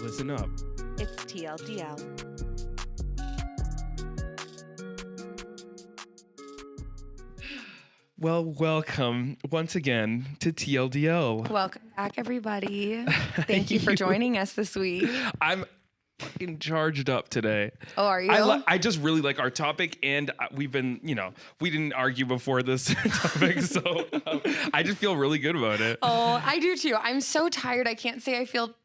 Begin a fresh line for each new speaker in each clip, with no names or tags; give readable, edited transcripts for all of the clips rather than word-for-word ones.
Listen up.
It's TLDL.
Well, welcome once again to TLDL.
Welcome back, everybody. Thank you for joining us this week.
I'm fucking charged up today.
Oh, are you?
I just really like our topic, and we've been, we didn't argue before this topic, so I just feel really good about it.
Oh, I do too. I'm so tired. I can't say I feel.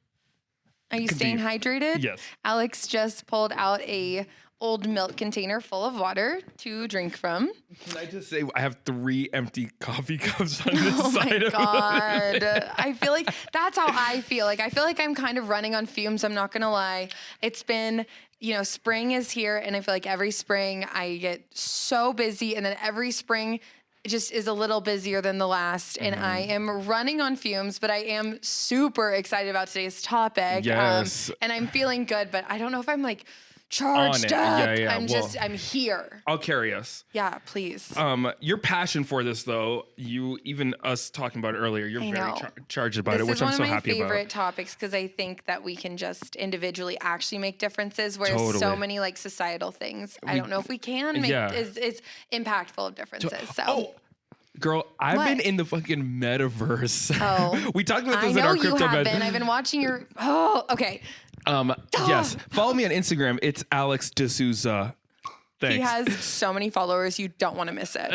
Are you staying hydrated?
Yes.
Alex just pulled out a old milk container full of water to drink from.
Can I just say I have 3 empty coffee cups on this side of
Oh my God. I feel like that's how I feel. Like, I feel like I'm kind of running on fumes. I'm not going to lie. It's been, spring is here, and I feel like every spring I get so busy, and then every spring it just is a little busier than the last, and I am running on fumes, but I am super excited about today's topic.
Yes.
And I'm feeling good, but I don't know if I'm like charged up.
Yeah.
I'm here.
I'll carry us.
Yeah, please.
Your passion for this, though, even us talking about it earlier, you're very charged about it, which I'm so happy about.
This is one of my favorite topics because I think that we can just individually actually make differences, whereas so many like societal things, I don't know if we can make is impactful of differences. So.
Girl, I've been in the fucking metaverse.
Oh,
we talked about this in our crypto bed.
I've been watching your. Oh, okay.
Yes. Follow me on Instagram. It's Alex D'Souza. Thanks.
He has so many followers. You don't want to miss it.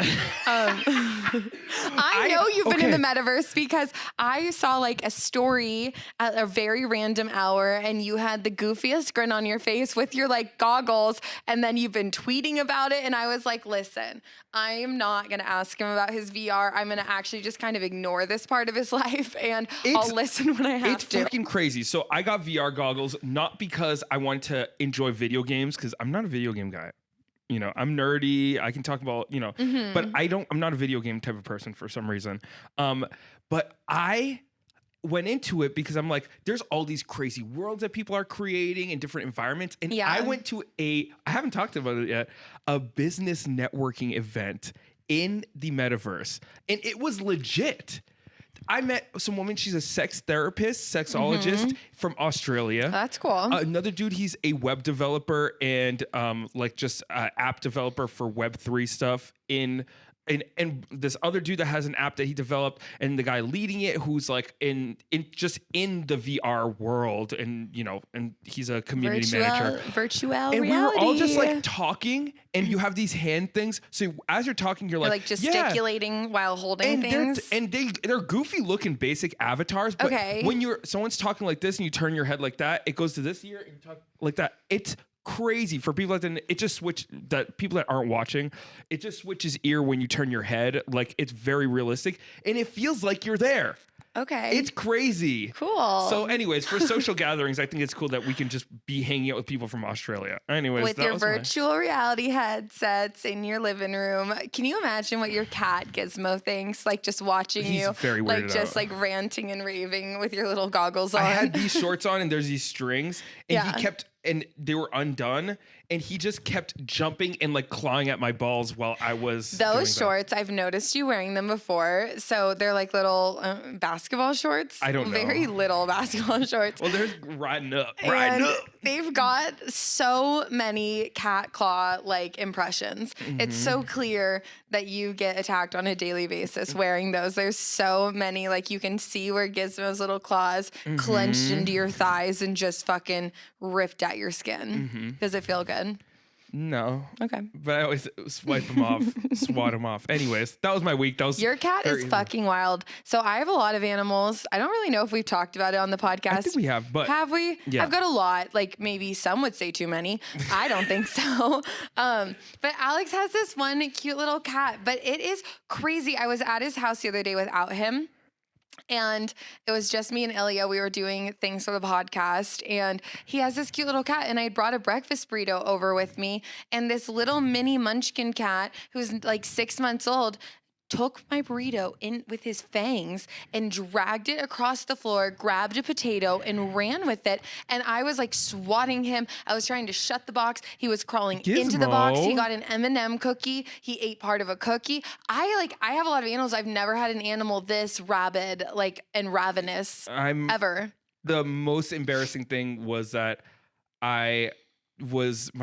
I know you've been in the metaverse because I saw like a story at a very random hour, and you had the goofiest grin on your face with your like goggles, and then you've been tweeting about it. And I was like, listen, I am not going to ask him about his VR. I'm going to actually just kind of ignore this part of his life, and I'll listen when I have to.
It's fucking crazy. So I got VR goggles not because I wanted to enjoy video games, because I'm not a video game guy. I'm nerdy. I can talk about, but I'm not a video game type of person for some reason. But I went into it because I'm like, there's all these crazy worlds that people are creating in different environments. And I went to I haven't talked about it yet, a business networking event in the metaverse. And it was legit. I met some woman, she's a sex therapist, sexologist from Australia.
That's cool.
Another dude, he's a web developer and app developer for Web3 stuff and this other dude that has an app that he developed, and the guy leading it who's like in the VR world, and and he's a community manager.
Virtual
and
reality.
We were all just like talking, and you have these hand things. So as you're talking, you're like
gesticulating while holding things.
They're goofy looking basic avatars. But when someone's talking like this and you turn your head like that, it goes to this ear and you talk like that. It's crazy for people it just people that aren't watching, it just switches ear when you turn your head. Like, it's very realistic and it feels like you're there.
Okay.
It's crazy.
Cool.
So anyways, for social gatherings, I think it's cool that we can just be hanging out with people from Australia. Anyways,
with your virtual reality headsets in your living room. Can you imagine what your cat Gizmo thinks? Like, just watching
He's
you,
very
like just like ranting and raving with your little goggles on.
I had these shorts on and there's these strings, and and they were undone, and he just kept jumping and like clawing at my balls while I was
those shorts. I've noticed you wearing them before. So they're like little basketball shorts.
I don't know.
Very little basketball shorts.
Well, they're riding up.
They've got so many cat claw like impressions. It's so clear that you get attacked on a daily basis wearing those. There's so many, like, you can see where Gizmo's little claws clenched into your thighs and just fucking ripped at your skin. Does it feel good?
No.
Okay.
But I always swipe them off, swat them off. Anyways, that was my week.
Your cat is fucking wild. So I have a lot of animals. I don't really know if we've talked about it on the podcast. I
think we have, but...
Have we? Yeah. I've got a lot. Like, maybe some would say too many. I don't think so. But Alex has this one cute little cat. But it is crazy. I was at his house the other day without him. And it was just me and Ilya. We were doing things for the podcast, and he has this cute little cat, and I brought a breakfast burrito over with me, and this little mini munchkin cat who's like 6 months old took my burrito in with his fangs and dragged it across the floor, grabbed a potato and ran with it. And I was like swatting him. I was trying to shut the box. He was crawling into the box. He got an M&M cookie. He ate part of a cookie. I have a lot of animals. I've never had an animal this rabid, and ravenous ever.
the most embarrassing thing was that my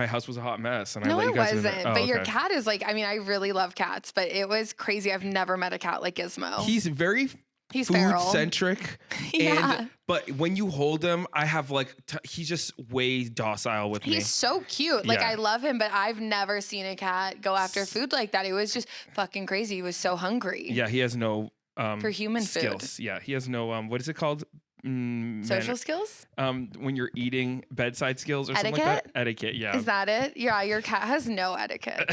house was a hot mess, and I
No,
let you
it
guys in
wasn't.
there.
But your cat is like, I mean, I really love cats, but it was crazy. I've never met a cat like Gizmo.
He's very
He's
food
feral.
centric.
Yeah.
But when you hold him, I have like, he's just way docile with me.
He's so cute. Like,
Yeah.
I love him, but I've never seen a cat go after food like that. It was just fucking crazy. He was so hungry.
Yeah, he has no
For human
skills.
food.
Yeah, he has no what is it called?
Social skills?
When you're eating, bedside skills or something like that. Etiquette, yeah.
Is that it? Yeah, your cat has no etiquette.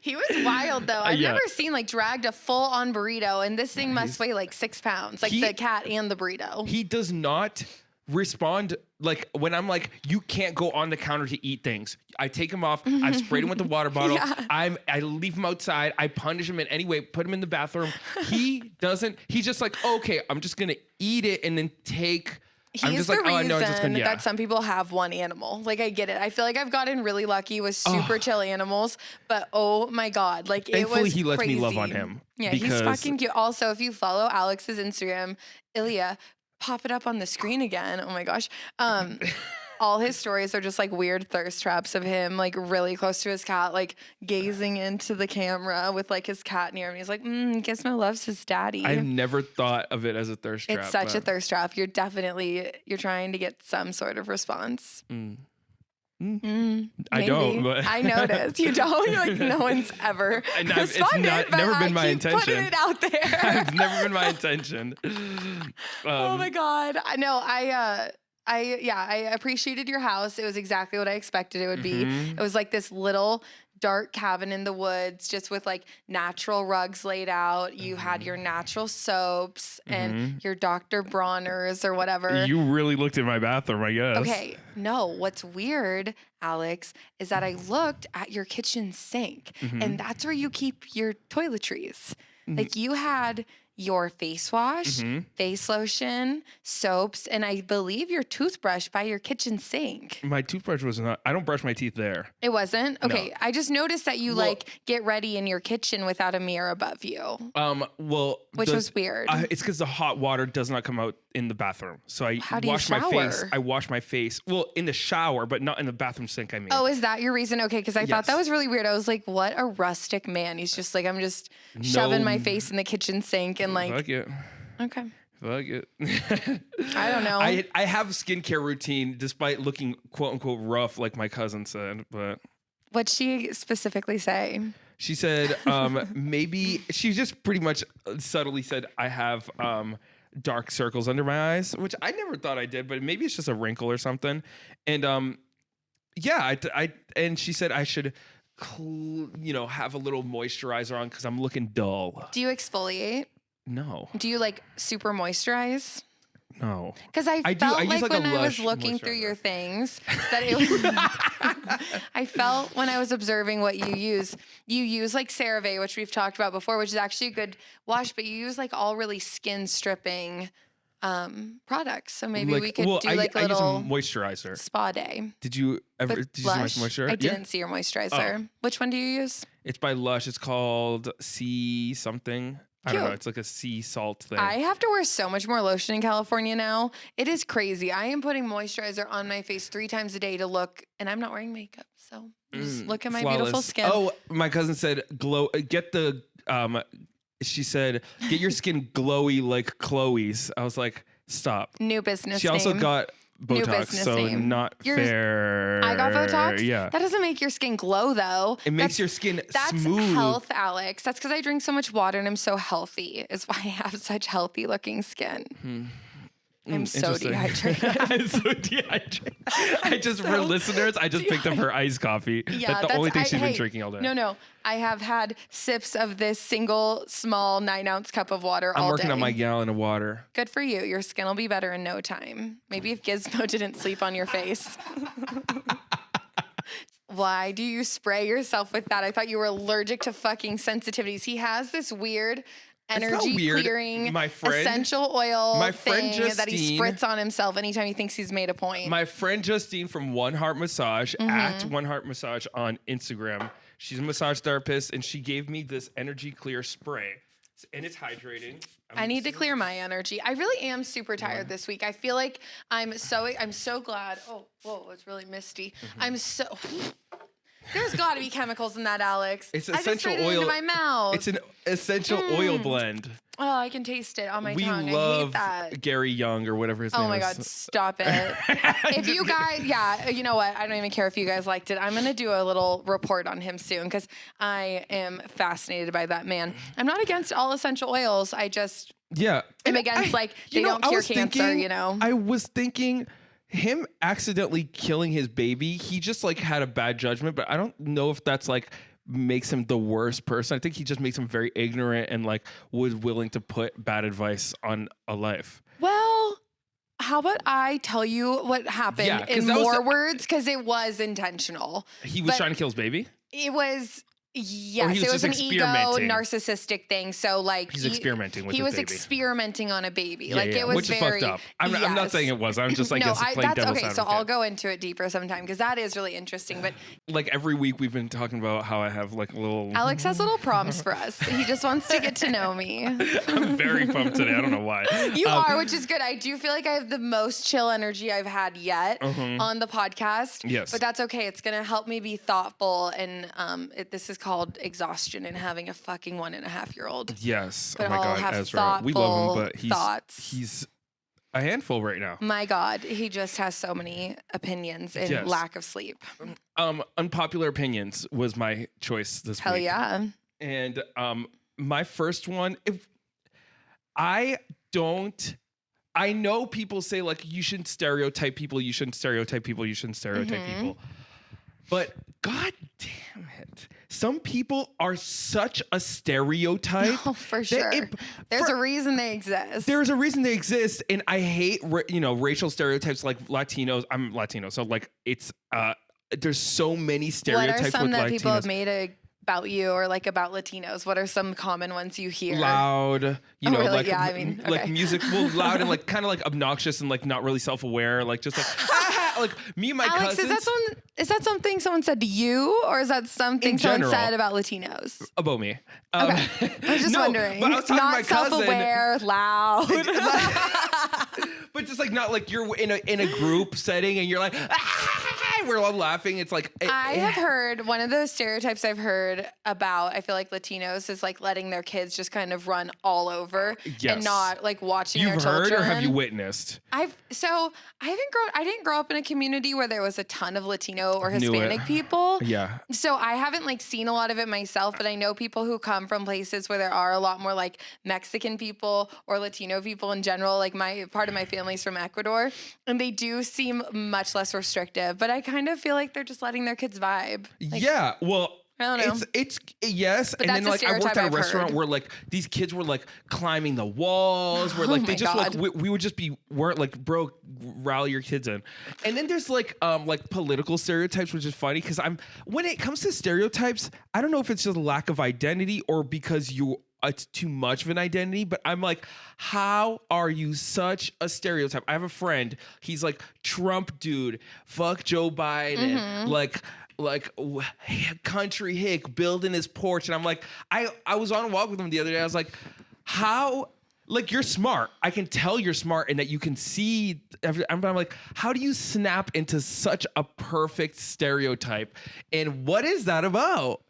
He was wild though. I've never seen like dragged a full on burrito, and this thing must weigh like 6 pounds, like the cat and the burrito.
He does not respond like when I'm like, you can't go on the counter to eat things. I take him off. I've sprayed him with the water bottle.
Yeah.
I leave him outside. I punish him in any way. Put him in the bathroom. He doesn't. He's just like, okay, I'm just gonna eat it and then take. I'm
He's
just
the
like,
reason
oh no, I'm just gonna,
that some people have one animal. Like, I get it. I feel like I've gotten really lucky with super chill animals, but oh my God, like
Thankfully,
it was
he lets
crazy.
me love on him.
Yeah, he's fucking cute. Also, if you follow Alex's Instagram, Ilya, pop it up on the screen again. Oh my gosh. All his stories are just like weird thirst traps of him, like really close to his cat, like gazing into the camera with like his cat near him. He's like, Gizmo loves his daddy.
I've never thought of it as a thirst trap.
It's such a thirst trap. You're trying to get some sort of response.
I don't. But
I noticed. You don't? You're like, no one's ever responded, but
never been my intention.
Putting it out there.
It's never been my intention.
Oh my God. I know. I appreciated your house. It was exactly what I expected it would be. It was like this little dark cabin in the woods, just with like natural rugs laid out. You had your natural soaps and your Dr. Bronner's or whatever.
You really looked at my bathroom, I guess.
Okay. No, what's weird, Alex, is that I looked at your kitchen sink and that's where you keep your toiletries. Like, you had your face wash, face lotion, soaps, and I believe your toothbrush by your kitchen sink.
My toothbrush was not. I don't brush my teeth there.
It wasn't? Okay.
No.
I just noticed that you like get ready in your kitchen without a mirror above you. Which was weird.
It's because the hot water does not come out in the bathroom. So I
How do you
wash my face.
shower?
I wash my face. Well, in the shower, but not in the bathroom sink, I mean.
Oh, is that your reason? Okay, because I thought that
Yes.
was really weird. I was like, what a rustic man. He's just like, I'm just shoving my face in the kitchen sink and like.
Fuck it.
Okay.
Fuck it.
I don't know.
I have a skincare routine despite looking quote unquote rough, like my cousin said, but.
What'd she specifically say?
She said, maybe she just pretty much subtly said, I have dark circles under my eyes, which I never thought I did, but maybe it's just a wrinkle or something. And and she said I should, have a little moisturizer on because I'm looking dull.
Do you exfoliate?
No.
Do you like super moisturize?
No.
Because I
do.
felt
I use,
like
like,
when
a
I was
Lush
looking through
moisturizer.
your things that it was, I felt when I was observing what you use like CeraVe, which we've talked about before, which is actually a good wash, but you use like all really skin stripping products. So maybe we could do like a
I use
little
a moisturizer.
spa day.
Did you ever
With
did you
Lush.
use my moisturizer?
I didn't see your moisturizer. Which one do you use?
It's by Lush. It's called Sea something. I don't know.
Cute.
It's like a sea salt thing.
I have to wear so much more lotion in California now. It is crazy. I am putting moisturizer on my face 3 times a day to look, and I'm not wearing makeup. So just look at my beautiful
Flawless.
skin.
Oh, my cousin said she said, get your skin glowy like Chloe's. I was like, stop.
New business
She also
name.
got
New
Botox,
business
so
name.
not fair.
I got Botox?
Yeah.
That doesn't make your skin glow, though.
It makes your skin
That's
smooth.
health, Alex. That's because I drink so much water and I'm so healthy, is why I have such healthy looking skin. I'm so
Interesting.
dehydrated.
I'm so dehydrated. For listeners, I just picked up her iced coffee.
Yeah,
that's the only thing she's been drinking all day.
No. I have had sips of this single small 9-ounce cup of water all day.
I'm working on my gallon of water.
Good for you. Your skin will be better in no time. Maybe if Gizmo didn't sleep on your face. Why do you spray yourself with that? I thought you were allergic to fucking sensitivities. He has this weird energy clearing essential oil thing that he spritz on himself anytime he thinks he's made a point.
My friend Justine from One Heart Massage at One Heart Massage on Instagram. She's a massage therapist, and she gave me this energy clear spray. And it's hydrating.
I need to clear my energy. I really am super tired this week. I feel like I'm so glad. Oh, whoa, it's really misty. There's got to be chemicals in that, Alex.
It's
I just
essential
sprayed it
oil.
into my mouth.
It's an essential oil blend.
Oh, I can taste it on my
We
tongue.
love
I hate that.
Gary Young or whatever his name is.
Oh my God, stop it. If you guys, you know what? I don't even care if you guys liked it. I'm going to do a little report on him soon because I am fascinated by that man. I'm not against all essential oils. I just am against they don't cure cancer, you know?
I was thinking him accidentally killing his baby, he just had a bad judgment, but I don't know if that's makes him the worst person. I think he just makes him very ignorant and was willing to put bad advice on a life.
Well, how about I tell you what happened in more words? Because it was intentional.
He was trying to kill his baby?
It was... Yes, it was an ego narcissistic thing. So
he's experimenting with his baby.
He was experimenting on a baby.
It was which very, is fucked up. I'm not saying it was. I'm just
no,
playing devil's advocate.
So I'll go into it deeper sometime because that is really interesting. But
every week we've been talking about how I have a little.
Alex has little prompts for us. He just wants to get to know me.
I'm very pumped today. I don't know why.
You are, which is good. I do feel like I have the most chill energy I've had yet on the podcast.
Yes,
but that's okay. It's gonna help me be thoughtful, and this is called exhaustion and having a fucking 1.5-year-old.
Yes.
But
oh my
I'll
God,
have
Ezra. We love him, but
thoughts.
he's a handful right now.
My God, he just has so many opinions and lack of sleep.
Unpopular opinions was my choice this week.
Hell yeah.
And my first one, I know people say you shouldn't stereotype people, you shouldn't stereotype people, you shouldn't stereotype people. But God damn it. Some people are such a stereotype.
Oh, for sure. There's a reason they exist.
There's a reason they exist. And I hate, racial stereotypes like Latinos. I'm Latino. So it's, there's so many stereotypes with Latinos.
What are some that people have made about you or about Latinos? What are some common ones you hear?
Loud,
really? Yeah, I mean, okay.
Music, loud and kind of obnoxious and not really self-aware, just me and my
Alex,
cousins.
Is that something someone said to you, or is that something someone said about Latinos?
About me.
Okay, I was just wondering.
But I was talking
not
to my cousin.
Self-aware, loud.
But just not you're in a group setting and you're we're all laughing. It's
I have heard one of those stereotypes I've heard about. I feel like Latinos is letting their kids just kind of run all over and not watching their children.
You've heard or have you witnessed?
I didn't grow up in a community where there was a ton of Latino or Hispanic people.
Yeah.
So I haven't seen a lot of it myself, but I know people who come from places where there are a lot more Mexican people or Latino people in general. Part of my family's from Ecuador, and they do seem much less restrictive, but I kind of feel like they're just letting their kids vibe.
Yeah. Well,
I don't know.
It's yes,
but
and then I worked at a restaurant where these kids were climbing the walls, where they just we would just be bro, rally your kids in. And then there's political stereotypes, which is funny because when it comes to stereotypes, I don't know if it's just lack of identity or because it's too much of an identity, but I'm how are you such a stereotype? I have a friend, he's Trump dude, fuck Joe Biden, country hick building his porch. And I'm I was on a walk with him the other day. I was how, you're smart. I can tell you're smart and that you can see I'm how do you snap into such a perfect stereotype? And what is that about?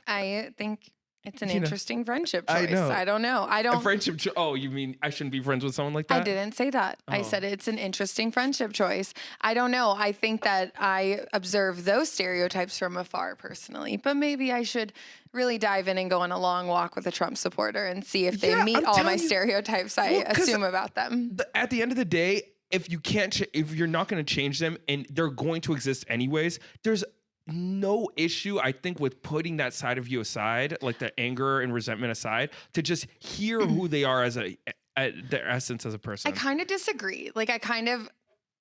I think it's an interesting friendship choice.
I
don't know.
A friendship oh, you mean I shouldn't be friends with someone like that?
I didn't say that. I said it's an interesting friendship choice. I don't know. I think that I observe those stereotypes from afar personally, but maybe I should really dive in and go on a long walk with a Trump supporter and see if they meet all my stereotypes I assume about them.
At the end of the day, if you're not going to change them and they're going to exist anyways, there's no issue, I think, with putting that side of you aside, the anger and resentment aside, to just hear who they are as their essence as a person.
I kind of disagree. I kind of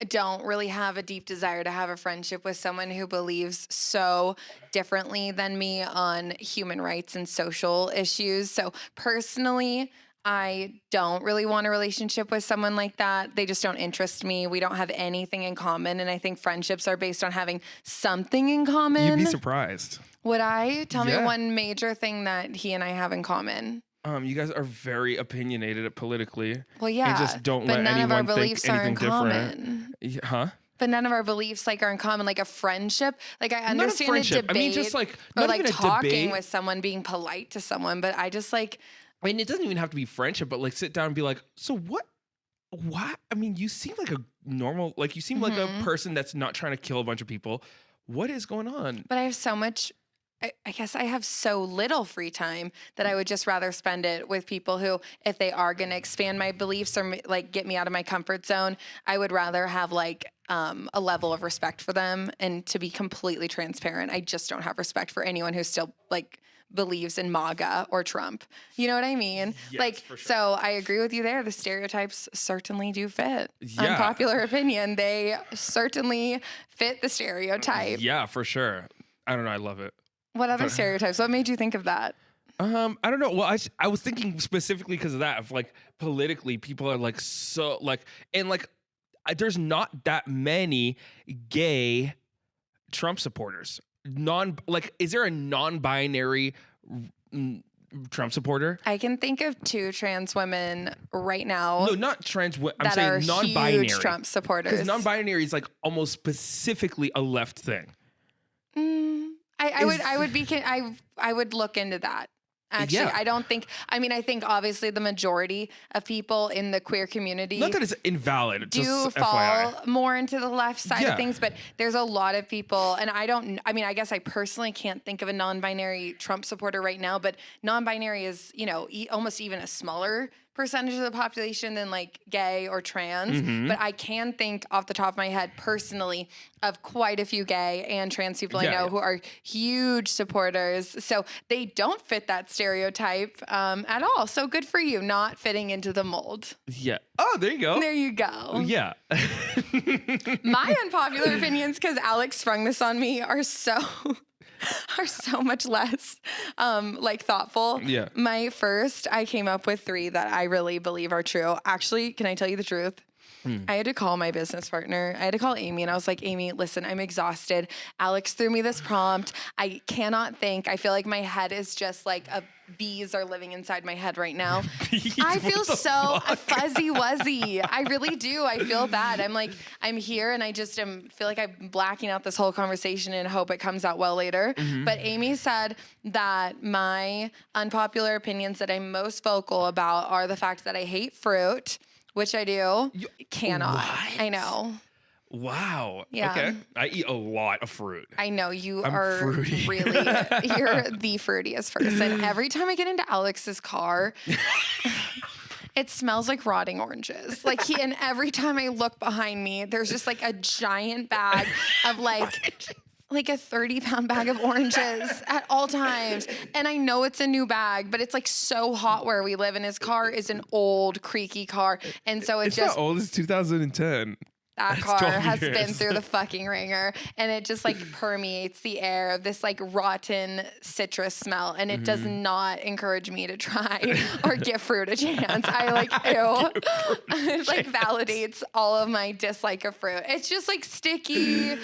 don't really have a deep desire to have a friendship with someone who believes so differently than me on human rights and social issues. So personally, I don't really want a relationship with someone like that. They just don't interest me. We don't have anything in common. And I think friendships are based on having something in common.
You'd be surprised.
Would I? Tell me one major thing that he and I have in common.
You guys are very opinionated politically.
Well, yeah.
And just don't
but
let
none of our
anyone think
beliefs are in
anything different.
common.
Huh?
But none of our beliefs like are in common, like a friendship. Like I understand a
friendship.
debate,
I mean, just like
or
not
like
even a
talking
debate.
with someone, being polite to someone. But I just like,
I mean, it doesn't even have to be friendship, but like sit down and be like, so what? What? I mean, you seem like a normal, like you seem like a person that's not trying to kill a bunch of people. What is going on?
but I have so much. I guess I have so little free time that I would just rather spend it with people who, if they are going to expand my beliefs or like get me out of my comfort zone, I would rather have like a level of respect for them. And to be completely transparent, I just don't have respect for anyone who still like believes in MAGA or Trump. You know what I mean?
Yes,
like,
for sure.
so I agree with you there. The stereotypes certainly do fit.
Yeah.
Unpopular opinion, they certainly fit the stereotype.
Yeah, for sure. I don't know. I love it.
What other stereotypes? What made you think of that?
I don't know. Well, I was thinking specifically because of that. Of like politically, people are like so like, and like, there's not that many gay Trump supporters. Is there a non-binary Trump supporter?
I can think of 2 trans women right now.
No, not trans. I'm
that
saying
are
non-binary.
huge Trump supporters.
Because non-binary is like almost specifically a left thing.
I would look into that. Actually,
Yeah.
I don't think. I mean, I think obviously the majority of people in the queer community
Not that it's invalid.
do
Just
fall
FYI.
more into the left side
Yeah.
of things, but there's a lot of people, and I mean, I guess I personally can't think of a non-binary Trump supporter right now, but non-binary is, almost even a smaller percentage of the population than like gay or trans.
Mm-hmm.
But I can think off the top of my head personally of quite a few gay and trans people I know who are huge supporters. So they don't fit that stereotype at all. So good for you, not fitting into the mold.
Yeah. Oh, there you go.
There you go.
Yeah.
My unpopular opinions, because Alex sprung this on me, are so much less like thoughtful.
Yeah.
My first, I came up with 3 that I really believe are true. Actually, can I tell you the truth? I had to call my business partner. I had to call Amy, and I was like, Amy, listen, I'm exhausted. Alex threw me this prompt. I cannot think. I feel like my head is just like bees are living inside my head right now. I feel so fuzzy wuzzy. I really do. I feel bad. I'm like, I'm here and I just feel like I'm blacking out this whole conversation and hope it comes out well later. But Amy said that my unpopular opinions that I'm most vocal about are the fact that I hate fruit, which I do. Cannot.
What?
I know.
Wow.
Yeah.
Okay. I eat a lot of fruit.
I know you
I'm
are
fruity.
really, you're the fruitiest person. Every time I get into Alex's car, it smells like rotting oranges. And every time I look behind me, there's just like a giant bag of like a 30-pound bag of oranges at all times. And I know it's a new bag, but it's like so hot where we live, and his car is an old, creaky car. And so
It's not old. It's 2010.
that
That's
car
12
has
years.
been through the fucking ringer, and it just like permeates the air of this like rotten citrus smell, and it does not encourage me to try or give fruit a chance. I like, ew. It like validates all of my dislike of fruit. It's just like sticky.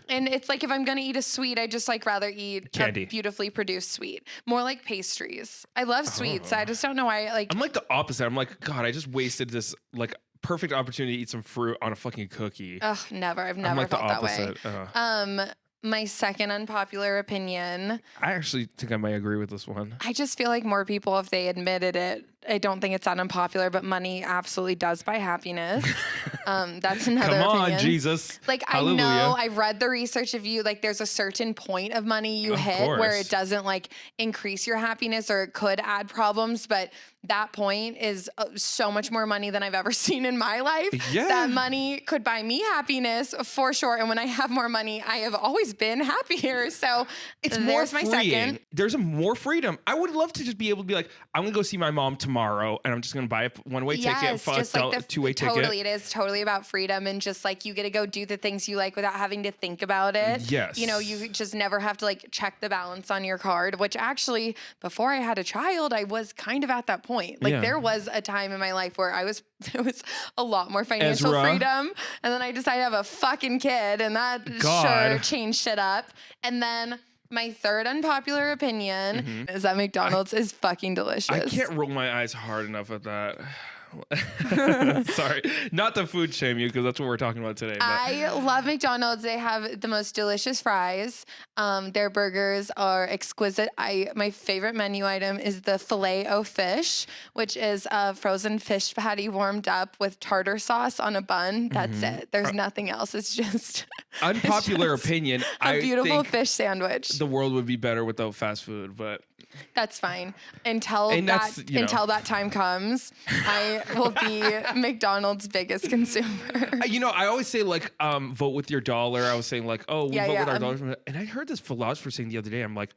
And it's like, if I'm going to eat a sweet, I just like rather eat
Candy.
a beautifully produced sweet. More like pastries. I love sweets. I just don't know why.
I'm like the opposite. I'm like, God, I just wasted this like perfect opportunity to eat some fruit on a fucking cookie.
Ugh, never. I've
I'm
never
like the
felt that way.
opposite.
My second unpopular opinion,
I actually think I might agree with this one.
I just feel like more people, if they admitted it, I don't think it's that unpopular, but money absolutely does buy happiness. That's another
Come on,
opinion.
Jesus.
Like,
Hallelujah.
I know, I've read the research of you, like there's a certain point of money you hit where
course.
it doesn't like increase your happiness or it could add problems, but that point is so much more money than I've ever seen in my life.
Yeah.
That money could buy me happiness for sure. And when I have more money, I have always been happier. So
It's
there's
more
my
freeing.
second.
There's more freedom. I would love to just be able to be like, I'm gonna go see my mom tomorrow, and I'm just gonna buy a one-way ticket,
just like the
two-way ticket.
Totally, it is totally about freedom, and just like you get to go do the things you like without having to think about it.
Yes.
You know, you just never have to like check the balance on your card, which actually, before I had a child, I was kind of at that point. Like
Yeah.
there was a time in my life where it was a lot more financial
Ezra.
freedom, and then I decided to have a fucking kid, and that
God.
sure changed shit up. And then My third unpopular opinion is that McDonald's is fucking delicious.
I can't roll my eyes hard enough at that. Sorry, not to food shame you because that's what we're talking about today. But.
I love McDonald's. They have the most delicious fries. Their burgers are exquisite. My favorite menu item is the Filet-O-Fish, which is a frozen fish patty warmed up with tartar sauce on a bun. That's it. There's nothing else. It's just
unpopular opinion.
A beautiful fish sandwich.
The world would be better without fast food, but
that's fine until that time comes. I will be McDonald's biggest consumer.
I always say like vote with your dollar. I was saying like, oh, we vote with our dollars. And I heard this philosopher saying the other day, I'm like,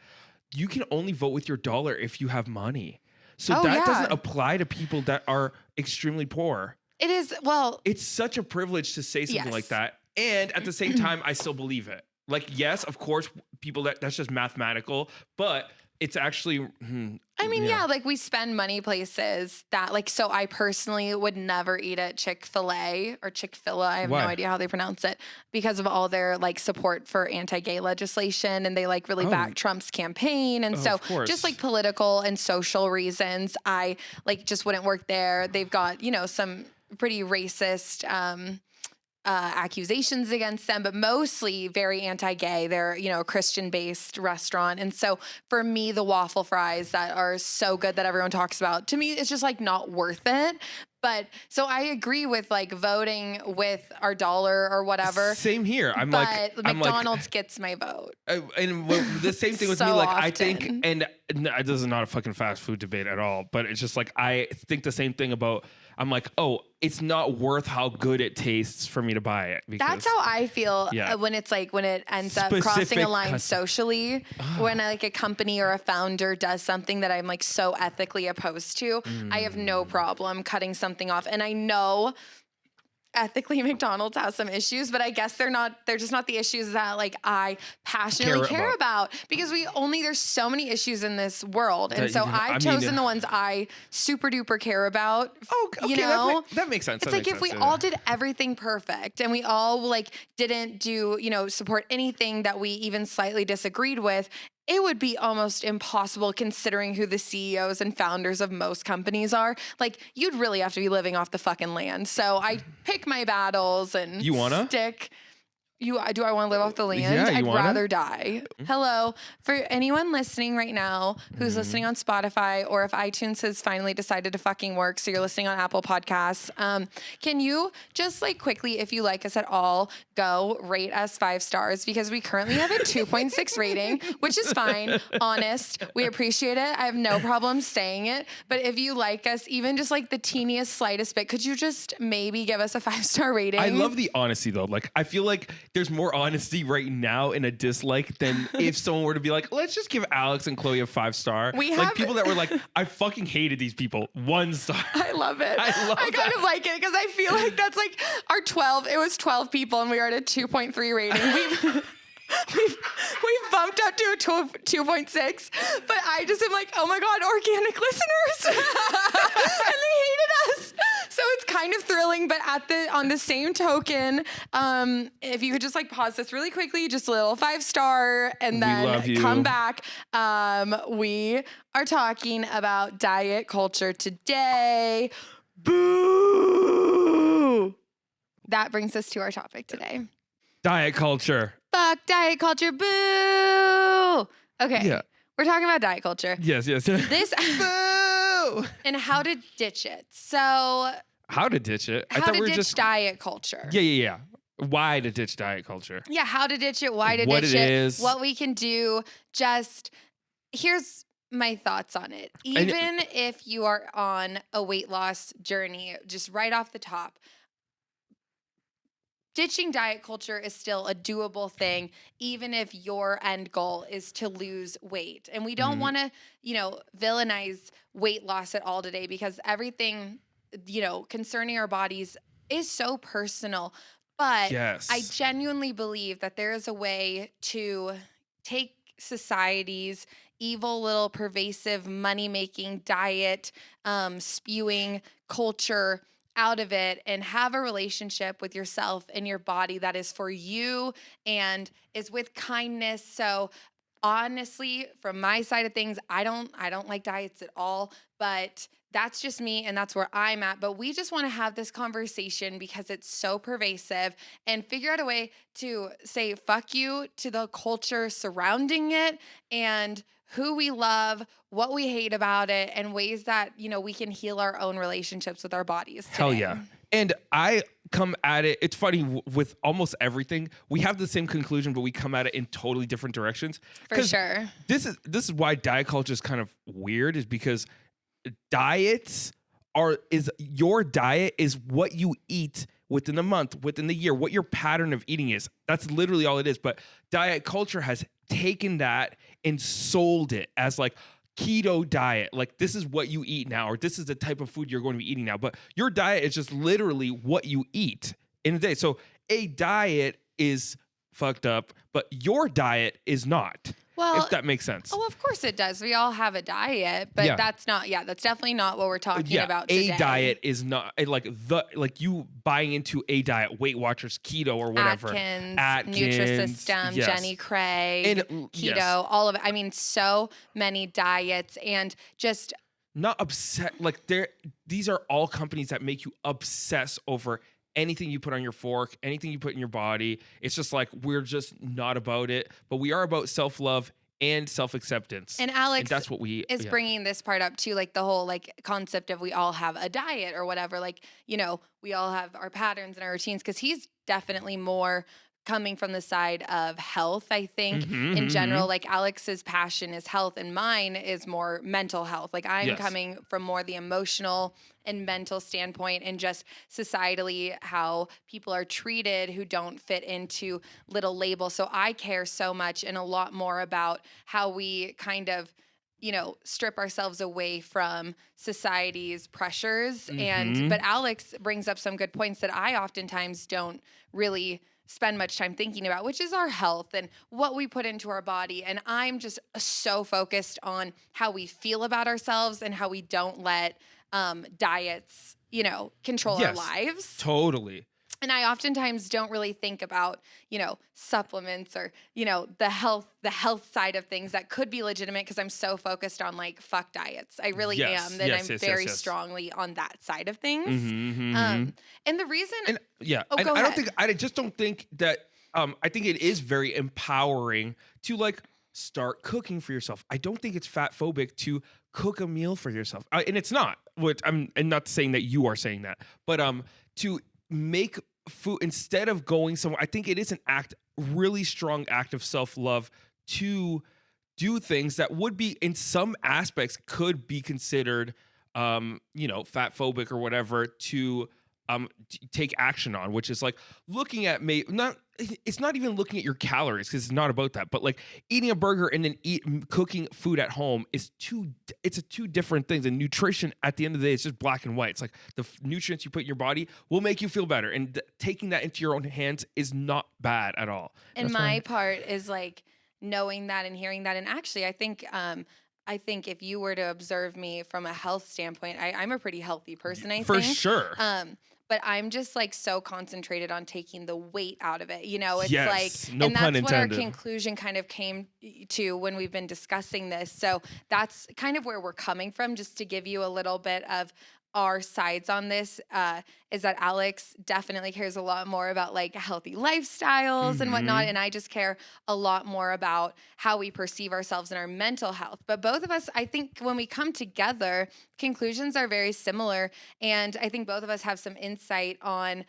you can only vote with your dollar if you have money. So that doesn't apply to people that are extremely poor.
It is, well,
it's such a privilege to say something like that. And at the same time, I still believe it. Like, yes, of course, people that's just mathematical, but it's actually,
like we spend money places that like, so I personally would never eat at Chick-fil-A or Chick-fil-A. I have no idea how they pronounce it because of all their like support for anti-gay legislation. And they like really back Trump's campaign. And so just like political and social reasons, I like just wouldn't work there. They've got, some pretty racist, accusations against them, but mostly very anti-gay. They're, a Christian-based restaurant. And so for me, the waffle fries that are so good that everyone talks about, to me, it's just like not worth it. But so I agree with like voting with our dollar or whatever.
Same here.
But McDonald's gets my vote.
And the same thing with me. Like often. I think, and this is not a fucking fast food debate at all, but it's just like, I think the same thing about, I'm like, oh, it's not worth how good it tastes for me to buy it.
That's how I feel when it's like, when it ends up crossing a line socially, when like a company or a founder does something that I'm like so ethically opposed to, I have no problem cutting something off. And I know ethically McDonald's has some issues, but I guess they're just not the issues that like I passionately care about because there's so many issues in this world. And so I've chosen the ones I super duper care about.
Oh, okay. That makes sense.
It's like if we all did everything perfect and we all like didn't do, support anything that we even slightly disagreed with, it would be almost impossible considering who the CEOs and founders of most companies are. Like, you'd really have to be living off the fucking land. So I pick my battles and stick. Do I want to live off the land?
Yeah,
I'd rather die. Hello. For anyone listening right now who's listening on Spotify, or if iTunes has finally decided to fucking work, so you're listening on Apple Podcasts, can you just like quickly, if you like us at all, go rate us 5 stars? Because we currently have a 2.6 rating, which is fine. Honest. We appreciate it. I have no problem saying it. But if you like us, even just like the teeniest, slightest bit, could you just maybe give us a 5-star rating?
I love the honesty though. Like, I feel like there's more honesty right now in a dislike than if someone were to be like, let's just give Alex and Chloe a 5-star. Like people that were like, I fucking hated these people. 1 star.
I love it. I kind of like it because I feel like that's like our 12. It was 12 people and we were at a 2.3 rating. We've bumped up to a 2.6, but I just am like, oh my God, organic listeners. And they hated us. So it's kind of thrilling, but on the same token, if you could just like pause this really quickly, just a little 5-star and then come back. We are talking about diet culture today. Boo! That brings us to our topic today.
Diet culture.
Fuck diet culture. Boo! Okay. Yeah. We're talking about diet culture.
Yes.
Boo! And how to ditch it. So.
How to ditch it?
How to ditch diet culture.
Yeah. Why to ditch diet culture?
Yeah, how to ditch it, why to ditch it, what we can do. Just, here's my thoughts on it. Even if you are on a weight loss journey, just right off the top, ditching diet culture is still a doable thing, even if your end goal is to lose weight. And we don't want to, villainize weight loss at all today because everything, concerning our bodies is so personal. But I genuinely believe that there is a way to take society's evil little pervasive money-making diet, spewing culture out of it and have a relationship with yourself and your body that is for you and is with kindness. So honestly, from my side of things, I don't like diets at all, but that's just me and that's where I'm at. But we just want to have this conversation because it's so pervasive and figure out a way to say fuck you to the culture surrounding it and who we love, what we hate about it, and ways that, we can heal our own relationships with our bodies today.
Hell yeah. And I come at it, it's funny, with almost everything, we have the same conclusion, but we come at it in totally different directions.
For sure.
This is why diet culture is kind of weird, is because your diet is what you eat within a month, within the year, what your pattern of eating is. That's literally all it is. But diet culture has taken that and sold it as like keto diet. Like, this is what you eat now, or this is the type of food you're going to be eating now. But your diet is just literally what you eat in a day. So a diet is fucked up, but your diet is not. Well, if that makes sense.
Oh, of course it does. We all have a diet, but that's definitely not what we're talking about today.
A diet is not like you buying into a diet, Weight Watchers, keto, or whatever.
Atkins, Nutrisystem, Jenny Craig, keto, all of it. I mean, so many diets and just
not upset. Like, these are all companies that make you obsess over anything you put on your fork, anything you put in your body. It's just like, we're just not about it, but we are about self-love and self-acceptance.
And Alex,
and that's what we
is bringing this part up too, like the whole like concept of we all have a diet or whatever. Like, we all have our patterns and our routines, because he's definitely more coming from the side of health, I think, in general. Like, Alex's passion is health and mine is more mental health. Like, I'm coming from more the emotional and mental standpoint, and just societally how people are treated who don't fit into little labels. So I care so much and a lot more about how we kind of strip ourselves away from society's pressures. But Alex brings up some good points that I oftentimes don't really spend much time thinking about, which is our health and what we put into our body. And I'm just so focused on how we feel about ourselves and how we don't let diets, control our lives.
Totally.
And I oftentimes don't really think about, supplements or, the health side of things that could be legitimate, because I'm so focused on like fuck diets. I really am. That I'm very strongly on that side of things. And the reason,
I just don't think that. I think it is very empowering to like start cooking for yourself. I don't think it's fat phobic to cook a meal for yourself, and it's not. Which I'm not saying that you are saying that, but to make food instead of going somewhere. I think it is really strong act of self-love to do things that would be, in some aspects, could be considered, fat phobic or whatever, to take action on, which is like looking at it's not even looking at your calories, because it's not about that, but like eating a burger and then cooking food at home it's two different things. And nutrition at the end of the day, it's just black and white. It's like the nutrients you put in your body will make you feel better, and taking that into your own hands is not bad at all.
And my part is like knowing that and hearing that. And actually, I think if you were to observe me from a health standpoint, I'm a pretty healthy person, I think.
For sure.
But I'm just like so concentrated on taking the weight out of it. It's like,
no
and
pun
that's what
intended.
our conclusion kind of came to when we've been discussing this. So that's kind of where we're coming from, just to give you a little bit of our sides on this, is that Alex definitely cares a lot more about like healthy lifestyles and whatnot. And I just care a lot more about how we perceive ourselves and our mental health. But both of us, I think when we come together, conclusions are very similar. And I think both of us have some insight on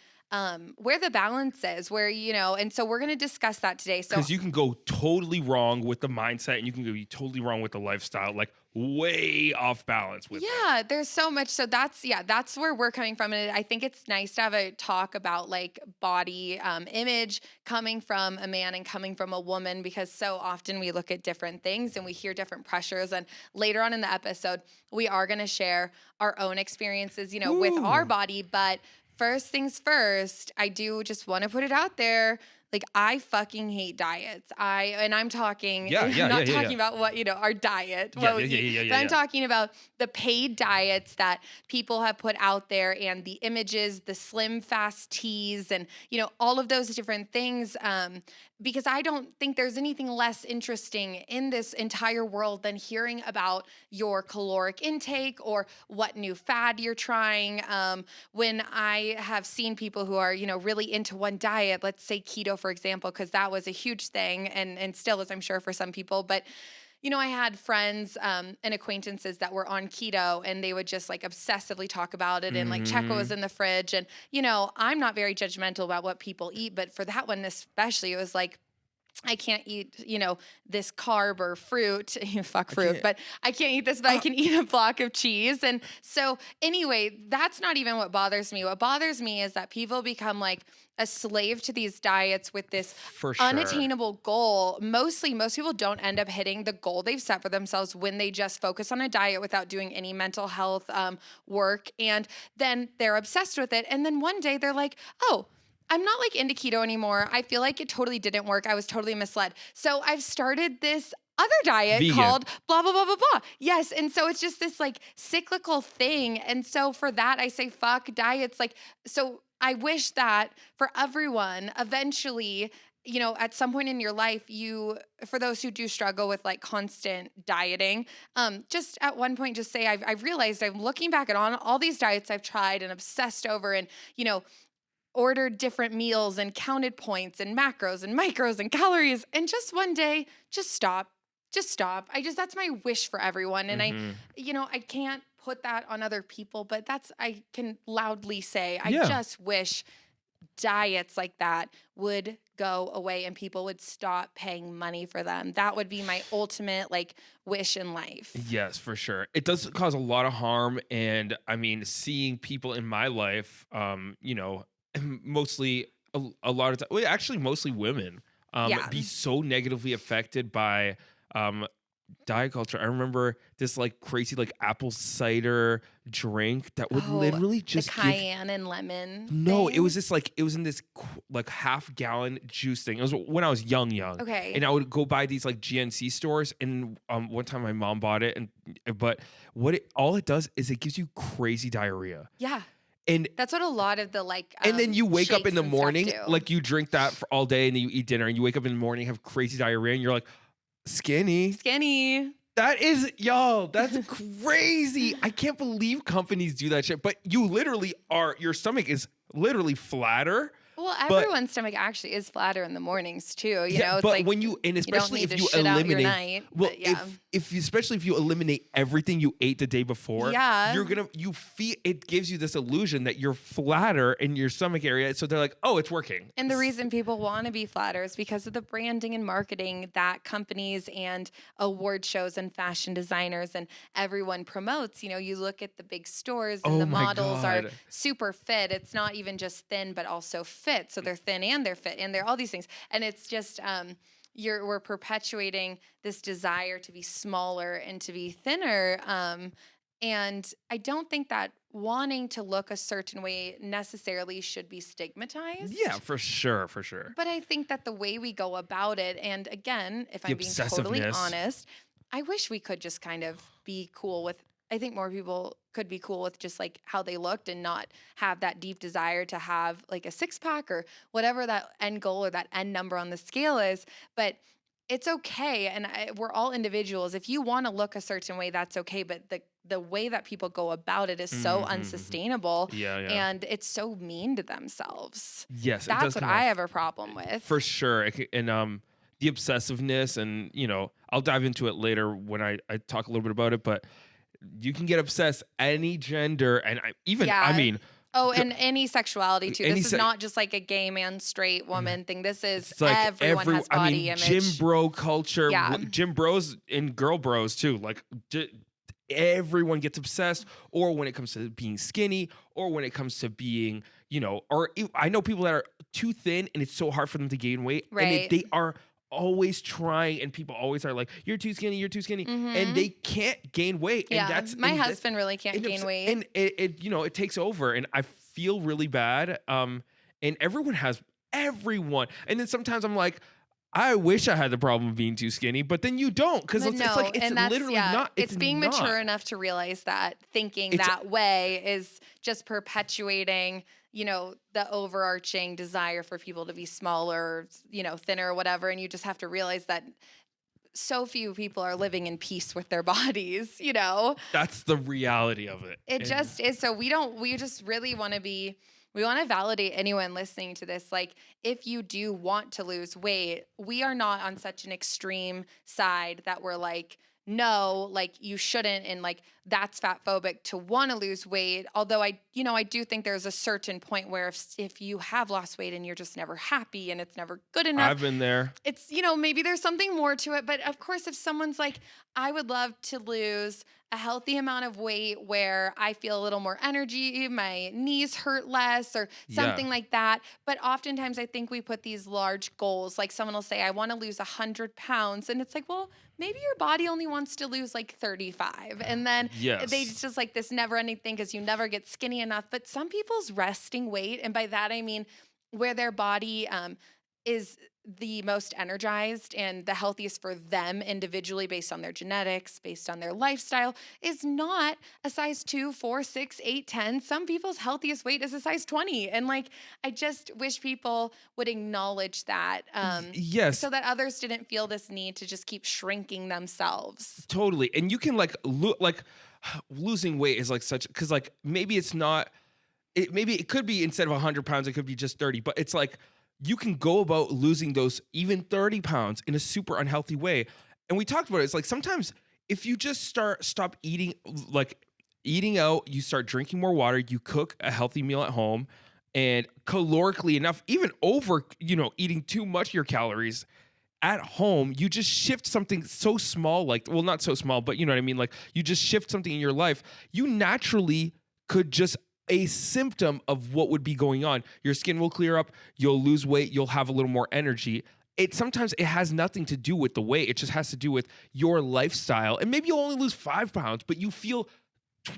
where the balance is, and so we're going to discuss that today. So,
because you can go totally wrong with the mindset, and you can go totally wrong with the lifestyle, like way off balance with it.
There's so much. So that's where we're coming from. And I think it's nice to have a talk about like body image coming from a man and coming from a woman, because so often we look at different things and we hear different pressures. And later on in the episode, we are going to share our own experiences, with our body. But first things first, I do just want to put it out there. like I fucking hate diets. I'm talking,
Yeah, yeah,
I'm not
yeah, yeah,
talking
yeah.
about what, our diet,
Yeah,
what we
yeah,
eat,
yeah, yeah,
but I'm
yeah.
talking about the paid diets that people have put out there and the images, the slim fast teas and, all of those different things. Because I don't think there's anything less interesting in this entire world than hearing about your caloric intake or what new fad you're trying. When I have seen people who are, really into one diet, let's say keto, for example, because that was a huge thing and still is, I'm sure, for some people. But I had friends and acquaintances that were on keto and they would just like obsessively talk about it and like check what was in the fridge. And, I'm not very judgmental about what people eat, but for that one especially, it was like, I can't eat, this carb or fruit, fuck fruit, but I can't eat this, but I can eat a block of cheese. And so anyway, that's not even what bothers me. What bothers me is that people become like a slave to these diets with this
For sure.
unattainable goal. Most people don't end up hitting the goal they've set for themselves when they just focus on a diet without doing any mental health work. And then they're obsessed with it. And then one day they're like, oh, I'm not like into keto anymore. I feel like it totally didn't work. I was totally misled. So I've started this other diet
Vegan.
called blah, blah, blah, blah, blah. Yes. And so it's just this like cyclical thing. And so for that, I say, fuck diets. Like, so I wish that for everyone, eventually, at some point in your life, for those who do struggle with like constant dieting, just at one point, just say, I've realized I'm looking back at all these diets I've tried and obsessed over and, ordered different meals and counted points and macros and micros and calories. And just one day, just stop. That's my wish for everyone. And I can't put that on other people, but I can loudly say, I just wish diets like that would go away and people would stop paying money for them. That would be my ultimate like wish in life.
Yes, for sure. It does cause a lot of harm. And I mean, seeing people in my life, mostly a lot of time, well, actually mostly women, be so negatively affected by diet culture. I remember this like crazy like apple cider drink that would literally just
the cayenne and lemon.
No,
thing?
it was just like it was in this like half-gallon juice thing. It was when I was young.
Okay.
And I would go buy these like GNC stores, and one time my mom bought it, but all it does is it gives you crazy diarrhea.
Yeah.
And
that's what a lot of the like
and then you wake up in the morning,
do.
like you drink that for all day, and then you eat dinner, and you wake up in the morning, have crazy diarrhea, and you're like skinny. That is, that's crazy. I can't believe companies do that shit. But you literally your stomach is literally flatter.
Well, everyone's stomach actually is flatter in the mornings too. You know, it's
but
like
when especially
you don't need
if
to
you
shit out your
eliminate,
night,
well,
yeah.
especially if you eliminate everything you ate the day before,
yeah,
you feel it gives you this illusion that you're flatter in your stomach area. So they're like, oh, it's working.
And the reason people want to be flatter is because of the branding and marketing that companies and award shows and fashion designers and everyone promotes. You know, you look at the big stores and the models are super fit. It's not even just thin, but also fit. So they're thin and they're fit and they're all these things. And it's just, we're perpetuating this desire to be smaller and to be thinner. And I don't think that wanting to look a certain way necessarily should be stigmatized.
Yeah, for sure.
But I think that the way we go about it, and again, if I'm being totally honest, I wish we could just kind of be cool with, I think more people could be cool with just like how they looked and not have that deep desire to have like a six pack or whatever that end goal or that end number on the scale is. But it's okay. And we're all individuals. If you want to look a certain way, that's okay. But the way that people go about it is so unsustainable.
Yeah.
And it's so mean to themselves.
Yes.
That's what I have a problem with.
For sure. And the obsessiveness, and I'll dive into it later when I talk a little bit about it, but you can get obsessed any gender, and I mean,
and any sexuality too. This is not just like a gay man, straight woman thing. This is like everyone has body image.
Gym bro culture, gym bros and girl bros too. Like everyone gets obsessed, or when it comes to being skinny, or when it comes to being, or I know people that are too thin and it's so hard for them to gain weight, and they are always trying, and people always are like, you're too skinny, and they can't gain weight.
Yeah,
and
my husband really can't gain weight,
and it takes over, and I feel really bad. And everyone has everyone. And then sometimes I'm like, I wish I had the problem of being too skinny, but then you don't, because it's like it's literally not.
It's being
not.
mature enough to realize that thinking that way is just perpetuating, the overarching desire for people to be smaller, thinner, or whatever. And you just have to realize that so few people are living in peace with their bodies,
That's the reality of it.
It just is. So we just really want to we want to validate anyone listening to this. Like, if you do want to lose weight, we are not on such an extreme side that we're like, no, like you shouldn't. And like, that's fat phobic to want to lose weight. Although I do think there's a certain point where if you have lost weight and you're just never happy and it's never good enough.
I've been there.
It's, maybe there's something more to it. But of course, if someone's like, I would love to lose a healthy amount of weight where I feel a little more energy, my knees hurt less, or something like that. But oftentimes I think we put these large goals. Like someone will say, I want to lose 100 pounds. And it's like, well, maybe your body only wants to lose like 35. And then it's just like this never ending thing because you never get skinny enough. But some people's resting weight, and by that I mean where their body is the most energized and the healthiest for them individually based on their genetics, based on their lifestyle, is not a size 2, 4, 6, 8, 10. Some people's healthiest weight is a size 20. And like, I just wish people would acknowledge that. So that others didn't feel this need to just keep shrinking themselves.
Totally. And you can losing weight is like such, because like maybe it's not, maybe it could be instead of 100 pounds, it could be just 30, but it's like, you can go about losing those even 30 pounds in a super unhealthy way. And we talked about it. It's like sometimes if you just stop eating out, you start drinking more water, you cook a healthy meal at home, and calorically enough, even over, eating too much of your calories at home, you just shift something so small, not so small, but you know what I mean? Like you just shift something in your life, you naturally could just a symptom of what would be going on. Your skin will clear up, you'll lose weight, you'll have a little more energy. Sometimes it has nothing to do with the weight. It just has to do with your lifestyle. And maybe you'll only lose 5 pounds, but you feel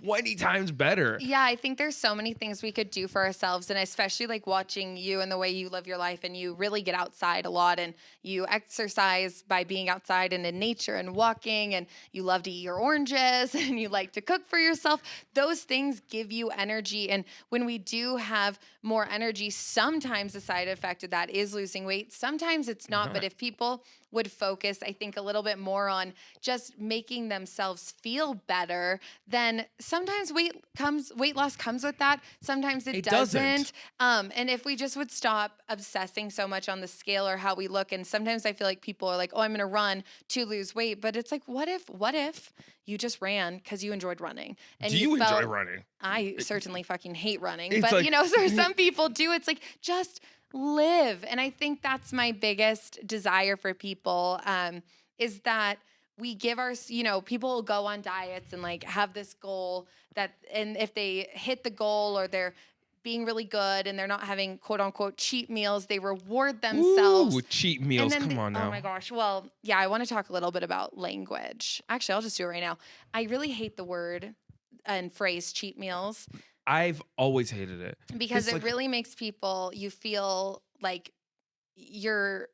20 times better.
Yeah, I think there's so many things we could do for ourselves, and especially like watching you and the way you live your life, and you really get outside a lot, and you exercise by being outside and in nature and walking, and you love to eat your oranges and you like to cook for yourself. Those things give you energy, and when we do have more energy, sometimes the side effect of that is losing weight. Sometimes it's not, but if people would focus, I think, a little bit more on just making themselves feel better, then sometimes weight loss comes with that. Sometimes it doesn't. And if we just would stop obsessing so much on the scale or how we look, and sometimes I feel like people are like, oh, I'm going to run to lose weight. But it's like, what if you just ran because you enjoyed running? And
do you enjoy running?
I certainly fucking hate running. But, so some people do. It's like, just live. And I think that's my biggest desire for people, is that we give people will go on diets and like have this goal and if they hit the goal or they're being really good and they're not having quote unquote cheat meals, they reward themselves.
Ooh, cheat meals. Come on now.
Oh my gosh. Well, yeah, I want to talk a little bit about language. Actually, I'll just do it right now. I really hate the word and phrase cheat meals.
I've always hated it.
Because it really makes you feel like you're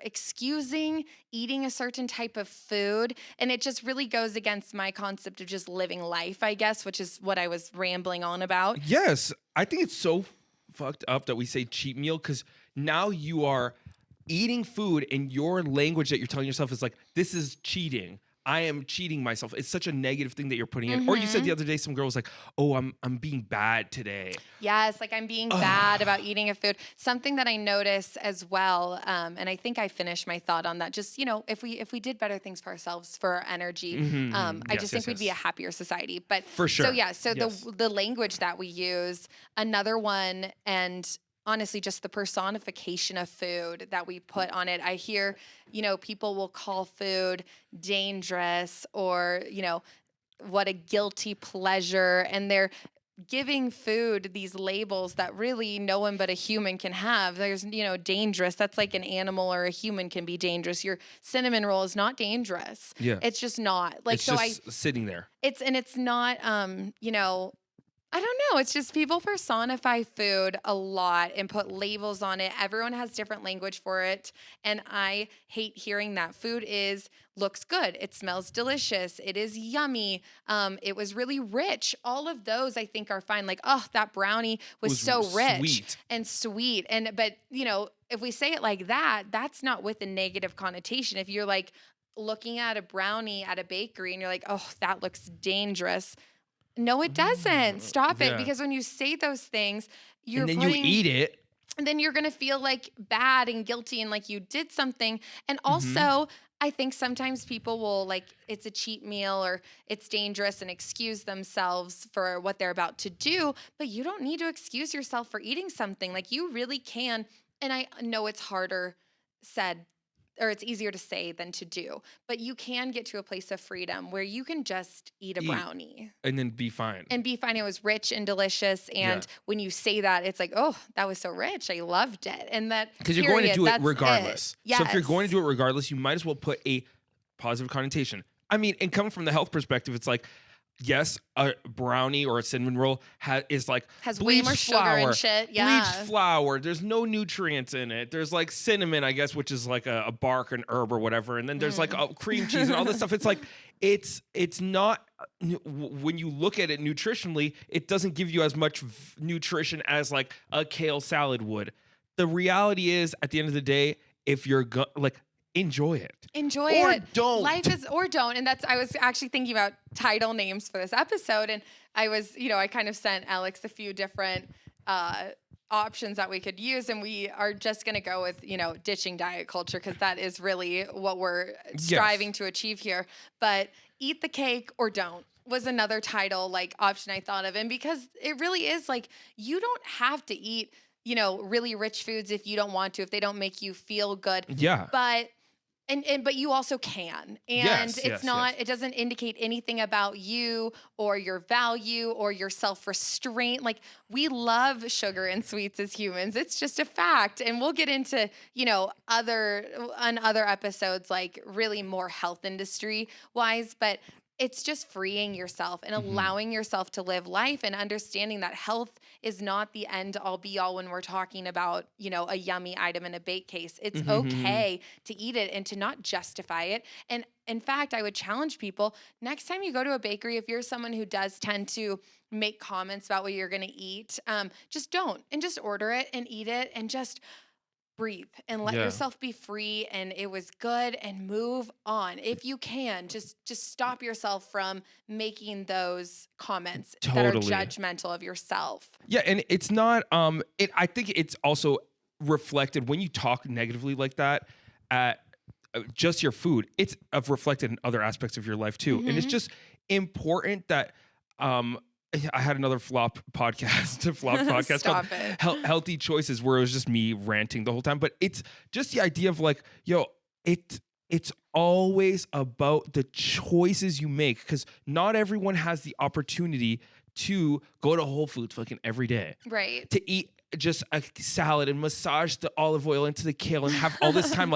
excusing eating a certain type of food, and it just really goes against my concept of just living life, I guess, which is what I was rambling on about.
Yes, I think it's so fucked up that we say cheat meal, because now you are eating food and your language that you're telling yourself is like, this is cheating. I am cheating myself. It's such a negative thing that you're putting in. Or you said the other day, some girl was like, oh, I'm being bad today.
Yes, like I'm being bad about eating a food. Something that I notice as well, and I think I finished my thought on that, just, if we did better things for ourselves, for our energy, I just think we'd be a happier society. But
for sure.
The language that we use, another one, and honestly, just the personification of food that we put on it. I hear, people will call food dangerous or, what a guilty pleasure. And they're giving food these labels that really no one but a human can have. There's, dangerous. That's like an animal or a human can be dangerous. Your cinnamon roll is not dangerous.
Yeah.
It's just not. Like,
it's just sitting there.
It's not, I don't know. It's just people personify food a lot and put labels on it. Everyone has different language for it. And I hate hearing that. Food looks good. It smells delicious. It is yummy. It was really rich. All of those I think are fine. Like, oh, that brownie was so rich
sweet.
and sweet. But if we say it like that, that's not with a negative connotation. If you're like looking at a brownie at a bakery and you're like, oh, that looks dangerous. No, it doesn't. Stop it.
Yeah.
Because when you say those things,
and then you eat it.
And then you're going to feel like bad and guilty and like you did something. And also, I think sometimes people will like, it's a cheat meal or it's dangerous and excuse themselves for what they're about to do. But you don't need to excuse yourself for eating something. Like you really can. And I know it's harder said, or it's easier to say than to do, but you can get to a place of freedom where you can just eat a brownie
and then be fine.
And be fine. It was rich and delicious. And when you say that, it's like, oh, that was so rich. I loved it. And that
because you're going to do it regardless.
Yes.
So if you're going to do it regardless, you might as well put a positive connotation. I mean, and coming from the health perspective, it's like, yes, a brownie or a cinnamon roll has
way more sugar and shit. Yeah.
Bleached flour. There's no nutrients in it. There's like cinnamon, I guess, which is like a bark, an herb or whatever. And then there's like cream cheese and all this stuff. It's like, it's not, when you look at it nutritionally, it doesn't give you as much nutrition as like a kale salad would. The reality is, at the end of the day, if you're enjoy it.
Enjoy
or
it.
Don't.
Life is or don't. And I was actually thinking about title names for this episode. And I was, I kind of sent Alex a few different options that we could use. And we are just going to go with, ditching diet culture because that is really what we're striving to achieve here. But eat the cake or don't was another title option I thought of. And because it really is you don't have to eat, really rich foods if you don't want to, if they don't make you feel good.
Yeah.
But you also can. And it doesn't indicate anything about you or your value or your self-restraint. We love sugar and sweets as humans. It's just a fact. And we'll get into, other episodes, really more health industry wise, but it's just freeing yourself and allowing yourself to live life and understanding that health is not the end all be all when we're talking about, a yummy item in a bake case. It's okay to eat it and to not justify it. And in fact, I would challenge people next time you go to a bakery, if you're someone who does tend to make comments about what you're going to eat, just don't and just order it and eat it and just breathe and let yourself be free, and it was good, and move on. If you can, just stop yourself from making those comments that are judgmental of yourself.
Yeah, and it's not I think it's also reflected when you talk negatively like that at just your food. It's reflected in other aspects of your life too. And it's just important that I had another flop podcast
Stop
called
it.
Healthy Choices, where it was just me ranting the whole time. But it's just the idea of it's always about the choices you make, because not everyone has the opportunity to go to Whole Foods fucking every day.
Right.
To eat just a salad and massage the olive oil into the kale and have all this time.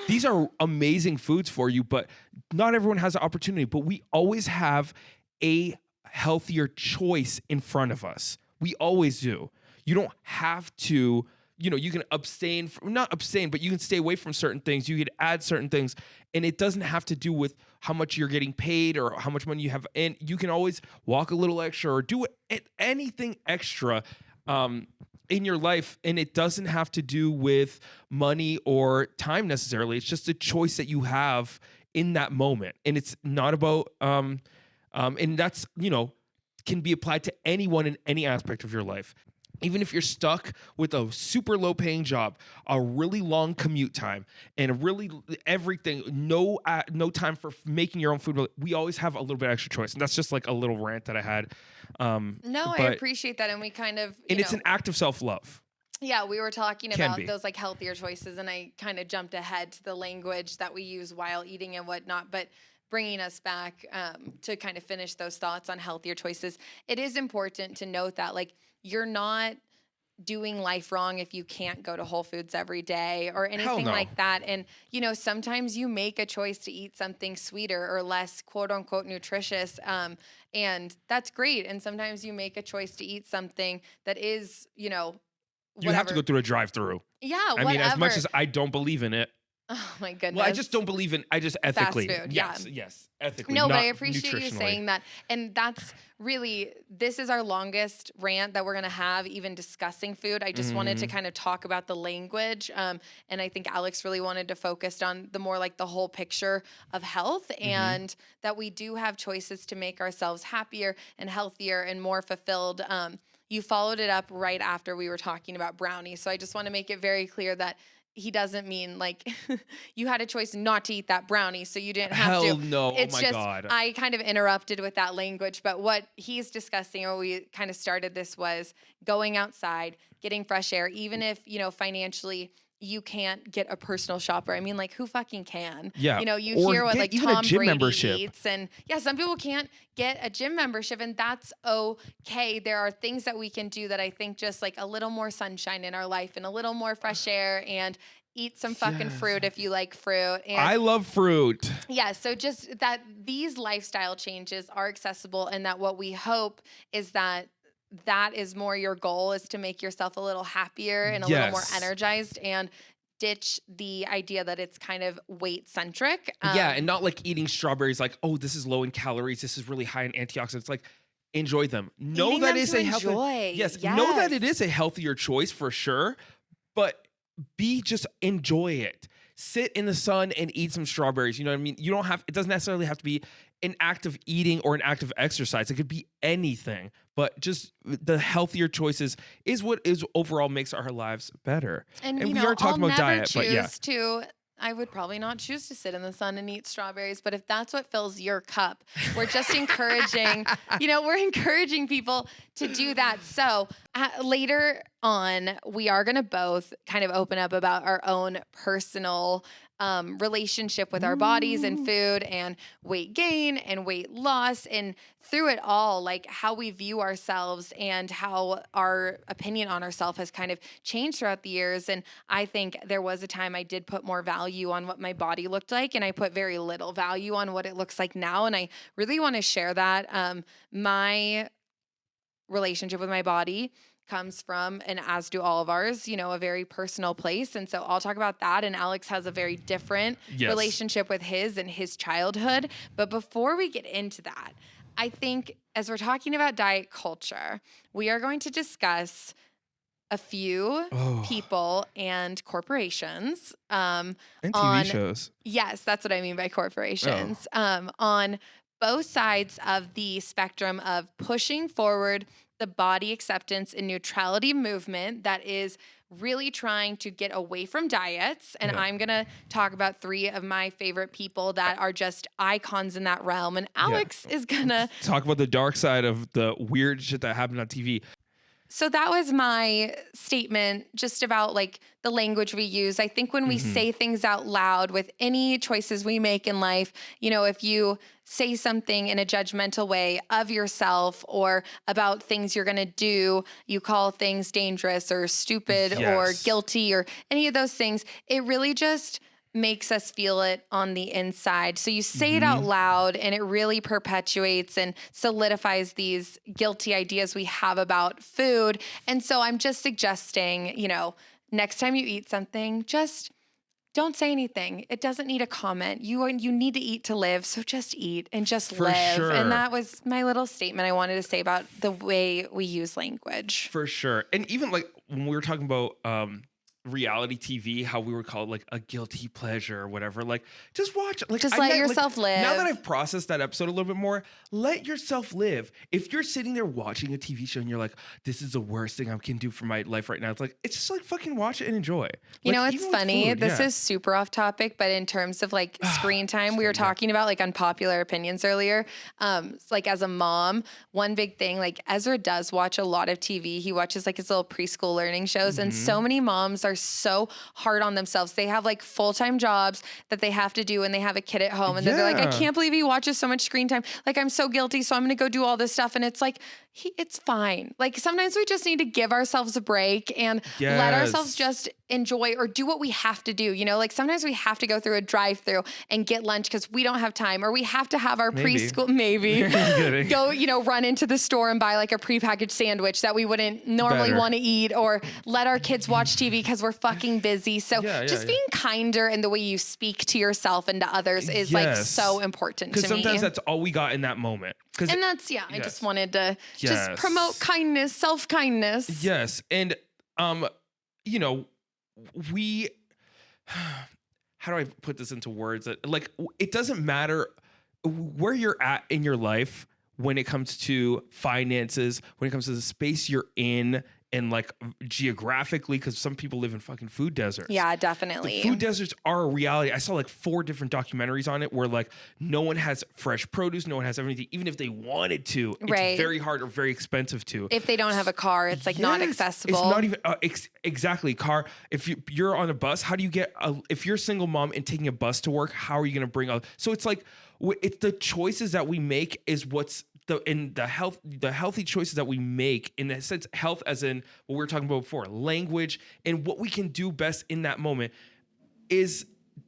These are amazing foods for you, but not everyone has the opportunity. But we always have a healthier choice in front of us. We always do. You don't have to, you can not abstain, but you can stay away from certain things. You could add certain things, and it doesn't have to do with how much you're getting paid or how much money you have. And you can always walk a little extra or do anything extra in your life. And it doesn't have to do with money or time necessarily. It's just a choice that you have in that moment. And it's not about, and that's, can be applied to anyone in any aspect of your life. Even if you're stuck with a super low paying job, a really long commute time, and everything, no time for making your own food, we always have a little bit extra choice. And that's just a little rant that I had.
I appreciate that. And we kind of,
it's an act of self-love.
Yeah, we were talking about those healthier choices, and I kind of jumped ahead to the language that we use while eating and whatnot, but bringing us back to kind of finish those thoughts on healthier choices, it is important to note that you're not doing life wrong if you can't go to Whole Foods every day or anything
no.
like that. And, you know, sometimes you make a choice to eat something sweeter or less quote unquote nutritious. And that's great. And sometimes you make a choice to eat something that is, you know,
You have to go through a drive-through.
Yeah,
I mean, as much as I don't believe in it.
Oh my goodness.
Well, I just don't believe in. I just ethically.
Fast food,
yes, ethically.
No,
not
but I appreciate you saying that. And that's really, this is our longest rant that we're going to have, even discussing food. I just wanted to kind of talk about the language. And I think Alex really wanted to focus on the more like the whole picture of health and that we do have choices to make ourselves happier and healthier and more fulfilled. You followed it up right after we were talking about brownies. So I just want to make it very clear that he doesn't mean like you had a choice not to eat that brownie, so you didn't have to.
Hell no.
It's
oh my
just,
God.
I kind of interrupted with that language, but what he's discussing, or we kind of started this, was going outside, getting fresh air, even if, you know, financially you can't get a personal shopper. I mean, like, who fucking can?
Yeah.
You know, you
Or
hear what
get
like
even a
Tom
gym
Brady
membership.
eats, and yeah, some people can't get a gym membership, and that's okay. There are things that we can do that I think just like a little more sunshine in our life and a little more fresh air, and eat some fucking fruit if you like fruit. And
I love fruit.
yeah, so just that these lifestyle changes are accessible, and that what we hope is that that is more your goal, is to make yourself a little happier and a little more energized, and ditch the idea that it's kind of weight centric.
Yeah, and not like eating strawberries like, oh, this is low in calories, this is really high in antioxidants. Like, enjoy them. Know that is a healthier. Yes, know that it is a healthier choice for sure, but just enjoy it. Sit in the sun and eat some strawberries. You know what I mean? You don't have, it doesn't necessarily have to be an act of eating or an act of exercise. It could be anything, but just the healthier choices is what is overall makes our lives better.
And you
we
know,
are talking
I'll
about
never
diet, but yeah.
I would probably not choose to sit in the sun and eat strawberries, but if that's what fills your cup, we're just encouraging, you know, we're encouraging people to do that. So later on, we are going to both kind of open up about our own personal relationship with our bodies and food and weight gain and weight loss, and through it all, like how we view ourselves and how our opinion on ourselves has kind of changed throughout the years. And I think there was a time I did put more value on what my body looked like, and I put very little value on what it looks like now. And I really want to share that. My relationship with my body comes from, and as do all of ours, you know, a very personal place. And so I'll talk about that. And Alex has a very different relationship with his and his childhood. But before we get into that, I think as we're talking about diet culture, we are going to discuss a few people and corporations
and TV shows.
Yes, that's what I mean by corporations. On both sides of the spectrum of pushing forward the body acceptance and neutrality movement that is really trying to get away from diets. And I'm going to talk about 3 of my favorite people that are just icons in that realm. And Alex is going to
talk about the dark side of the weird shit that happened on TV.
So that was my statement just about like the language we use. I think when we say things out loud with any choices we make in life, you know, if you say something in a judgmental way of yourself or about things you're going to do, you call things dangerous or stupid or guilty or any of those things, it really just makes us feel it on the inside. So you say it out loud and it really perpetuates and solidifies these guilty ideas we have about food. And so I'm just suggesting, you know, next time you eat something, just don't say anything. It doesn't need a comment. You need to eat to live. So just eat and just live.
Sure.
And that was my little statement I wanted to say about the way we use language.
For sure. And even like when we were talking about, reality TV, how we would call it like a guilty pleasure or whatever. Like, just watch it. Like,
just let yourself live.
Now that I've processed that episode a little bit more, let yourself live. If you're sitting there watching a TV show and you're like, this is the worst thing I can do for my life right now, it's like, it's just like fucking watch it and enjoy.
You
like,
know, it's funny. This is super off topic, but in terms of like screen time, we were talking about like unpopular opinions earlier. Like as a mom, one big thing, like Ezra does watch a lot of TV. He watches like his little preschool learning shows, and so many moms are are so hard on themselves. They have like full-time jobs that they have to do and they have a kid at home and they're like, I can't believe he watches so much screen time. Like, I'm so guilty. So I'm going to go do all this stuff. And it's like, it's fine. Like sometimes we just need to give ourselves a break and let ourselves just enjoy or do what we have to do. You know, like sometimes we have to go through a drive-through and get lunch because we don't have time, or we have to have our preschool, go, you know, run into the store and buy like a prepackaged sandwich that we wouldn't normally want to eat, or let our kids watch TV because we're fucking busy. So just being kinder in the way you speak to yourself and to others is like so important to me.
Because sometimes that's all we got in that moment.
And that's, I just wanted to just promote kindness, self-kindness.
Yes. And, you know, how do I put this into words? Like, it doesn't matter where you're at in your life when it comes to finances, when it comes to the space you're in, and like geographically, because some people live in fucking food deserts.
Yeah, definitely.
The food deserts are a reality. I saw like 4 different documentaries on it where like no one has fresh produce, no one has everything. Even if they wanted to, it's very hard or very expensive to.
If they don't have a car, it's like not accessible.
It's not even exactly car. If you're on a bus, how do you get? If you're a single mom and taking a bus to work, how are you going to bring up? So it's like it's the choices that we make is what's the healthy choices that we make, in the sense health as in what we were talking about before, language, and what we can do best in that moment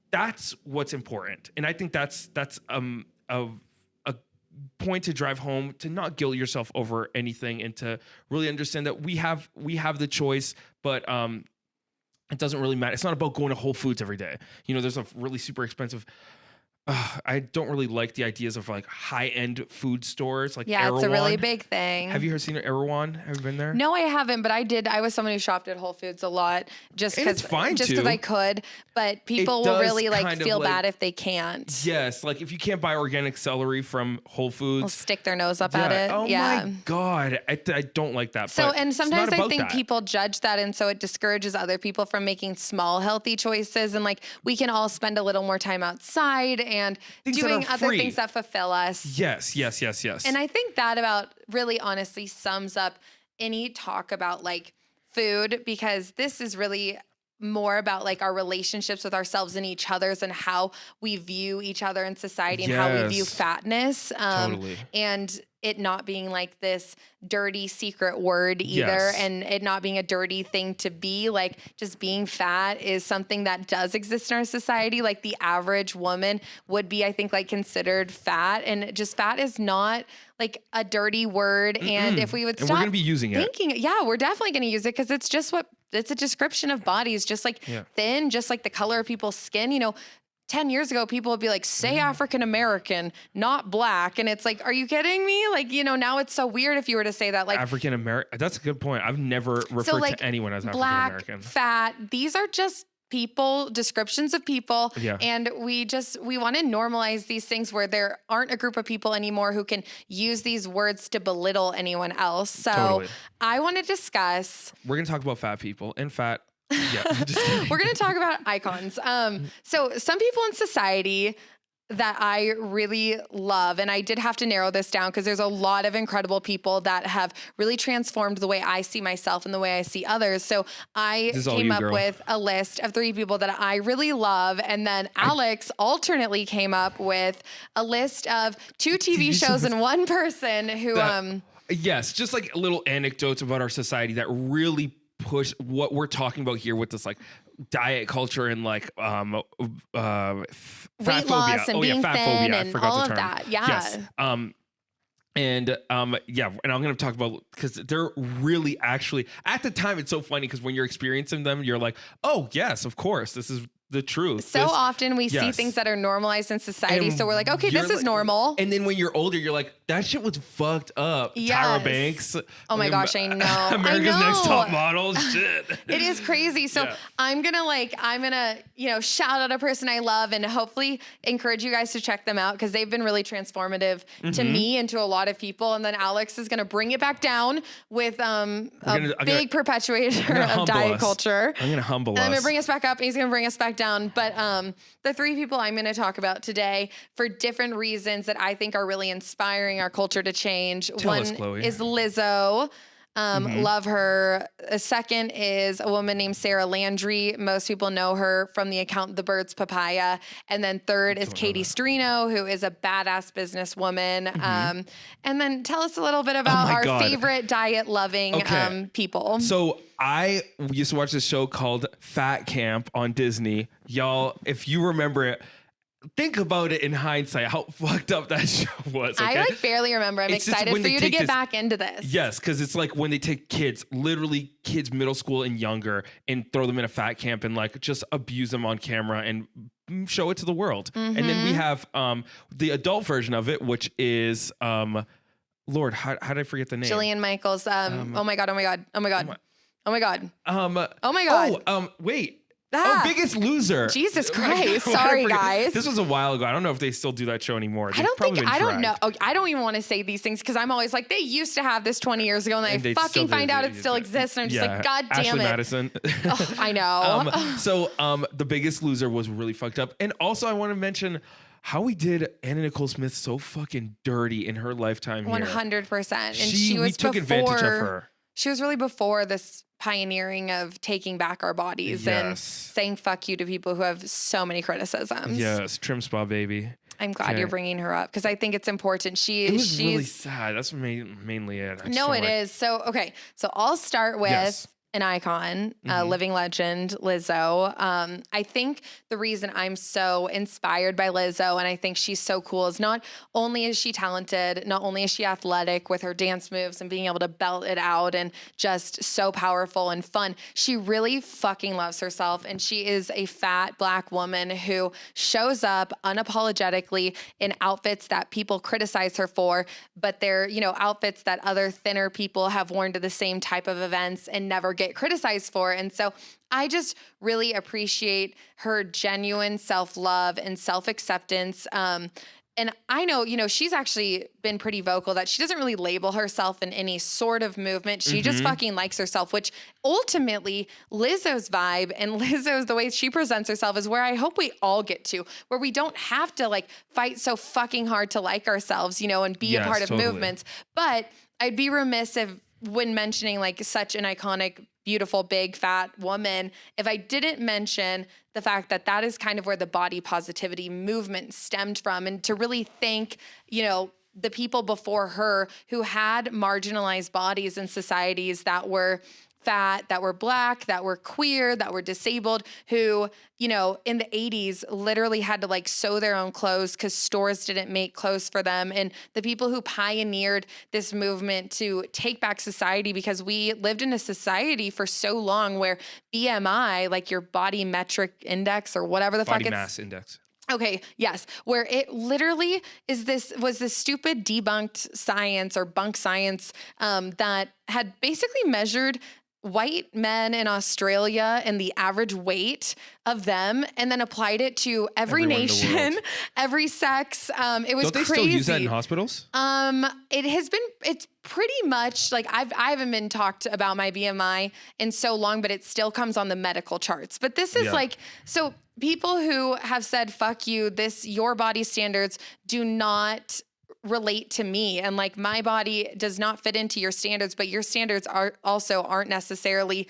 that's what's important. And I think that's a point to drive home, to not guilt yourself over anything, and to really understand that we have the choice, but it doesn't really matter. It's not about going to Whole Foods every day. You know, there's a really super expensive. I don't really like the ideas of like high-end food stores, like Erewhon.
It's a really big thing.
Have you ever seen Erewhon? Have you been there?
No, I haven't, but I did. I was someone who shopped at Whole Foods a lot just because I could. But people will really like feel bad if they can't.
Yes, like if you can't buy organic celery from Whole Foods,
they'll stick their nose up at it.
Oh my God, I don't like that.
So, and sometimes I think people judge that, and so it discourages other people from making small healthy choices. And like we can all spend a little more time outside and doing other things that fulfill us.
Yes.
And I think that about really honestly sums up any talk about like food, because this is really more about like our relationships with ourselves and each other's, and how we view each other in society, and how we view fatness. And it not being like this dirty secret word either, and it not being a dirty thing to be. Like just being fat is something that does exist in our society. Like the average woman would be, I think, like considered fat, and just fat is not like a dirty word. And if we would stop,
we're gonna be using it.
We're definitely going to use it, because it's just it's a description of bodies, just like thin, just like the color of people's skin. You know, 10 years ago, people would be like, say African-American, not black. And it's like, are you kidding me? Like, you know, now it's so weird if you were to say that. Like
African-American, that's a good point. I've never referred to anyone as African-American.
Black, fat, these are just people, descriptions of people. And we want to normalize these things where there aren't a group of people anymore who can use these words to belittle anyone else. So I want to discuss.
We're going to talk about fat people and fat.
We're going to talk about icons. So some people in society that I really love, and I did have to narrow this down because there's a lot of incredible people that have really transformed the way I see myself and the way I see others. So I came up with a list of 3 people that I really love. And then Alex alternately came up with a list of 2 TV shows and 1 person who,
yes, just like little anecdotes about our society that really push what we're talking about here with this like diet culture and like fat phobia.
And being
fat
thin
phobia.
and
I forgot
all
the term.
of that.
Yes. And I'm going to talk about, because they're really actually, at the time, it's so funny because when you're experiencing them, you're like, oh yes, of course, this is the truth.
So often we see things that are normalized in society. So we're like, okay, this is normal.
And then when you're older, you're like, that shit was fucked up. Tyra Banks.
Oh my gosh, I know.
America's Next Top Model. Shit.
It is crazy. So I'm going to, you know, shout out a person I love and hopefully encourage you guys to check them out, because they've been really transformative to me and to a lot of people. And then Alex is going to bring it back down with a big perpetuator of diet culture.
I'm going to humble us.
And I'm going to bring us back up, and he's going to bring us back down. But the 3 people I'm going to talk about today for different reasons that I think are really inspiring our culture to change.
Tell
One
us, Chloe.
is Lizzo. Love her. A second is a woman named Sarah Landry. Most people know her from the account The Birds Papaya. And then third is Katie Strino, who is a badass businesswoman. And then tell us a little bit about our favorite diet loving people.
So I used to watch this show called Fat Camp on Disney. Y'all, if you remember it, think about it in hindsight, how fucked up that show was. Okay?
I like barely remember. I'm excited for you to get back into this.
Yes, because it's like when they take kids, literally kids middle school and younger, and throw them in a fat camp and like just abuse them on camera and show it to the world. And then we have the adult version of it, which is Lord, how did I forget the name?
Jillian Michaels. Oh my god.
Wait. Biggest Loser.
Jesus Christ. Sorry, guys.
This was a while ago. I don't know if they still do that show anymore.
I don't know. I don't even want to say these things because I'm always like, they used to have this 20 years ago and they fucking find out it still exists. And I'm just like, God damn
Ashley
it.
Madison.
Oh, I know.
So The Biggest Loser was really fucked up. And also I want to mention how we did Anna Nicole Smith so fucking dirty in her lifetime here.
100%. And
we took advantage of her.
She was really before this pioneering of taking back our bodies and saying fuck you to people who have so many criticisms.
Yes, trim spa baby.
I'm glad you're bringing her up because I think it's important. She's
really sad. That's mainly it.
It is. So I'll start with an icon, a living legend, Lizzo. I think the reason I'm so inspired by Lizzo and I think she's so cool is not only is she talented, not only is she athletic with her dance moves and being able to belt it out and just so powerful and fun, she really fucking loves herself. And she is a fat Black woman who shows up unapologetically in outfits that people criticize her for, but they're, outfits that other thinner people have worn to the same type of events and never get criticized for. And so I just really appreciate her genuine self-love and self-acceptance. And I know, she's actually been pretty vocal that she doesn't really label herself in any sort of movement. She just fucking likes herself, which ultimately Lizzo's vibe and Lizzo's, the way she presents herself is where I hope we all get to, where we don't have to like fight so fucking hard to like ourselves, and be a part of movements. But I'd be remiss when mentioning like such an iconic, beautiful, big, fat woman, if I didn't mention the fact that that is kind of where the body positivity movement stemmed from, and to really thank, the people before her who had marginalized bodies in societies that were fat, that were Black, that were queer, that were disabled, who, in the 80s literally had to like sew their own clothes because stores didn't make clothes for them. And the people who pioneered this movement to take back society, because we lived in a society for so long where BMI, like your body metric index or whatever the fuck it's.
Body mass index.
Okay, yes, where it literally was this stupid debunked science or bunk science that had basically measured white men in Australia and the average weight of them, and then applied it to every nation, every sex. It was crazy. Don't they still use that
in hospitals?
It's pretty much like I haven't been talked about my BMI in so long, but it still comes on the medical charts. But this is so people who have said, fuck you, your body standards do not relate to me, and like my body does not fit into your standards, but your standards aren't necessarily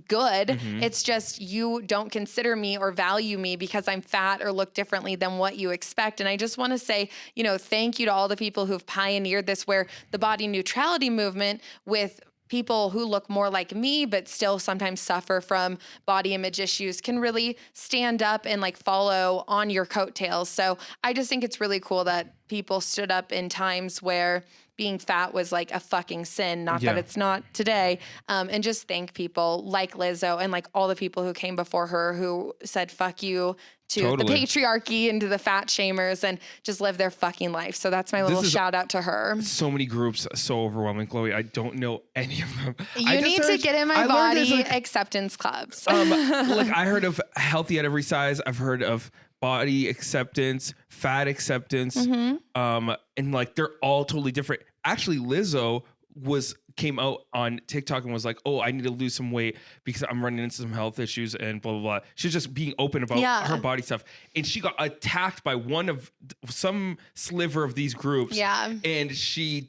good. It's just you don't consider me or value me because I'm fat or look differently than what you expect. And I just want to say, thank you to all the people who've pioneered this, where the body neutrality movement with people who look more like me but still sometimes suffer from body image issues can really stand up and like follow on your coattails. So I just think it's really cool that people stood up in times where being fat was like a fucking sin, not that it's not today. And just thank people like Lizzo and like all the people who came before her who said fuck you to the patriarchy and to the fat shamers and just live their fucking life. So that's my little shout out to her.
So many groups, so overwhelming, Chloe. I don't know any of them.
You need to get in my body acceptance clubs.
I heard of healthy at every size. I've heard of body acceptance, fat acceptance, and like they're all totally different. Actually, Lizzo came out on TikTok and was like, oh, I need to lose some weight because I'm running into some health issues and blah, blah, blah. She's just being open about her body stuff. And she got attacked by some sliver of these groups.
Yeah.
And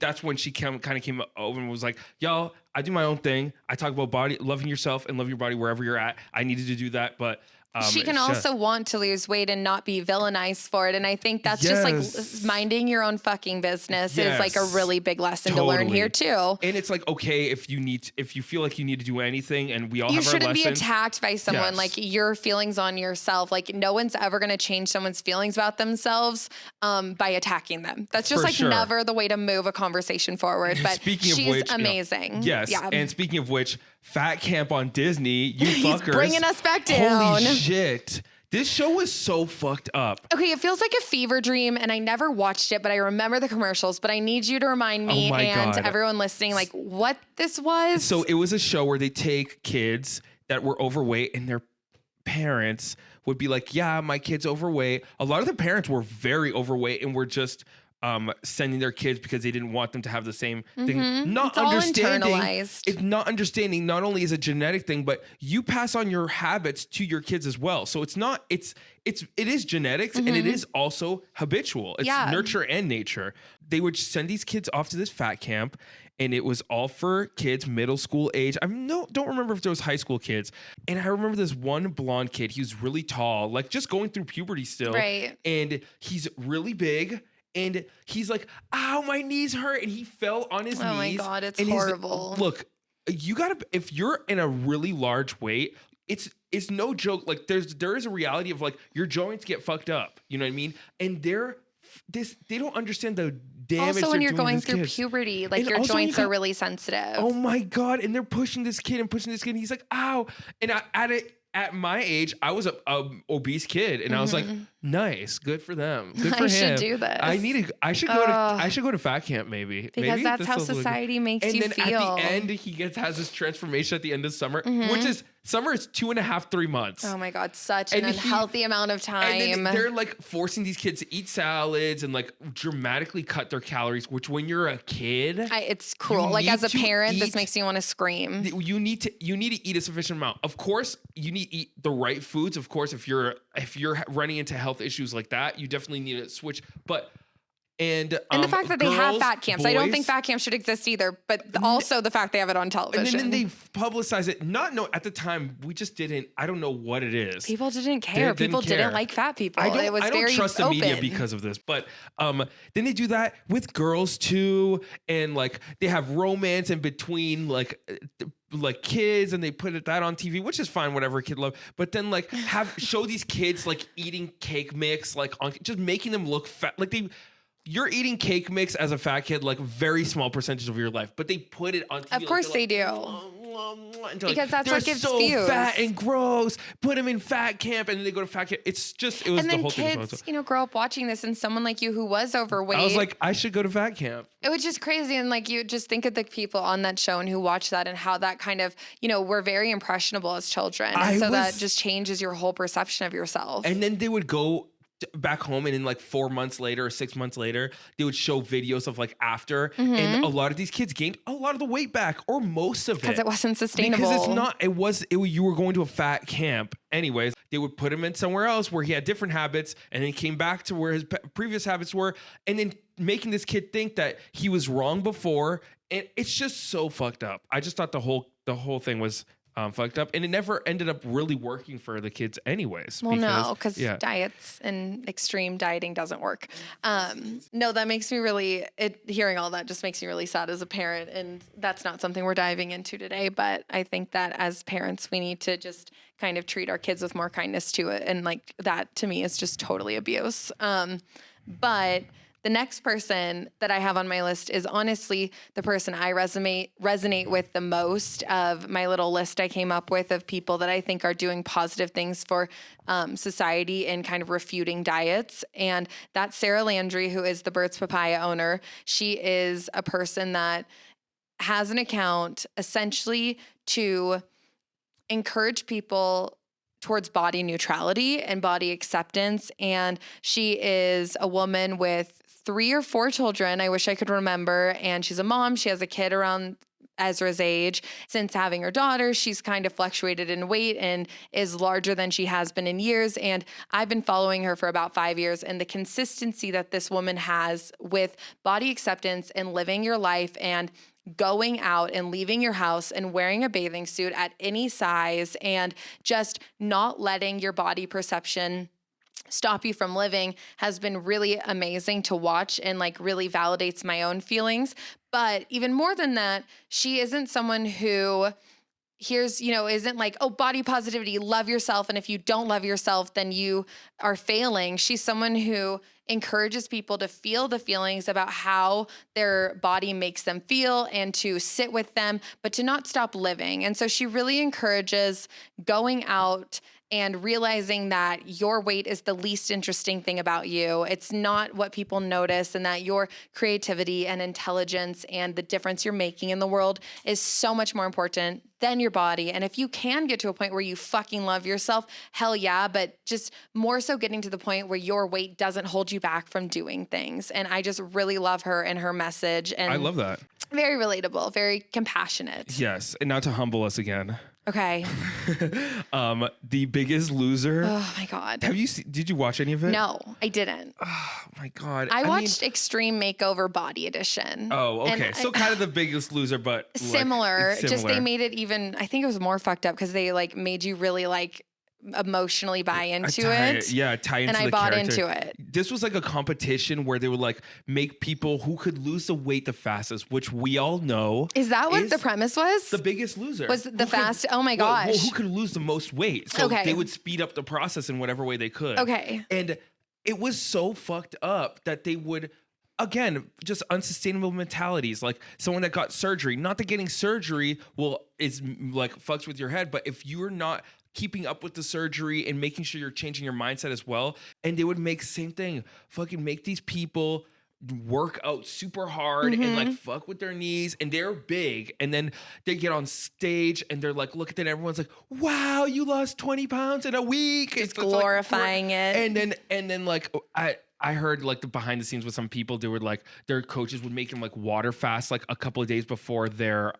that's when she kind of came over and was like, y'all, I do my own thing. I talk about loving yourself and loving your body wherever you're at. I needed to do that. But
she can also want to lose weight and not be villainized for it. And I think that's just like minding your own fucking business is like a really big lesson to learn here too.
And it's like, okay, if you feel like you need to do anything, and we all have our lessons. You shouldn't
be attacked by someone, like your feelings on yourself. Like no one's ever going to change someone's feelings about themselves by attacking them. That's just never the way to move a conversation forward. But she's amazing.
Yes. Yeah. And speaking of which, Fat Camp on Disney, you
He's
fuckers.
Bringing us back down.
Holy shit. This show was so fucked up.
Okay, it feels like a fever dream, and I never watched it, but I remember the commercials. But I need you to remind me and everyone listening, like, what this was.
So it was a show where they take kids that were overweight, and their parents would be like, yeah, my kid's overweight. A lot of the parents were very overweight and were just sending their kids because they didn't want them to have the same thing. Not understanding. It's not understanding. Not only is it a genetic thing, but you pass on your habits to your kids as well. So it's not. It is genetics, and it is also habitual. It's nurture and nature. They would send these kids off to this fat camp, and it was all for kids middle school age. Don't remember if there was high school kids. And I remember this one blonde kid. He was really tall, like just going through puberty still.
Right.
And he's really big. And he's like, ow, my knees hurt. And he fell on his knees.
Oh my God, it's horrible.
Look, if you're in a really large weight, it's no joke. Like there is a reality of like your joints get fucked up. You know what I mean? And they don't understand the damage. Also,
when you're going through puberty, like your joints are really sensitive.
Oh my God. And they're pushing this kid. And he's like, ow. And at my age, I was a obese kid, and I was like, nice, good for them. Good for him.
I should do this.
I should go to fat camp maybe.
Because that's how society makes you feel.
And then at the end, he has this transformation at the end of summer, which is summer is 2.5, 3 months.
Oh my God, such an unhealthy amount of time.
And then they're like forcing these kids to eat salads and like dramatically cut their calories, which when you're a kid,
it's cruel. Like as a parent, this makes me want to scream.
You need to eat a sufficient amount. Of course, you need to eat the right foods. Of course, if you're running into health issues like that, you definitely need to switch. But and the fact that they have
fat camps, I don't think fat camps should exist either. But also the fact they have it on television.
And then they publicize it. At the time, we just didn't. I don't know what it is.
People didn't care. People didn't like fat people. I don't trust the media
because of this. But then they do that with girls too, and like they have romance in between like kids, and they put that on TV, which is fine, whatever kid love. But then like show these kids like eating cake mix, like just making them look fat, like you're eating cake mix as a fat kid, like very small percentage of your life, but they put it on TV.
Of course they do. Because that's what gives views.
They're so fat and gross. Put them in fat camp, and then they go to fat camp. It was the whole thing.
And then kids, grow up watching this, and someone like you who was overweight.
I was like, I should go to fat camp.
It was just crazy, and like you just think of the people on that show and who watch that, and how that kind of, we're very impressionable as children, and that just changes your whole perception of yourself.
And then they would go back home, and in like 4 months later or 6 months later, they would show videos of like after, and a lot of these kids gained a lot of the weight back, or most of it,
because it wasn't sustainable.
Because you were going to a fat camp anyways. They would put him in somewhere else where he had different habits, and then he came back to where his previous habits were, and then making this kid think that he was wrong before, and it's just so fucked up. I just thought the whole thing was fucked up, and it never ended up really working for the kids anyways.
Well, because diets and extreme dieting doesn't work. No, that makes me hearing all that just makes me really sad as a parent, and that's not something we're diving into today, but I think that as parents, we need to just kind of treat our kids with more kindness to it, and like that to me is just totally abuse. But the next person that I have on my list is honestly the person I resonate with the most of my little list I came up with of people that I think are doing positive things for society and kind of refuting diets. And that's Sarah Landry, who is the Burt's Papaya owner. She is a person that has an account essentially to encourage people towards body neutrality and body acceptance. And she is a woman with 3 or 4 children. I wish I could remember. And she's a mom. She has a kid around Ezra's age. Since having her daughter, she's kind of fluctuated in weight and is larger than she has been in years. And I've been following her for about 5 years, and the consistency that this woman has with body acceptance and living your life and going out and leaving your house and wearing a bathing suit at any size and just not letting your body perception stop you from living has been really amazing to watch, and like really validates my own feelings. But even more than that, she isn't someone who isn't like, oh, body positivity, love yourself. And if you don't love yourself, then you are failing. She's someone who encourages people to feel the feelings about how their body makes them feel and to sit with them, but to not stop living. And so she really encourages going out and realizing that your weight is the least interesting thing about you. It's not what people notice, and that your creativity and intelligence and the difference you're making in the world is so much more important than your body. And if you can get to a point where you fucking love yourself, hell yeah, but just more so getting to the point where your weight doesn't hold you back from doing things. And I just really love her and her message. And
I love that.
Very relatable, very compassionate.
Yes. And now to humble us again.
Okay.
The Biggest Loser.
Oh my God.
Did you watch any of it?
No, I didn't.
Oh my God.
I watched Extreme Makeover Body Edition.
Oh, okay. So kind of The Biggest Loser, but
similar. Just they made it even, I think it was more fucked up because they like made you really like emotionally buy into it.
Yeah, tie into
and I
the
bought
character.
into it.
This was like a competition where they would like make people who could lose the weight the fastest, which we all know.
Is that what the premise was?
The Biggest Loser.
Was the fast? Oh my gosh.
Well, who could lose the most weight? So they would speed up the process in whatever way they could.
Okay.
And it was so fucked up that they would, again, just unsustainable mentalities. Like someone that got surgery, not that getting surgery is like fucks with your head, but if you're not keeping up with the surgery and making sure you're changing your mindset as well. And they would make same thing, fucking make these people work out super hard and like fuck with their knees, and they're big, and then they get on stage and they're like, look at that, everyone's like, wow, you lost 20 pounds in a week.
Just glorifying it.
And then like I heard like the behind the scenes with some people, they were like, their coaches would make them like water fast like a couple of days before their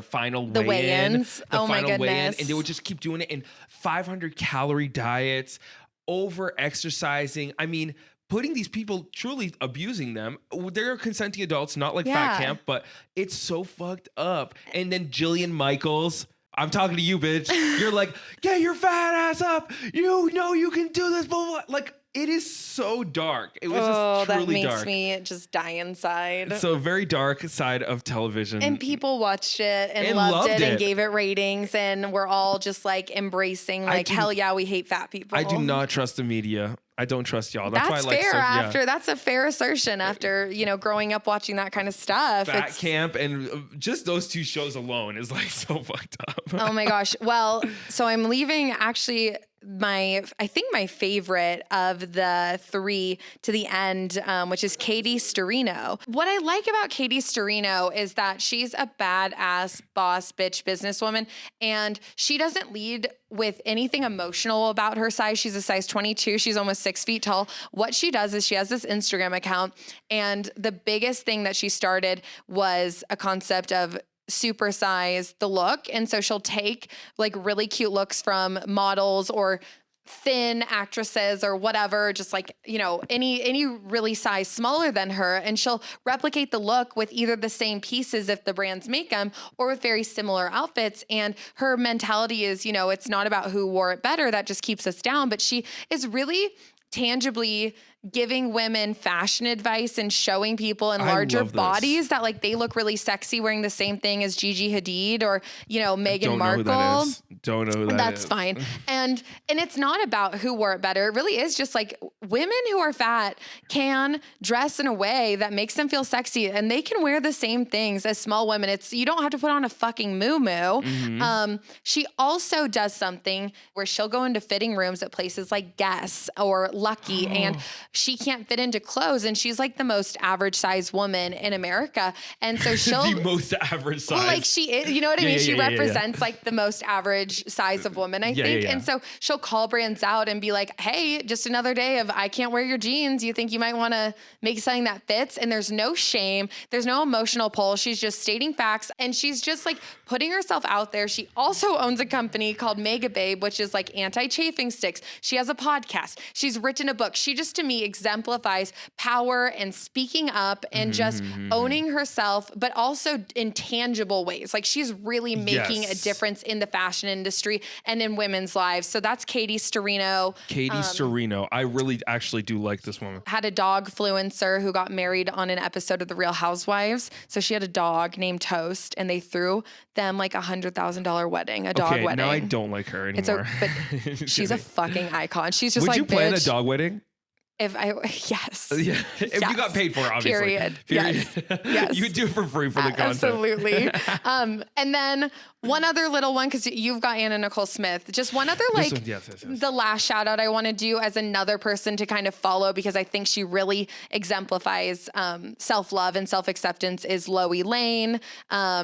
final
weigh-ins. Oh my goodness.
And they would just keep doing it in 500 calorie diets, over exercising. I mean, putting these people, truly abusing them. They're consenting adults, not like fat camp, but it's so fucked up. And then Jillian Michaels, I'm talking to you, bitch. You're like, get your fat ass up. You know you can do this, blah, blah. Like, it is so dark. It was just truly dark.
That makes me just die inside.
So very dark side of television.
And people watched it and loved it and gave it ratings, and we're all just like embracing like, hell yeah, we hate fat people.
I do not trust the media. I don't trust y'all. That's why I like
fair. That's a fair assertion after, growing up watching that kind of stuff.
Fat Camp and just those two shows alone is like so fucked up.
Oh my gosh. Well, so I'm leaving actually I think my favorite of the 3 to the end, which is Katie Sturino. What I like about Katie Sturino is that she's a badass boss bitch businesswoman, and she doesn't lead with anything emotional about her size. She's a size 22. She's almost 6 feet tall. What she does is she has this Instagram account, and the biggest thing that she started was a concept of supersize the look. And so she'll take like really cute looks from models or thin actresses or whatever, just like, any really size smaller than her. And she'll replicate the look with either the same pieces if the brands make them, or with very similar outfits. And her mentality is, it's not about who wore it better. That just keeps us down. But she is really tangibly giving women fashion advice and showing people in larger bodies that like they look really sexy wearing the same thing as Gigi Hadid or, Meghan Markle.
Don't know who that is.
That's fine. And it's not about who wore it better. It really is just like women who are fat can dress in a way that makes them feel sexy, and they can wear the same things as small women. You don't have to put on a fucking muumuu. She also does something where she'll go into fitting rooms at places like Guess or Lucky, and she can't fit into clothes, and she's like the most average size woman in America. And so she'll
the most average size.
Well, like she is, you know what I mean? She represents like the most average size of woman, I think. And so so she'll call brands out and be like, hey, just another day of I can't wear your jeans. You think you might want to make something that fits? And there's no shame. There's no emotional pull. She's just stating facts. And she's just like putting herself out there. She also owns a company called Mega Babe, which is like anti-chafing sticks. She has a podcast. She's written a book. She just, to me, exemplifies power and speaking up and just owning herself, but also in tangible ways. Like she's really making a difference in the fashion industry and in women's lives. So that's Katie Sturino.
Katie Sturino. I really actually do like this woman.
Had a dog fluencer who got married on an episode of The Real Housewives. So she had a dog named Toast, and they threw them like $100,000 wedding, a dog wedding.
Now I don't like her anymore.
But she's a fucking icon. She's just
Would
like,
you plan a
bitch.
dog wedding?
Yes.
Yeah. If you got paid for it, obviously.
Period. Yes.
You would do it for free for the content.
Absolutely. And then one other little one, because you've got Anna Nicole Smith. Just one other, like,
yes.
the last shout out I want to do as another person to kind of follow, because I think she really exemplifies self-love and self-acceptance, is Loie Lane.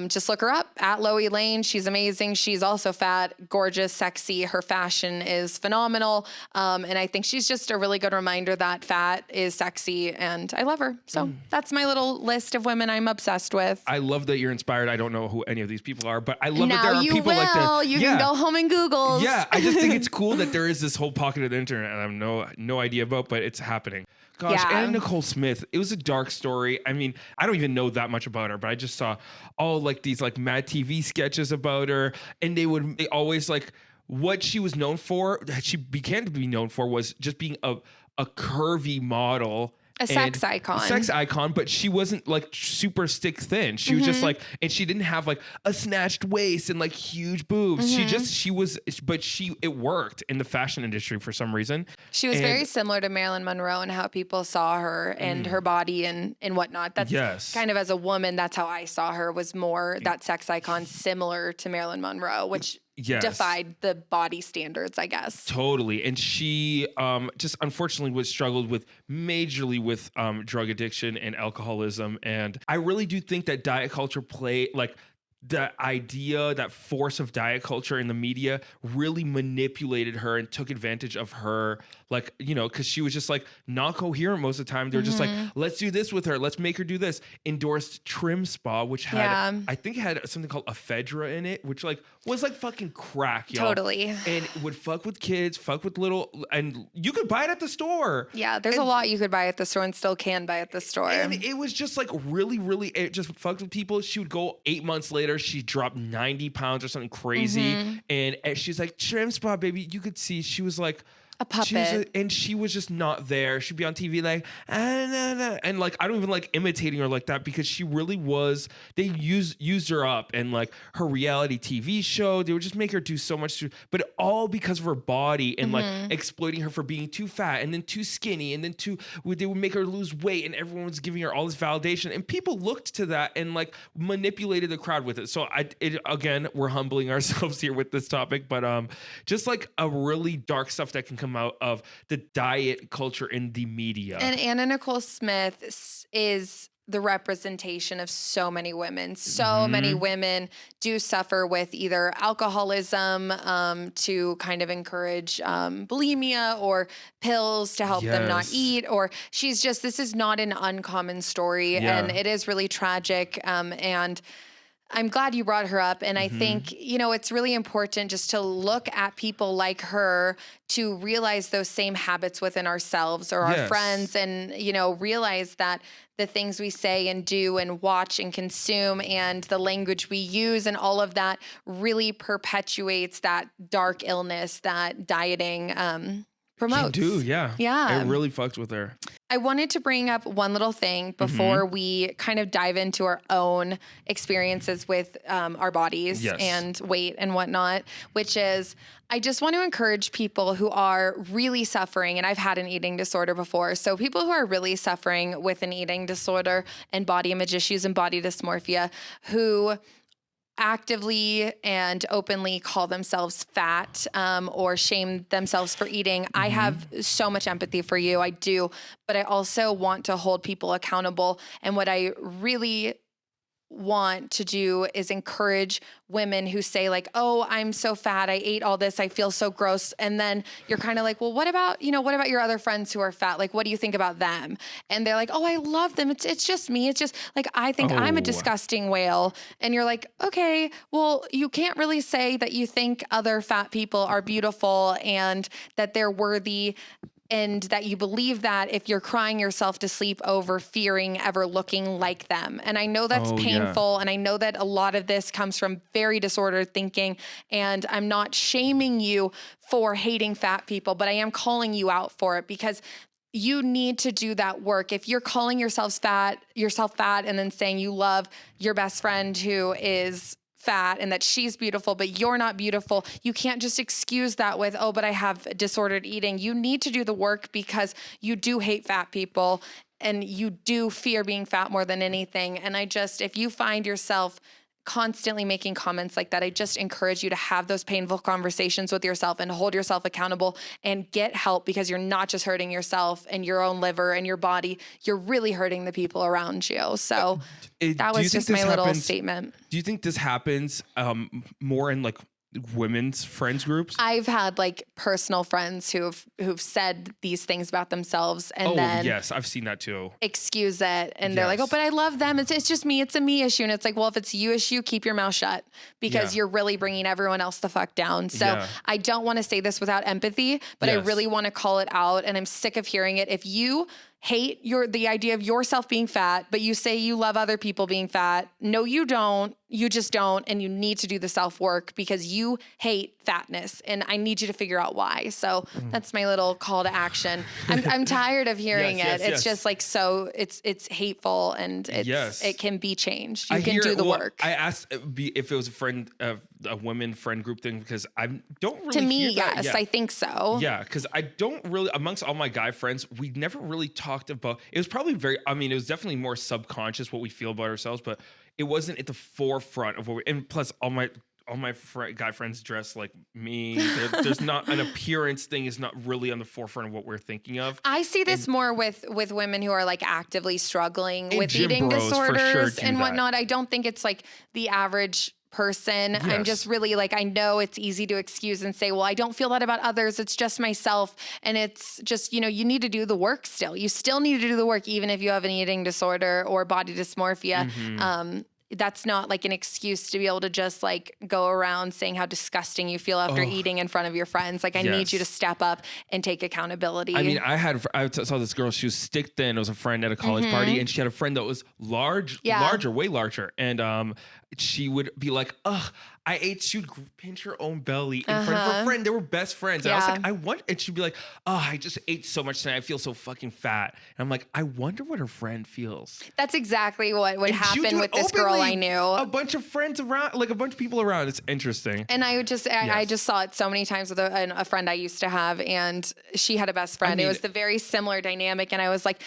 Just look her up at Loie Lane. She's amazing. She's also fat, gorgeous, sexy. Her fashion is phenomenal. And I think she's just a really good reminder that fat is sexy, and I love her. So that's my little list of women I'm obsessed with.
I love that you're inspired. I don't know who any of these people are, but I love that there
Now
are
you
people like that.
You can go home and Google.
Yeah, I just think it's cool that there is this whole pocket of the internet and I have no idea about, but it's happening. Gosh, Anna Nicole Smith, it was a dark story. I mean, I don't even know that much about her, but I just saw all like these like Mad TV sketches about her, and they always like what she was known for, that she began to be known for, was just being a curvy model.
A sex icon.
But she wasn't like super stick thin. She was just like, and she didn't have like a snatched waist and like huge boobs. It worked in the fashion industry for some reason.
She was very similar to Marilyn Monroe and how people saw her and her body and whatnot. That's kind of, as a woman, that's how I saw her, was more that sex icon similar to Marilyn Monroe, which defied the body standards, I guess.
Totally. And she just unfortunately struggled majorly with drug addiction and alcoholism. And I really do think that diet culture that force of diet culture in the media really manipulated her and took advantage of her, like, you know, because she was just like not coherent most of the time. They're just like, let's do this with her. Let's make her do this. Endorsed Trim Spa, which had, I think it had something called ephedra in it, which like was like fucking crack, y'all.
Totally.
And it would fuck with kids, fuck with little, and you could buy it at the store.
Yeah, there's a lot you could buy at the store and still can buy at the store.
And it was just like really, it just fucked with people. She would go 8 months later, she dropped 90 pounds or something crazy. And she's like, Trim Spa, baby. You could see she was like
a puppet.
And she was just not there. She'd be on TV like, and like, I don't even like imitating her like that, because she really was, they used her up, and like her reality TV show, they would just make her do so much, but all because of her body, and like exploiting her for being too fat and then too skinny, and then they would make her lose weight, and everyone was giving her all this validation, and people looked to that and like manipulated the crowd with it. So again, we're humbling ourselves here with this topic, but just like a really dark stuff that can come out of the diet culture in the media. And
Anna Nicole Smith is the representation of so many women. So many women do suffer with either alcoholism to kind of encourage bulimia, or pills to help them not eat, or this is not an uncommon story, and it is really tragic. And I'm glad you brought her up. And I think, you know, it's really important just to look at people like her, to realize those same habits within ourselves or our friends, and, you know, realize that the things we say and do and watch and consume and the language we use and all of that really perpetuates that dark illness that dieting promotes.
Yeah. It really fucked with her.
I wanted to bring up one little thing before we kind of dive into our own experiences with our bodies and weight and whatnot, which is, I just want to encourage people who are really suffering, and I've had an eating disorder before. So people who are really suffering with an eating disorder and body image issues and body dysmorphia, who actively and openly call themselves fat or shame themselves for eating, I have so much empathy for you. I do. But I also want to hold people accountable. And what I really want to do is encourage women who say like, oh, I'm so fat. I ate all this. I feel so gross. And then you're kind of like, well, what about your other friends who are fat? Like, what do you think about them? And they're like, oh, I love them. It's just me. It's just like, I think I'm a disgusting whale. And you're like, okay, well, you can't really say that you think other fat people are beautiful and that they're worthy and that you believe that if you're crying yourself to sleep over fearing ever looking like them. And I know that's painful. Yeah. And I know that a lot of this comes from very disordered thinking. And I'm not shaming you for hating fat people, but I am calling you out for it because you need to do that work. If you're calling yourself fat and then saying you love your best friend who is fat and that she's beautiful, but you're not beautiful. You can't just excuse that with, oh, but I have disordered eating. You need to do the work because you do hate fat people and you do fear being fat more than anything. And if you find yourself constantly making comments like that, I just encourage you to have those painful conversations with yourself and hold yourself accountable and get help because you're not just hurting yourself and your own liver and your body. You're really hurting the people around you. So that was just my little statement.
Do you think this happens more in like women's friends groups?
I've had like personal friends who've said these things about themselves and then
yes, I've seen that too.
Excuse it. And they're like, oh, but I love them. It's just me. It's a me issue. And it's like, well, if it's a you issue, keep your mouth shut because you're really bringing everyone else the fuck down. So I don't want to say this without empathy, but I really want to call it out. And I'm sick of hearing it. If you hate the idea of yourself being fat, but you say you love other people being fat. No, you don't. You just don't. And you need to do the self-work because you hate fatness. And I need you to figure out why. So that's my little call to action. I'm tired of hearing it. It's just like, so it's hateful and it can be changed. You can do the work.
I asked if it was a women friend group thing because I don't really
to me, yes, I think so.
Yeah, because I don't really, amongst all my guy friends, we never really talked about, it was probably it was definitely more subconscious what we feel about ourselves, but it wasn't at the forefront of and plus all my guy friends dress like me. There's not an appearance thing is not really on the forefront of what we're thinking of.
I see this more with women who are like actively struggling with eating disorders and whatnot. I don't think it's like the average person. Yes. I'm just really like, I know it's easy to excuse and say, well, I don't feel that about others. It's just myself. And it's just, you need to do the work still. You still need to do the work, even if you have an eating disorder or body dysmorphia. Mm-hmm. That's not like an excuse to be able to just like go around saying how disgusting you feel after eating in front of your friends. Like I need you to step up and take accountability.
I mean, I saw this girl, she was stick thin. It was a friend at a college party and she had a friend that was larger, way larger. And she would be like, ugh, she'd pinch her own belly in front of her friend. They were best friends. And I was like, and she'd be like, oh, I just ate so much tonight. I feel so fucking fat. And I'm like, I wonder what her friend feels.
That's exactly what would happen with this girl I knew.
A bunch of friends around, like a bunch of people around. It's interesting.
And I just saw it so many times with a friend I used to have, and she had a best friend. It was the very similar dynamic. And I was like,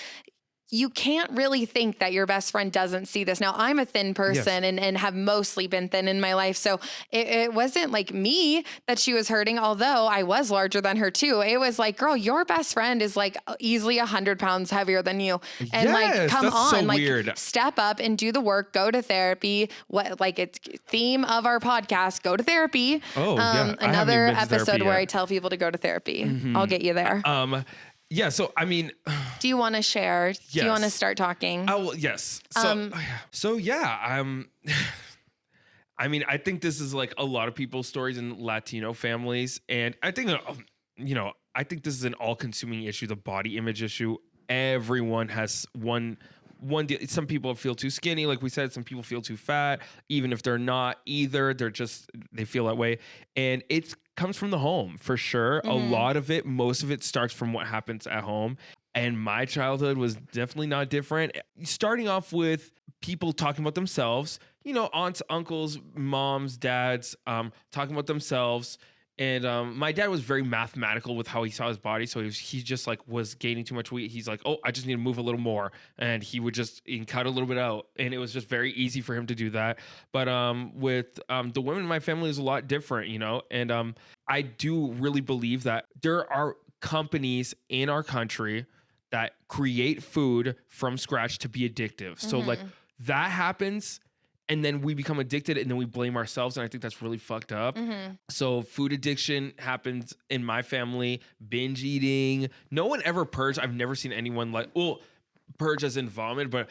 you can't really think that your best friend doesn't see this. Now, I'm a thin person and have mostly been thin in my life. So it wasn't like me that she was hurting, although I was larger than her too. It was like, girl, your best friend is like easily 100 pounds heavier than you. And like, come on, so like weird. Step up and do the work, go to therapy. It's theme of our podcast, go to therapy. Another episode where I tell people to go to therapy. Mm-hmm. I'll get you there.
Yeah, so I mean,
do you want to share? Yes. Do you want to start talking?
Oh, yes. So yeah, I mean, I think this is like a lot of people's stories in Latino families, and I think I think this is an all-consuming issue, the body image issue. Everyone has one. Some people feel too skinny, like we said. Some people feel too fat, even if they're not either. They feel that way, and it comes from the home for sure. Mm-hmm. Most of it starts from what happens at home. And my childhood was definitely not different. Starting off with people talking about themselves, aunts, uncles, moms, dads, talking about themselves. And my dad was very mathematical with how he saw his body. So he just like was gaining too much weight. He's like, oh, I just need to move a little more. And he would just cut a little bit out. And it was just very easy for him to do that. But with the women in my family is a lot different, And I do really believe that there are companies in our country that create food from scratch to be addictive. So like that happens. and then we become addicted and then we blame ourselves. And I think that's really fucked up. So food addiction happens in my family, binge eating. No one ever purged. I've never seen anyone purge as in vomit, but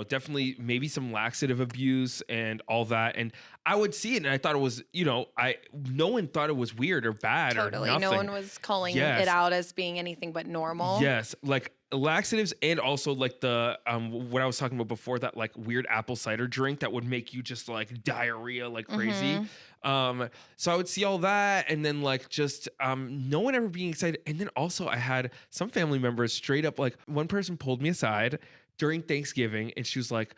definitely maybe some laxative abuse and all that. And I would see it and I thought it was, no one thought it was weird or bad or nothing.
No one was calling it out as being anything but normal.
Yes. Like laxatives and also like the, what I was talking about before, that like weird apple cider drink that would make you just like diarrhea like crazy. So I would see all that and then like just no one ever being excited. And then also I had some family members straight up, like one person pulled me aside during Thanksgiving and she was like,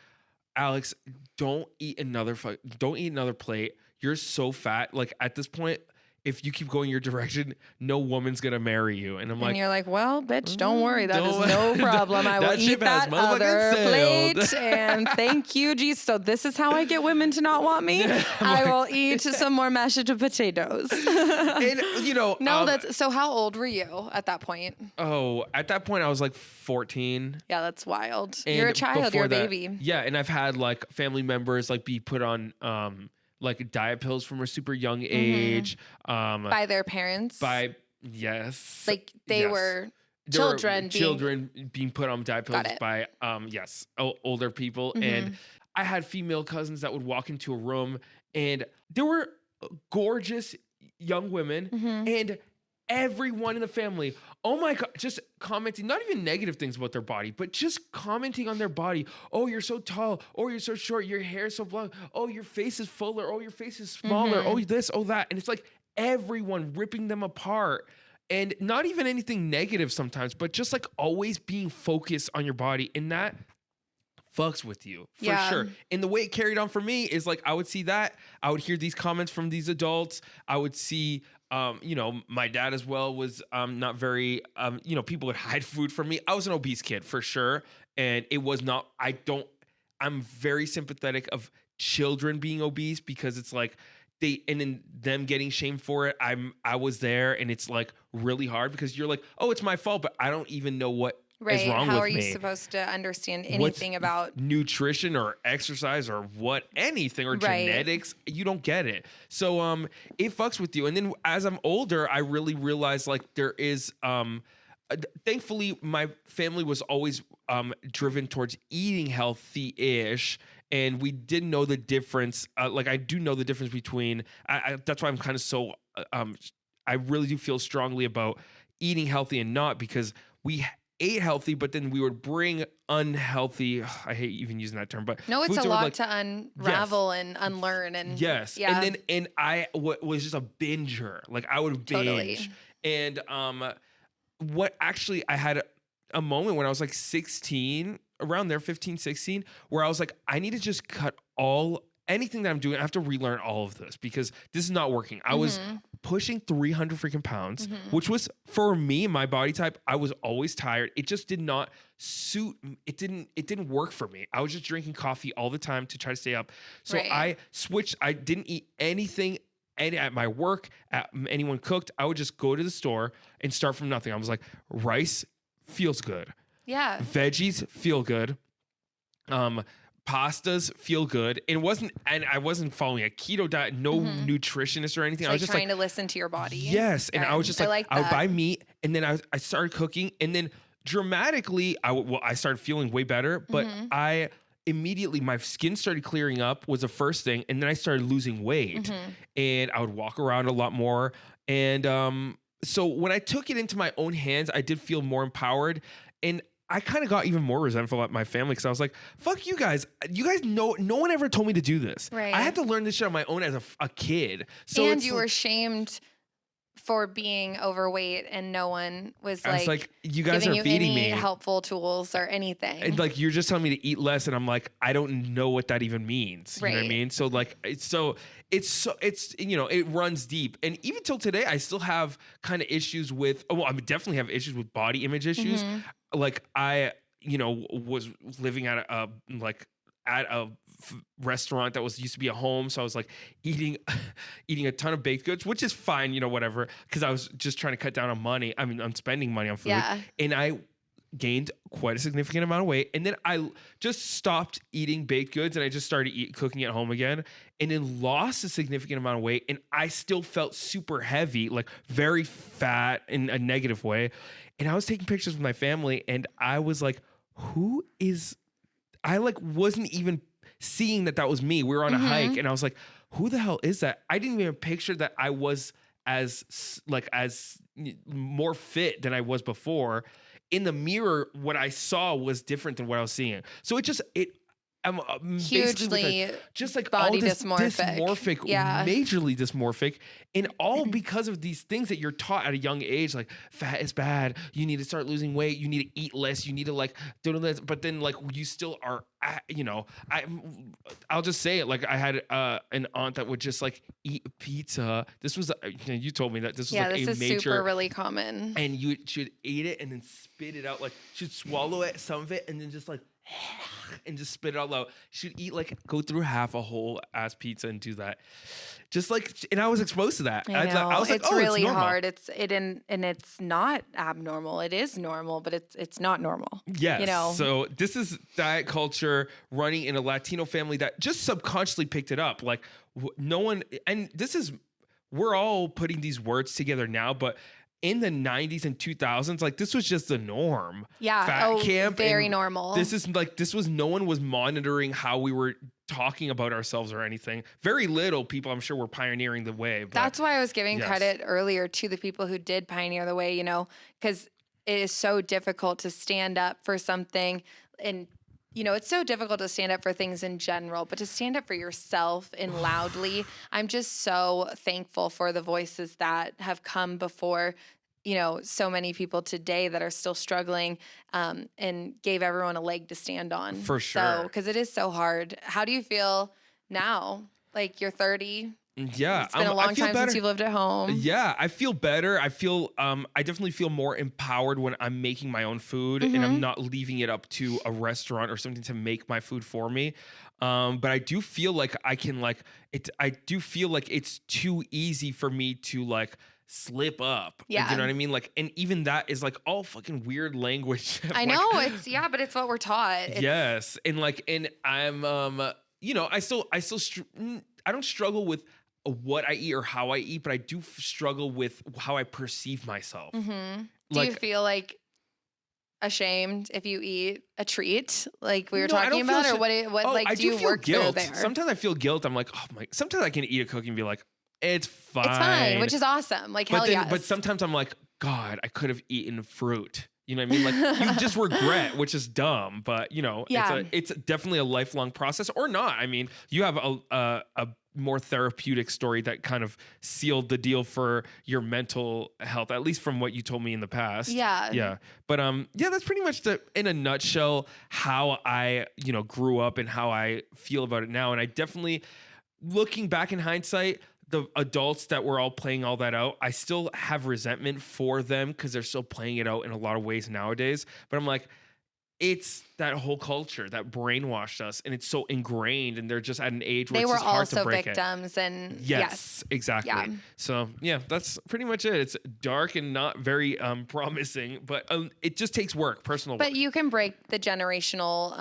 Alex, don't eat another plate. You're so fat. Like at this point, if you keep going your direction, no woman's gonna marry you. And I'm like,
and you're like, well, bitch, don't worry. That is no problem. I will eat that other plate. And thank you, geez. So this is how I get women to not want me. I will eat some more mashed potatoes.
And
no, that's so. How old were you at that point?
Oh, at that point I was like 14.
Yeah, that's wild. You're a child. You're a baby.
Yeah, and I've had like family members like be put on like diet pills from a super young age.
By their parents?
Yes.
Like they were children
being put on diet pills by older people. And I had female cousins that would walk into a room and there were gorgeous young women and everyone in the family, oh my God, just commenting, not even negative things about their body, but just commenting on their body. Oh, you're so tall. Oh, you're so short. Your hair is so blonde. Oh, your face is fuller. Oh, your face is smaller. Oh, this, oh, that. And it's like everyone ripping them apart. And not even anything negative sometimes, but just like always being focused on your body. And that fucks with you for sure. And the way it carried on for me is like, I would see that. I would hear these comments from these adults. I would see my dad as well was not very, people would hide food from me. I was an obese kid for sure. And it was not, I'm very sympathetic of children being obese because it's like and then them getting shamed for it. I was there and it's like really hard because you're like, oh, it's my fault, but I don't even know what is wrong with me.
How are you supposed to understand anything about
nutrition or exercise or anything or genetics? You don't get it. So it fucks with you. And then as I'm older, I really realized like there is thankfully my family was always driven towards eating healthy-ish. And we didn't know the difference. I do know the difference between. That's why I'm kind of so. I really do feel strongly about eating healthy and not, because we ate healthy, but then we would bring unhealthy. I hate even using that term, but
no, it's a lot to unravel and unlearn. And
and I was just a binger. Like I would binge. And what actually I had a moment when I was like 16. Around there, 15, 16, where I was like, I need to just cut anything that I'm doing. I have to relearn all of this because this is not working. I was pushing 300 freaking pounds, which was, for me, my body type, I was always tired. It just did not suit. It didn't work for me. I was just drinking coffee all the time to try to stay up. So I switched. I didn't eat anything at my work, anyone cooked. I would just go to the store and start from nothing. I was like, rice feels good.
Yeah.
Veggies feel good. Pastas feel good. I wasn't following a keto diet, no nutritionist or anything. I was just
trying to listen to your body.
Yes. And I was just I would buy meat and then I started cooking and then dramatically I started feeling way better, but I immediately, my skin started clearing up was the first thing. And then I started losing weight and I would walk around a lot more. And, so when I took it into my own hands, I did feel more empowered. And I kind of got even more resentful at my family because I was like, fuck you guys. You guys know, no one ever told me to do this.
Right.
I had to learn this shit on my own as a kid. So
and you were shamed for being overweight and no one was like
you guys are feeding me
helpful tools or anything.
And like, you're just telling me to eat less. And I'm like, I don't know what that even means. You know what I mean? So like, it's it runs deep. And even till today, I still have kind of issues with, I definitely have issues with body image issues. Like I, was living at a restaurant that used to be a home. So I was like eating a ton of baked goods, which is fine, whatever. Cause I was just trying to cut down on money. I mean, I'm spending money on food. Yeah. And I gained quite a significant amount of weight. And then I just stopped eating baked goods and I just started cooking at home again, and then lost a significant amount of weight. And I still felt super heavy, like very fat in a negative way. And I was taking pictures with my family and I was like, I like wasn't even seeing that was me. We were on a hike and I was like, who the hell is that? I didn't even picture that I was as more fit than I was before. In the mirror, what I saw was different than what I was seeing. So I'm
hugely
just like
body
all this
dysmorphic. Yeah.
Majorly dysmorphic, and all because of these things that you're taught at a young age, like fat is bad. You need to start losing weight. You need to eat less. You need to like do this. But then like you still are, I'll just say it. Like I had an aunt that would just like eat pizza. This was you told me that this was
this is
major,
super really common.
and you should eat it and then spit it out. Like should swallow it, some of it, and then just like. And just spit it out loud. Should eat go through half a whole ass pizza and do that. Just and I was exposed to that.
I know.
I was like,
it's really hard. And it's not abnormal. It is normal, but it's not normal.
Yes. So this is diet culture running in a Latino family that just subconsciously picked it up. Like no one, and we're all putting these words together now, but in the 90s and 2000s, like this was just the norm.
Yeah.
Fat camp.
Very normal.
This was no one was monitoring how we were talking about ourselves or anything. Very little people, I'm sure, were pioneering the way. But
that's why I was giving credit earlier to the people who did pioneer the way, because it is so difficult to stand up for something. And it's so difficult to stand up for things in general, but to stand up for yourself and loudly, I'm just so thankful for the voices that have come before, so many people today that are still struggling, and gave everyone a leg to stand on.
For sure.
So, because it is so hard. How do you feel now? Like you're 30.
Yeah.
It's been a long time since you've lived at home.
Yeah, I feel better. I feel I definitely feel more empowered when I'm making my own food and I'm not leaving it up to a restaurant or something to make my food for me. But I do feel like I can I do feel like it's too easy for me to slip up.
Yeah.
You know what I mean? And even that is all fucking weird language.
I know but it's what we're taught.
Yes. And I'm I don't struggle with what I eat or how I eat, but I do struggle with how I perceive myself.
Do you feel ashamed if you eat a treat like we were talking about, or what do you work through there?
Sometimes I feel guilt. I'm like, oh my. Sometimes I can eat a cookie and be like, it's fine.
It's fine, which is awesome.
But sometimes I'm like, God, I could have eaten fruit. You know what I mean? You just regret, which is dumb, but it's definitely a lifelong process, or not. I mean, you have a more therapeutic story that kind of sealed the deal for your mental health, at least from what you told me in the past.
Yeah.
Yeah. But that's pretty much in a nutshell how I, grew up and how I feel about it now. And I definitely, looking back in hindsight, the adults that were all playing all that out, I still have resentment for them because they're still playing it out in a lot of ways nowadays. But I'm like, it's that whole culture that brainwashed us, and it's so ingrained, and they're just at an age where it's just hard to break it.
They were also victims, and
yes, exactly. Yeah. So that's pretty much it. It's dark and not very promising, but it just takes work, personal work.
But you can break the generational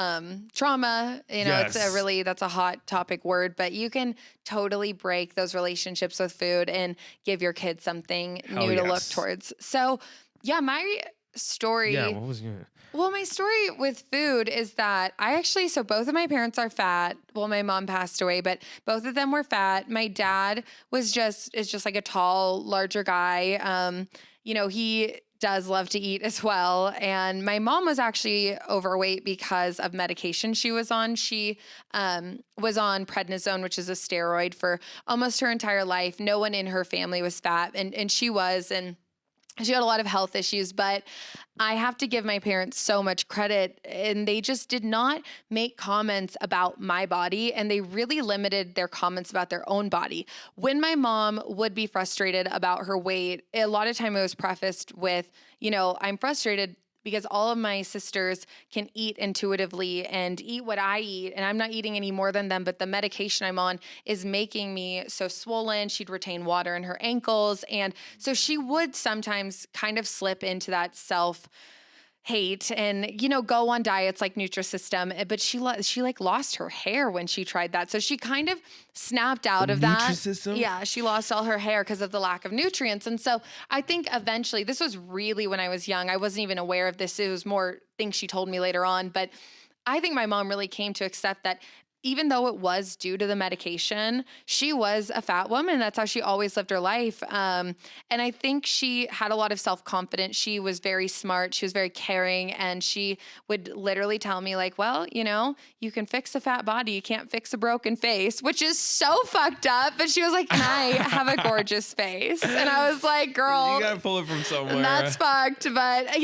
trauma.
Yes.
That's a hot topic word, but you can totally break those relationships with food and give your kids something new to look towards. So my story.
Yeah, what was your...
Well, my story with food is that so both of my parents are fat. Well, my mom passed away, but both of them were fat. My dad is just like a tall, larger guy. He does love to eat as well. And my mom was actually overweight because of medication she was on. She was on prednisone, which is a steroid, for almost her entire life. No one in her family was fat, and she was, and she had a lot of health issues, but I have to give my parents so much credit, and they just did not make comments about my body, and they really limited their comments about their own body. When my mom would be frustrated about her weight, a lot of time it was prefaced with, I'm frustrated because all of my sisters can eat intuitively and eat what I eat, and I'm not eating any more than them, but the medication I'm on is making me so swollen. She'd retain water in her ankles, and so she would sometimes kind of slip into that hate and, go on diets like Nutrisystem, but she like lost her hair when she tried that. So she kind of snapped out of that.
Nutrisystem?
Yeah, she lost all her hair because of the lack of nutrients. And so I think eventually, this was really when I was young. I wasn't even aware of this. It was more things she told me later on. But I think my mom really came to accept that even though it was due to the medication, she was a fat woman. That's how she always lived her life. And I think she had a lot of self-confidence. She was very smart. She was very caring. And she would literally tell me like, well, you can fix a fat body. You can't fix a broken face, which is so fucked up. But she was like, and I have a gorgeous face. And I was like, girl,
you gotta pull it from somewhere.
That's fucked. But,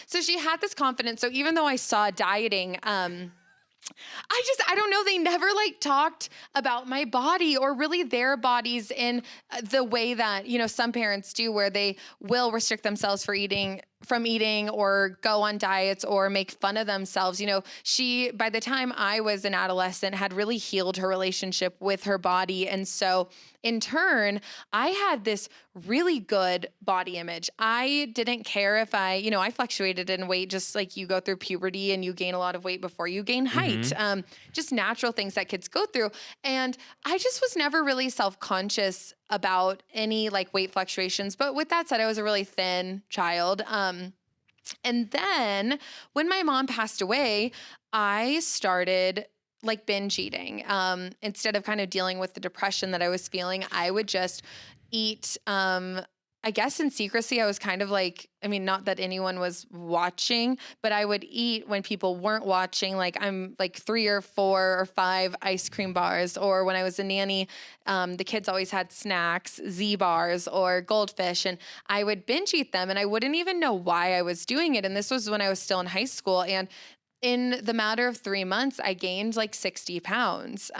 so she had this confidence. So even though I saw dieting, I don't know. They never like talked about my body or really their bodies in the way that, some parents do, where they will restrict themselves from eating or go on diets or make fun of themselves. She, by the time I was an adolescent, had really healed her relationship with her body. And so in turn, I had this really good body image. I didn't care if I fluctuated in weight, just like you go through puberty and you gain a lot of weight before you gain height, just natural things that kids go through. And I just was never really self-conscious about any like weight fluctuations. But with that said, I was a really thin child. And then when my mom passed away, I started like binge eating. Instead of kind of dealing with the depression that I was feeling, I would just eat, I guess in secrecy. I was kind of like, not that anyone was watching, but I would eat when people weren't watching. Like I'm like 3 or 4 or 5 ice cream bars. Or when I was a nanny, the kids always had snacks, Z bars or goldfish, and I would binge eat them. And I wouldn't even know why I was doing it. And this was when I was still in high school. And in the matter of 3 months, I gained like 60 pounds.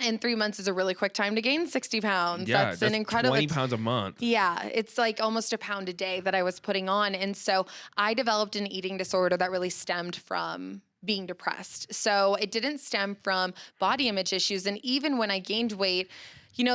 And 3 months is a really quick time to gain 60 pounds.
Yeah,
that's an incredible
20 pounds a month.
Yeah, it's like almost a pound a day that I was putting on. And so I developed an eating disorder that really stemmed from being depressed. So it didn't stem from body image issues. And even when I gained weight,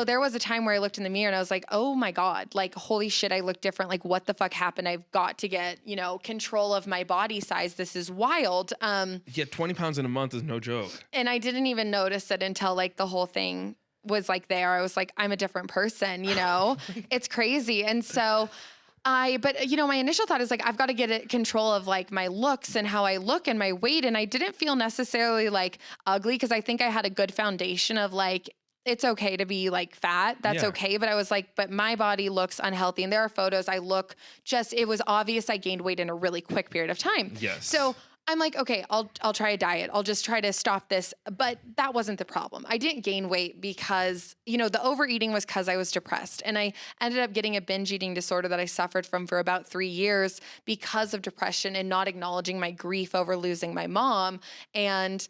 there was a time where I looked in the mirror and I was like, oh my God, like, holy shit, I look different. Like, what the fuck happened? I've got to get, control of my body size. This is wild.
Yeah, 20 pounds in a month is no joke. And
I didn't even notice it until like the whole thing was like there. I was like, I'm a different person, It's crazy. And so my initial thought is like, I've got to get control of like my looks and how I look and my weight. And I didn't feel necessarily like ugly, because I think I had a good foundation of like, it's okay to be like fat. That's okay. But I was like, but my body looks unhealthy. And there are photos it was obvious I gained weight in a really quick period of time.
Yes.
So I'm like, okay, I'll try a diet. I'll just try to stop this. But that wasn't the problem. I didn't gain weight because, the overeating was because I was depressed. And I ended up getting a binge eating disorder that I suffered from for about 3 years because of depression and not acknowledging my grief over losing my mom. And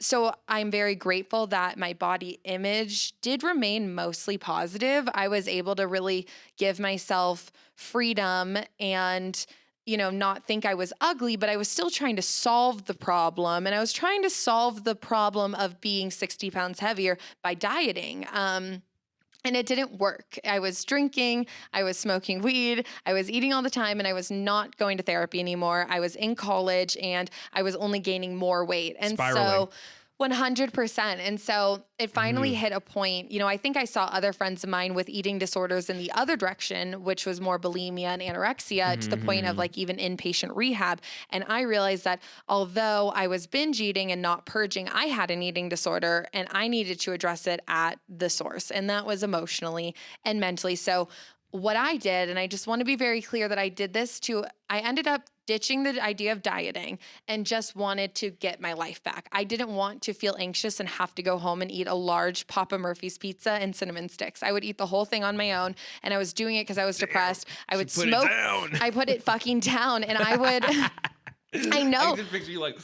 so I'm very grateful that my body image did remain mostly positive. I was able to really give myself freedom and, not think I was ugly, but I was still trying to solve the problem. And I was trying to solve the problem of being 60 pounds heavier by dieting. And it didn't work. I was drinking, I was smoking weed, I was eating all the time, and I was not going to therapy anymore. I was in college and I was only gaining more weight. And
Spiraling.
So 100%. And so it finally hit a point, I think I saw other friends of mine with eating disorders in the other direction, which was more bulimia and anorexia, to the point of like even inpatient rehab. And I realized that although I was binge eating and not purging, I had an eating disorder and I needed to address it at the source. And that was emotionally and mentally. So what I did, and I just want to be very clear that I did this I ended up ditching the idea of dieting and just wanted to get my life back. I didn't want to feel anxious and have to go home and eat a large Papa Murphy's pizza and cinnamon sticks. I would eat the whole thing on my own, and I was doing it because I was depressed. I would smoke. I put it fucking down, and I would. I know.
I just picture you like.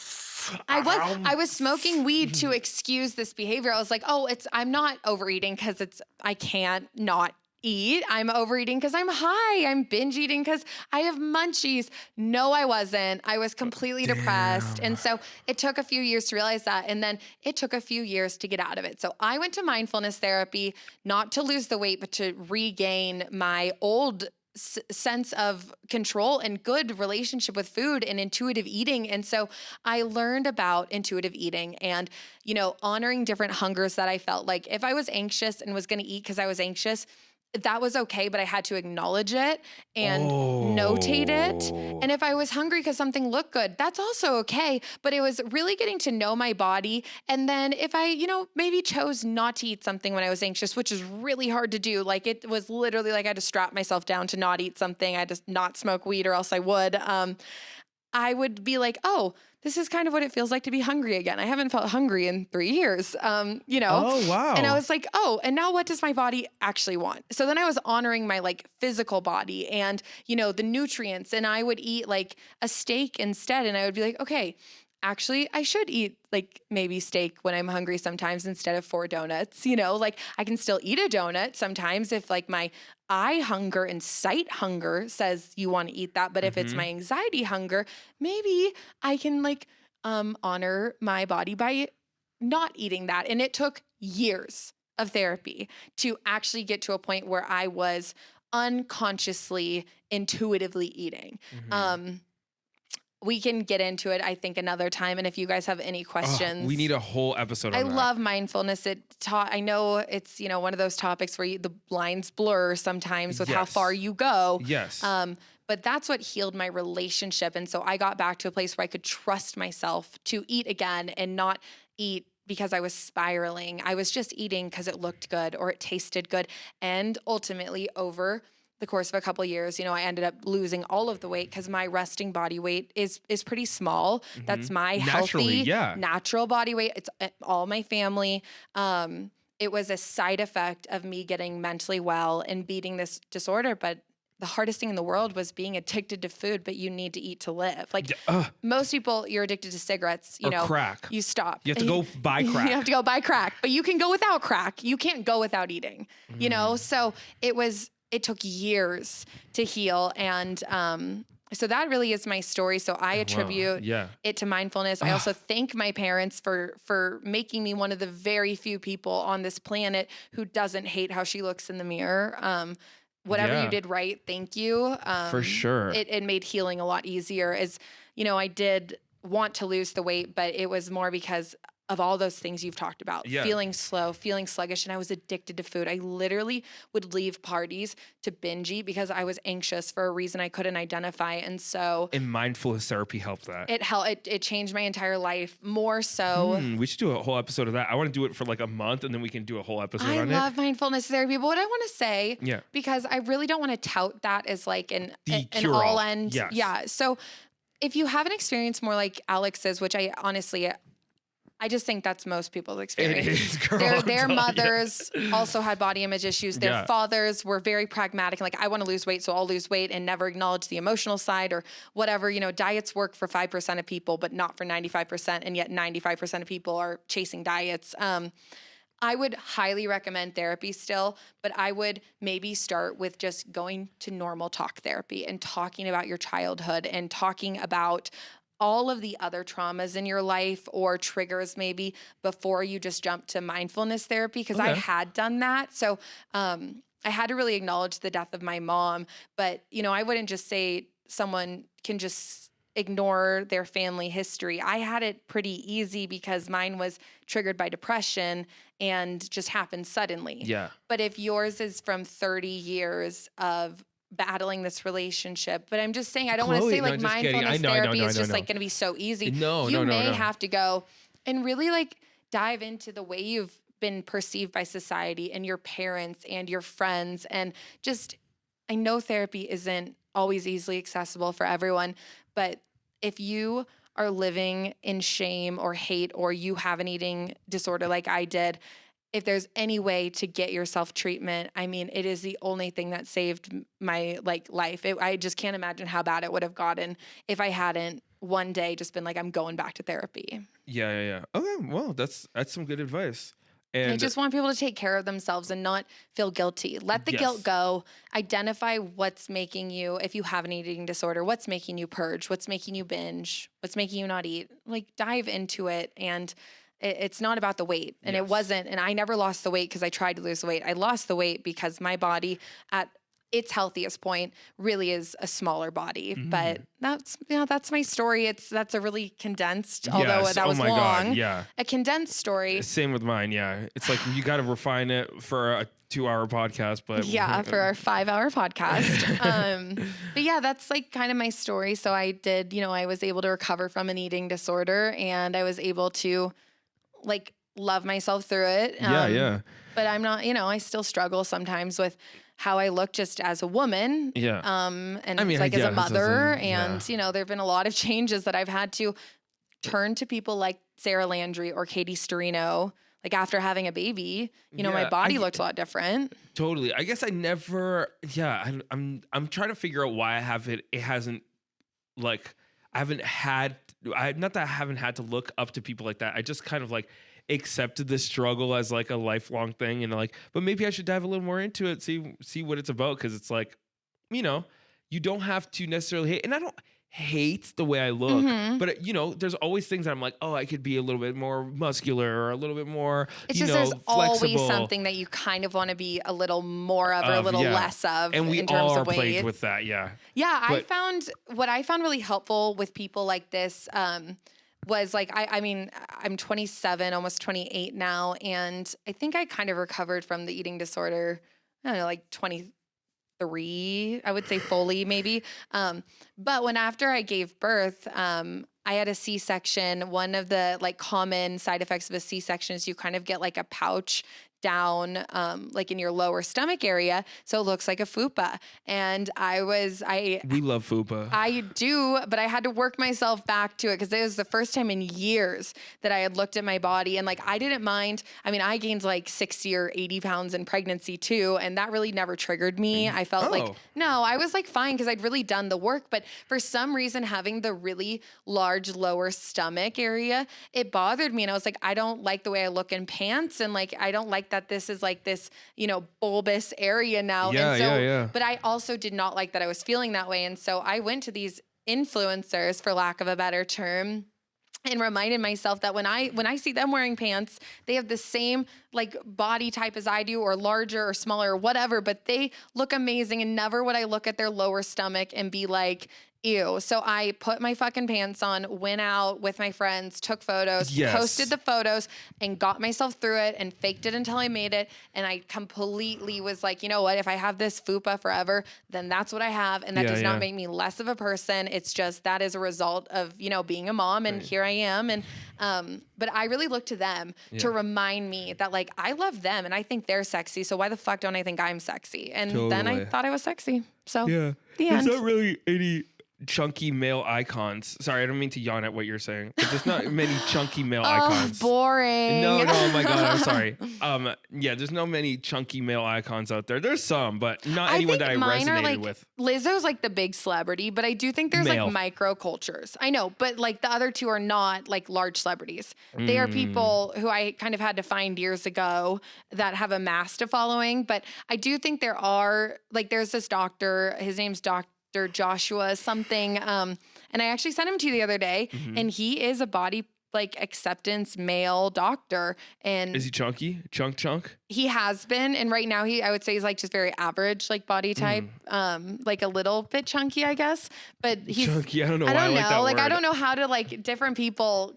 I was smoking weed to excuse this behavior. I was like, I'm not overeating because I can't not eat. I'm overeating because I'm high. I'm binge eating because I have munchies. No, I wasn't. I was completely depressed. And so it took a few years to realize that. And then it took a few years to get out of it. So I went to mindfulness therapy, not to lose the weight, but to regain my old sense of control and good relationship with food and intuitive eating. And so I learned about intuitive eating and, honoring different hungers that I felt. Like if I was anxious and was going to eat because I was anxious, that was okay, but I had to acknowledge it and notate it. And if I was hungry because something looked good, that's also okay. But it was really getting to know my body. And then if I, maybe chose not to eat something when I was anxious, which is really hard to do. Like it was literally like I had to strap myself down to not eat something. I had to not smoke weed or else I would. I would be like, oh, this is kind of what it feels like to be hungry again. I haven't felt hungry in 3 years,
Oh, wow.
And I was like, oh, and now what does my body actually want? So then I was honoring my like physical body and, the nutrients, and I would eat like a steak instead. And I would be like, okay, actually, I should eat like maybe steak when I'm hungry sometimes instead of 4 donuts, like I can still eat a donut sometimes if like my eye hunger and sight hunger says you want to eat that. But if it's my anxiety hunger, maybe I can like honor my body by not eating that. And it took years of therapy to actually get to a point where I was unconsciously, intuitively eating. We can get into it, I think, another time. And if you guys have any questions,
we need a whole episode on that.
I love mindfulness. I know it's, one of those topics where the lines blur sometimes with how far you go.
Yes.
But that's what healed my relationship. And so I got back to a place where I could trust myself to eat again and not eat because I was spiraling. I was just eating because it looked good or it tasted good. And ultimately, over the course of a couple of years, I ended up losing all of the weight because my resting body weight is pretty small. That's my healthy, natural body weight. It's all my family. It was a side effect of me getting mentally well and beating this disorder. But the hardest thing in the world was being addicted to food, but you need to eat to live. Like most people, you're addicted to cigarettes,
or crack.
You stop.
You have to go buy crack.
You have to go buy crack, but you can go without crack. You can't go without eating, So it took years to heal. And so that really is my story. So I attribute it to mindfulness. I also thank my parents for making me one of the very few people on this planet who doesn't hate how she looks in the mirror. Whatever you did right, thank you.
For sure.
It made healing a lot easier. As I did want to lose the weight, but it was more because of all those things you've talked about, feeling slow, feeling sluggish, and I was addicted to food. I literally would leave parties to binge eat because I was anxious for a reason I couldn't identify. And so,
and mindfulness therapy helped that.
It helped. It changed my entire life more so.
We should do a whole episode of that. I want to do it for like a month, and then we can do a whole episode on it.
I love mindfulness therapy, but what I want to say, because I really don't want to tout that as like an all end.
Yes.
Yeah. So if you have an experience more like Alex's, which I honestly, I just think that's most people's experience.
It is, girl.
Their mothers also had body image issues. Their fathers were very pragmatic. Like, I want to lose weight, so I'll lose weight, and never acknowledge the emotional side or whatever. Diets work for 5% of people, but not for 95%. And yet 95% of people are chasing diets. I would highly recommend therapy still, but I would maybe start with just going to normal talk therapy and talking about your childhood and talking about all of the other traumas in your life or triggers maybe before you just jump to mindfulness therapy. Because I had done that. So I had to really acknowledge the death of my mom. But, I wouldn't just say someone can just ignore their family history. I had it pretty easy because mine was triggered by depression and just happened suddenly.
Yeah.
But if yours is from 30 years of battling this relationship, but I'm just saying, I don't want to say like mindfulness therapy is just like going to be so easy. You may have to go and really like dive into the way you've been perceived by society and your parents and your friends. And just, I know therapy isn't always easily accessible for everyone, but if you are living in shame or hate, or you have an eating disorder like I did, if there's any way to get yourself treatment, I mean, it is the only thing that saved my life. I just can't imagine how bad it would have gotten if I hadn't one day just been like, I'm going back to therapy.
Yeah. Okay, well, that's some good advice. And
I just want people to take care of themselves and not feel guilty. Let the guilt go. Identify what's making you, if you have an eating disorder, what's making you purge, what's making you binge, what's making you not eat. Like, dive into it. And it's not about the weight. And it wasn't. And I never lost the weight because I tried to lose the weight. I lost the weight because my body at its healthiest point really is a smaller body.
Mm-hmm.
But that's my story. That's a really condensed, although
Yes.
that
Oh
was
my
long,
God. Yeah.
a condensed story.
Same with mine. Yeah. It's like you got to refine it for a 2-hour podcast, but
Yeah, for our 5-hour podcast. But yeah, that's like kind of my story. So I did, I was able to recover from an eating disorder, and I was able to like love myself through it.
yeah.
But I'm not, I still struggle sometimes with how I look just as a woman.
Yeah.
And
I mean,
like as
yeah,
a
this
mother.
doesn't-
And, there've been a lot of changes that I've had to turn to people like Sarah Landry or Katie Storino. Like after having a baby, my
Yeah,
body looked a lot different.
Totally. I guess I never. Yeah, I'm trying to figure out why I have it. It hasn't like I haven't had. Not that I haven't had to look up to people like that. I just kind of like accepted this struggle as like a lifelong thing, and like, but maybe I should dive a little more into it, see what it's about, because it's like, you don't have to necessarily hate, and I don't hate the way I look, but there's always things that I'm like, oh, I could be a little bit more muscular or a little bit more,
it's just there's always
flexible.
something that you kind of want to be a little more of or a little less of,
and we
in terms
all
of
are
weight.
plagued with that. Yeah.
What I found really helpful with people like this was like, I mean, I'm 27, almost 28 now, and I think I kind of recovered from the eating disorder, I don't know, like 23, I would say fully maybe. But after I gave birth, I had a C-section. One of the like common side effects of a C-section is you kind of get like a pouch down, like in your lower stomach area. So it looks like a fupa. And
We love fupa.
I do, but I had to work myself back to it because it was the first time in years that I had looked at my body, and like I didn't mind. I mean, I gained like 60 or 80 pounds in pregnancy too, and that really never triggered me. I felt like, no, I was like fine because I'd really done the work. But for some reason, having the really large lower stomach area, it bothered me. And I was like, I don't like the way I look in pants, and like I don't like that this is like this, bulbous area now.
Yeah.
But I also did not like that I was feeling that way. And so I went to these influencers, for lack of a better term, and reminded myself that when I see them wearing pants, they have the same like body type as I do, or larger or smaller or whatever, but they look amazing. And never would I look at their lower stomach and be like, ew. So I put my fucking pants on, went out with my friends, took photos, posted the photos, and got myself through it and faked it until I made it. And I completely was like, you know what? If I have this fupa forever, then that's what I have. And that does not make me less of a person. It's just that is a result of, being a mom, and here I am. And but I really look to them to remind me that like I love them and I think they're sexy. So why the fuck don't I think I'm sexy? And then I thought I was sexy. So the end.
There's not really any chunky male icons. Sorry, I don't mean to yawn at what you're saying, but there's not many chunky male icons.
Boring.
No, oh my God, I'm sorry. There's no many chunky male icons out there. There's some, but not anyone that I resonated with.
Lizzo's like the big celebrity, but I do think there's like micro cultures. I know, but like the other two are not like large celebrities. They are people who I kind of had to find years ago that have amassed a following. But I do think there are, like, there's this doctor, his name's Dr. Joshua something. And I actually sent him to you the other day, and he is a body like acceptance male doctor. And
is he chunky? Chunk?
He has been. And right now I would say he's like just very average, like body type, like a little bit chunky, I guess. But he's
chunky. I don't know why
I
like that word.
I don't know how to like different people,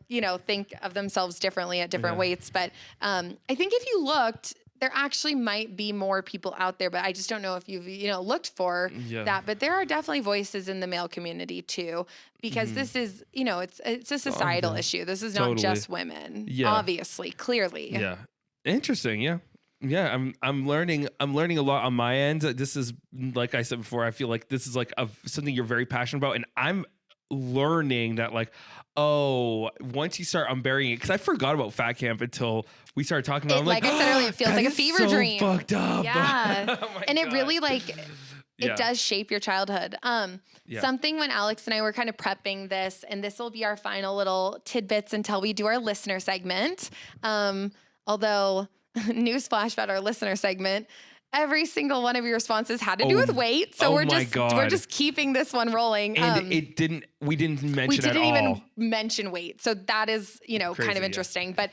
think of themselves differently at different weights. But I think if you looked, there actually might be more people out there, but I just don't know if you've, looked for that. But there are definitely voices in the male community too, because this is, it's a societal issue. This is not just women, obviously, clearly.
Yeah. Interesting. Yeah. Yeah. I'm learning a lot on my end. This is, like I said before, I feel like this is like something you're very passionate about. And I'm learning that like, once you start unburying it, because I forgot about fat camp until we started talking about it.
Like I said earlier, it feels like a fever dream.
Fucked up.
Yeah. And
God.
It really it does shape your childhood. Something when Alex and I were kind of prepping this, and this will be our final little tidbits until we do our listener segment. Although newsflash about our listener segment, every single one of your responses had to do with weight. So we're just keeping this one rolling.
And we didn't mention
even mention weight. So that is, kind of interesting. But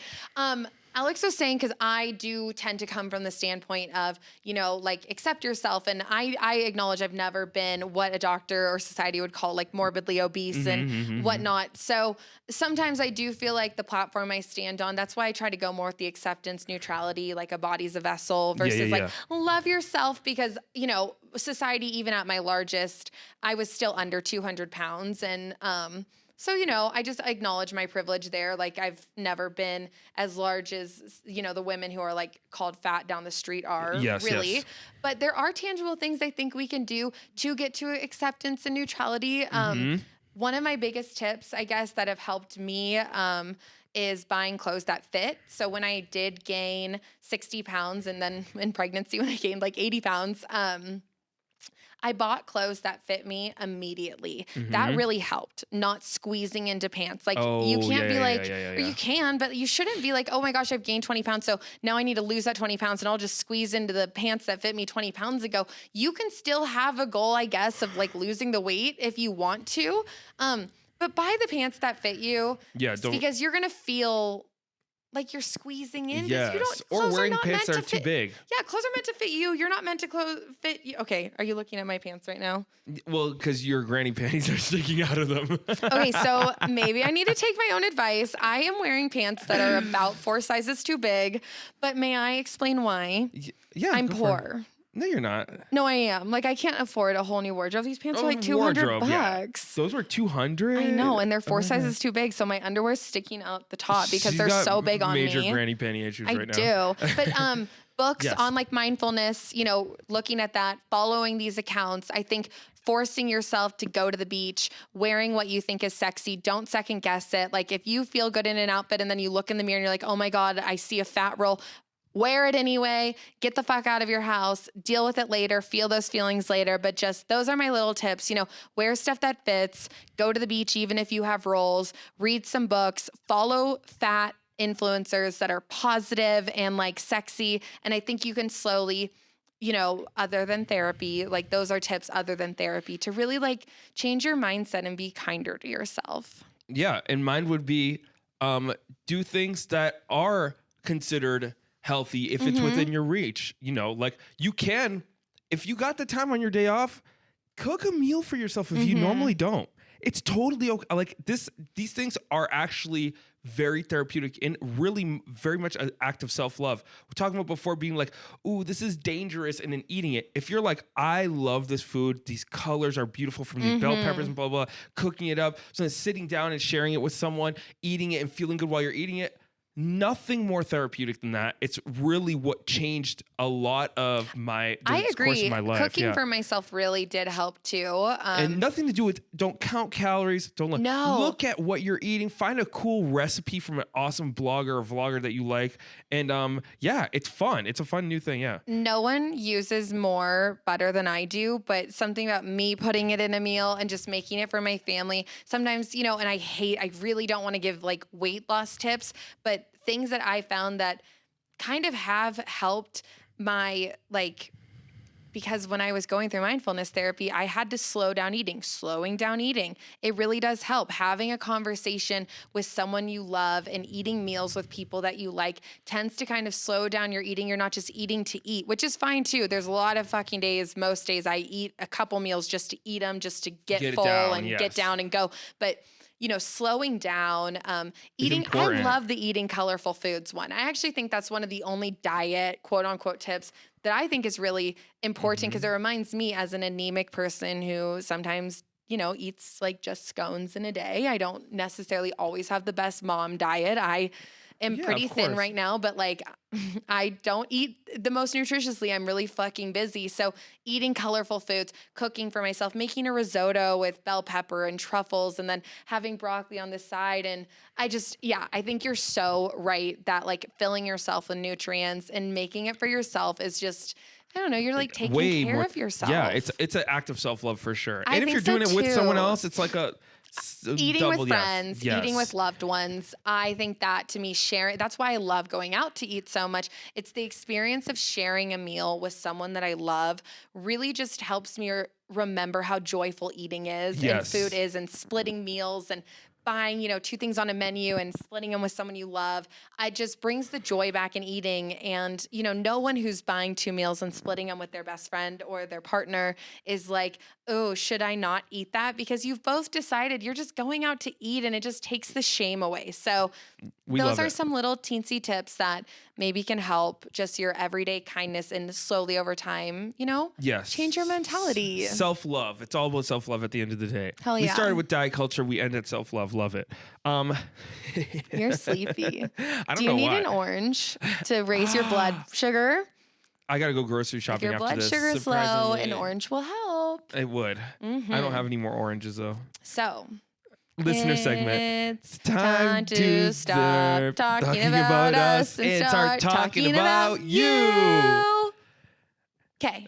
Alex was saying, because I do tend to come from the standpoint of, like accept yourself. And I acknowledge I've never been what a doctor or society would call like morbidly obese and whatnot. So sometimes I do feel like the platform I stand on, that's why I try to go more with the acceptance, neutrality, like a body's a vessel versus like love yourself, because, society, even at my largest, I was still under 200 pounds. And, so, I just acknowledge my privilege there. Like I've never been as large as, the women who are like called fat down the street are really. Yes. But there are tangible things I think we can do to get to acceptance and neutrality. One of my biggest tips, I guess, that have helped me is buying clothes that fit. So when I did gain 60 pounds and then in pregnancy when I gained like 80 pounds, I bought clothes that fit me immediately. That really helped, not squeezing into pants. Like you can't be like, or you can, but you shouldn't be like, oh my gosh, I've gained 20 pounds. So now I need to lose that 20 pounds and I'll just squeeze into the pants that fit me 20 pounds ago. You can still have a goal, I guess, of like losing the weight if you want to. But buy the pants that fit you. Yeah. Because you're going to feel like you're squeezing in.
Yes. Or wearing pants that are too big.
Yeah, clothes are meant to fit you. You're not meant to fit you. Okay, are you looking at my pants right now?
Well, because your granny panties are sticking out of them.
Okay, so maybe I need to take my own advice. I am wearing pants that are about 4 sizes too big, but may I explain why?
Yeah,
I'm poor.
No, you're not.
No, I am. Like, I can't afford a whole new wardrobe. These pants are like $200.
Yeah. Those were $200.
I know, and they're 4 sizes too big, so my underwear's sticking out the top because they're so big on me.
Major granny panty issues right
I
now.
do. But books on like mindfulness, looking at that, following these accounts, I think forcing yourself to go to the beach, wearing what you think is sexy. Don't second guess it. Like if you feel good in an outfit and then you look in the mirror and you're like, oh my God, I see a fat roll. Wear it anyway, get the fuck out of your house, deal with it later, feel those feelings later. But just, those are my little tips, wear stuff that fits, go to the beach, even if you have rolls, read some books, follow fat influencers that are positive and like sexy. And I think you can slowly, other than therapy, like those are tips other than therapy to really like change your mindset and be kinder to yourself.
Yeah. And mine would be, do things that are considered healthy if it's within your reach. Like you can, if you got the time on your day off, cook a meal for yourself if you normally don't. It's totally okay. Like these things are actually very therapeutic and really very much an act of self-love. We're talking about before being like, ooh, this is dangerous, and then eating it. If you're like, I love this food, these colors are beautiful from these bell peppers and blah, blah, cooking it up, so then sitting down and sharing it with someone, eating it and feeling good while you're eating it, nothing more therapeutic than that. It's really what changed a lot of my course of my life.
Cooking for myself really did help too.
And nothing to do with, don't count calories. Don't look at what you're eating. Find a cool recipe from an awesome blogger or vlogger that you like. And it's fun. It's a fun new thing. Yeah.
No one uses more butter than I do, but something about me putting it in a meal and just making it for my family. Sometimes, and I really don't want to give like weight loss tips, but things that I found that kind of have helped my, because when I was going through mindfulness therapy, I had to slow down eating. Slowing down eating, it really does help. Having a conversation with someone you love and eating meals with people that you like tends to kind of slow down your eating. You're not just eating to eat, which is fine too. There's a lot of fucking days, most days I eat a couple meals just to eat them, just to get full and get down and go. But slowing down, eating. I love the eating colorful foods one. I actually think that's one of the only diet, quote unquote, tips that I think is really important because it reminds me as an anemic person who sometimes, eats like just scones in a day. I don't necessarily always have the best mom diet. I am pretty thin right now, but I don't eat the most nutritiously. I'm really fucking busy. So eating colorful foods, cooking for myself, making a risotto with bell pepper and truffles, and then having broccoli on the side. And I think you're so right that filling yourself with nutrients and making it for yourself is just, I don't know, you're taking care of yourself.
Yeah, it's an act of self-love for sure. And if you're doing it with someone else, it's like a
eating with friends, eating with loved ones. I think that to me, sharing, that's why I love going out to eat so much. It's the experience of sharing a meal with someone that I love really just helps me remember how joyful eating is and food is, and splitting meals and buying, 2 things on a menu and splitting them with someone you love. It just brings the joy back in eating. And, no one who's buying 2 meals and splitting them with their best friend or their partner is like, oh, should I not eat that? Because you've both decided you're just going out to eat and it just takes the shame away. So those are some little teensy tips that maybe can help just your everyday kindness and slowly over time,
Yes.
change your mentality.
Self-love. It's all about self-love at the end of the day.
Hell
We
yeah.
started with diet culture. We end at self-love. Love it.
You're sleepy.
I don't
Do you
know
need
why.
an orange to raise your blood sugar?
I got to go grocery
If
shopping
your
after
blood
this.
sugar is low, an
Surprisingly.
orange will help.
It would. I don't have any more oranges though.
So,
Listener segment.
it's time to stop talking about us and start talking about you. Okay.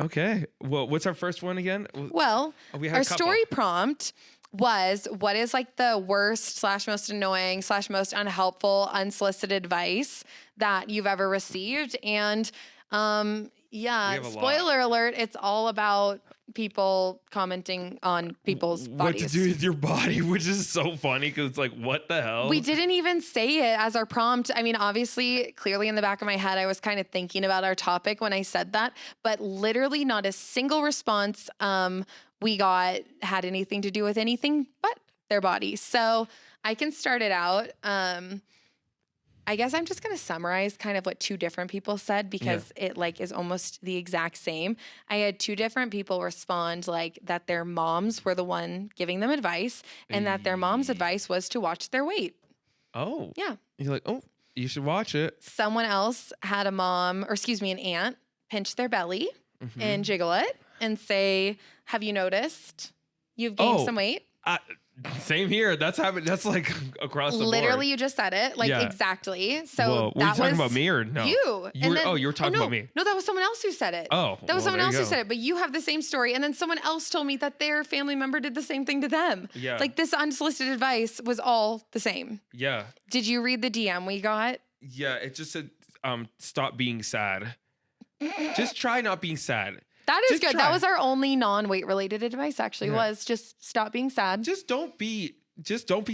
Okay. Well, what's our first one again?
Well,
We had
our
a couple.
story prompt was, what is like the worst / most annoying / most unhelpful unsolicited advice that you've ever received? And
have a
spoiler alert, it's all about people commenting on people's bodies.
What to do with your body, which is so funny because it's like, what the hell?
We didn't even say it as our prompt. I mean, obviously, clearly in the back of my head, I was kind of thinking about our topic when I said that, but literally not a single response we got had anything to do with anything but their body. So I can start it out. I guess I'm just going to summarize kind of what 2 different people said because it like is almost the exact same. I had 2 different people respond like that their moms were the one giving them advice and that their mom's advice was to watch their weight.
Oh.
Yeah.
You're like, oh, you should watch it.
Someone else had an aunt pinch their belly and jiggle it and say, have you noticed you've gained some weight?
Same here. That's happening. That's like across the board.
Literally, you just said it. Like,
Yeah.
exactly. So
Whoa. Were you talking about me or no?
You.
You were talking about me.
No, that was someone else who said it.
Oh.
That was someone
there
else
you
who
go.
said it. But you have the same story. And then someone else told me that their family member did the same thing to them.
Yeah.
Like, this unsolicited advice was all the same.
Yeah.
Did you read the DM we got?
Yeah. It just said, stop being sad. Just try not being sad.
That is
Just
good.
try.
That was our only non-weight related advice, actually, was just stop being sad.
Just don't be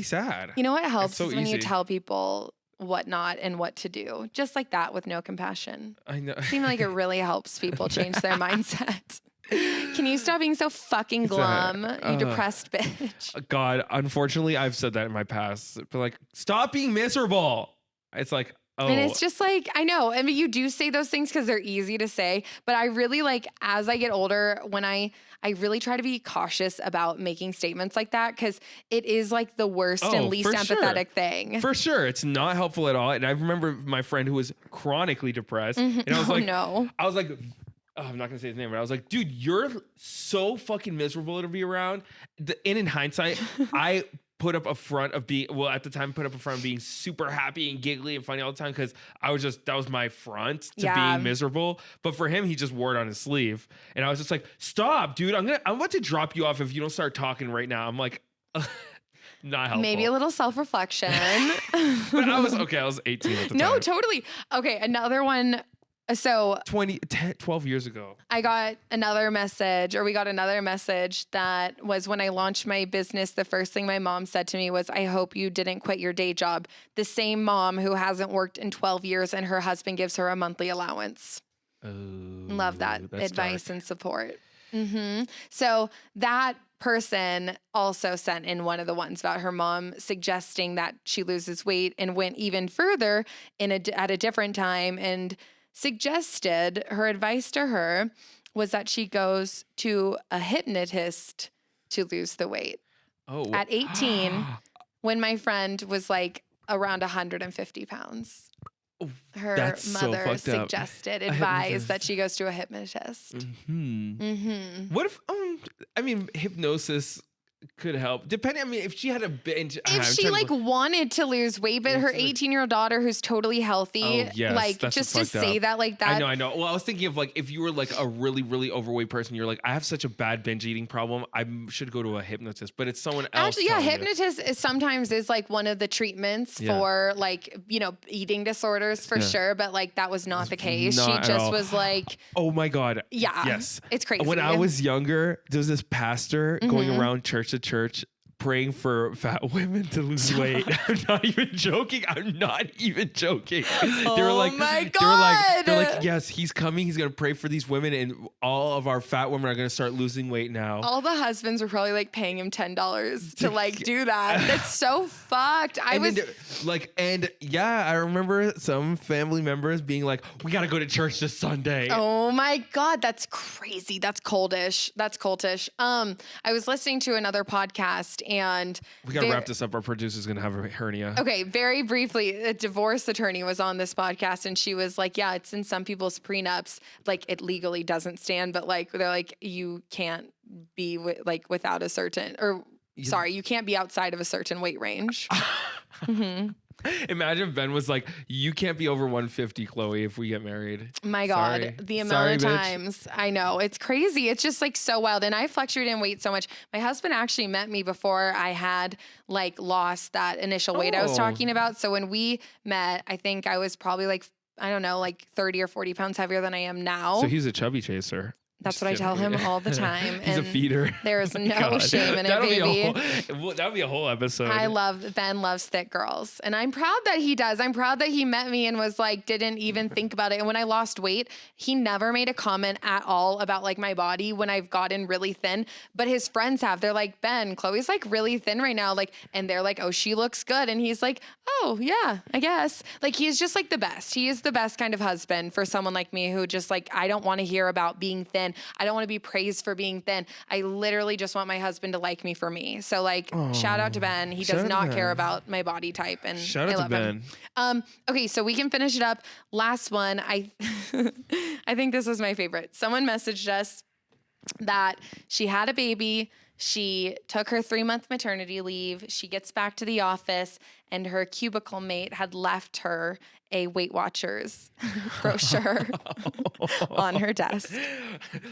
sad.
You know what helps
so
is when you
easy.
tell people what not and what to do. Just like that with no compassion.
I know.
Seems like it really helps people change their mindset. Can you stop being so fucking glum, you depressed bitch?
God, unfortunately, I've said that in my past. But like, stop being miserable. It's like, oh.
And it's just like, I know. I mean, you do say those things because they're easy to say, but I really like, as I get older, when I really try to be cautious about making statements like that because it is like the worst and least
for sure.
empathetic thing.
For sure. It's not helpful at all. And I remember my friend who was chronically depressed. And I was like, I was like, I'm not going to say his name, but I was like, dude, you're so fucking miserable to be around. And in hindsight, I put up a front of being, at the time, put up a front of being super happy and giggly and funny all the time because that was my front to being miserable. But for him, he just wore it on his sleeve. And I was just like, stop, dude. I'm about to drop you off if you don't start talking right now. I'm like, not helpful.
Maybe a little self-reflection.
But I was 18 at the time.
No, totally. Okay, another one. So
12 years ago.
we got another message that was when I launched my business. The first thing my mom said to me was, I hope you didn't quit your day job. The same mom who hasn't worked in 12 years and her husband gives her a monthly allowance.
Oh,
Love that advice
dark.
and support. So that person also sent in one of the ones about her mom suggesting that she loses weight and went even further at a different time and suggested her advice to her was that she goes to a hypnotist to lose the weight.
Oh.
At 18, when my friend was like around 150 pounds, her
That's so
mother
fucked up.
suggested, advised that she goes to a hypnotist.
What if, hypnosis could help. Depending, if she had a binge.
If she wanted to lose weight, but her 18-year-old daughter who's totally healthy, just to say that like that.
I know. Well, I was thinking of like, if you were like a really, really overweight person, you're like, I have such a bad binge eating problem. I should go to a hypnotist, but it's someone else.
Actually, hypnotist is like one of the treatments for like, eating disorders for sure. But like, that was not the case. She just was like,
oh my God.
Yeah.
Yes.
It's crazy.
When I was younger, there was this pastor going around church to church praying for fat women to lose weight. I'm not even joking. They were like,
my God.
they're like, yes, he's coming. He's gonna pray for these women, and all of our fat women are gonna start losing weight now.
All the husbands were probably like paying him $10 to like do that. That's so fucked. I
remember some family members being like, we gotta go to church this Sunday.
Oh my God, that's crazy. That's cultish. I was listening to another podcast and
we gotta wrap this up. Our producer's gonna have a hernia.
Okay, very briefly, a divorce attorney was on this podcast and she was like, yeah, it's in some people's prenups, like it legally doesn't stand, but like they're like, you can't be without a certain, you can't be outside of a certain weight range. Mm-hmm.
Imagine Ben was like, you can't be over 150, Chloe, if we get married.
My God, the amount of times. I know. It's crazy. It's just like so wild. And I fluctuated in weight so much. My husband actually met me before I had like lost that initial weight I was talking about. So when we met, I think I was probably like, I don't know, like 30 or 40 pounds heavier than I am now.
So he's a chubby chaser.
That's what I tell him all the time.
He's a feeder.
There is no shame in it, baby.
That'll be a whole episode.
Ben loves thick girls. And I'm proud that he does. I'm proud that he met me and was like, didn't even think about it. And when I lost weight, he never made a comment at all about like my body when I've gotten really thin. But his friends have. They're like, Ben, Chloe's like really thin right now. Like, and they're like, oh, she looks good. And he's like, oh yeah, I guess. Like, he's just like the best. He is the best kind of husband for someone like me who just like, I don't want to hear about being thin. I don't want to be praised for being thin. I literally just want my husband to like me for me. So like, shout out to Ben. He does not care about my body type, and
shout out to Ben.
Okay, so we can finish it up. Last one. I think this was my favorite. Someone messaged us that she had a baby. She took her 3-month maternity leave. She gets back to the office and her cubicle mate had left her a Weight Watchers brochure on her desk.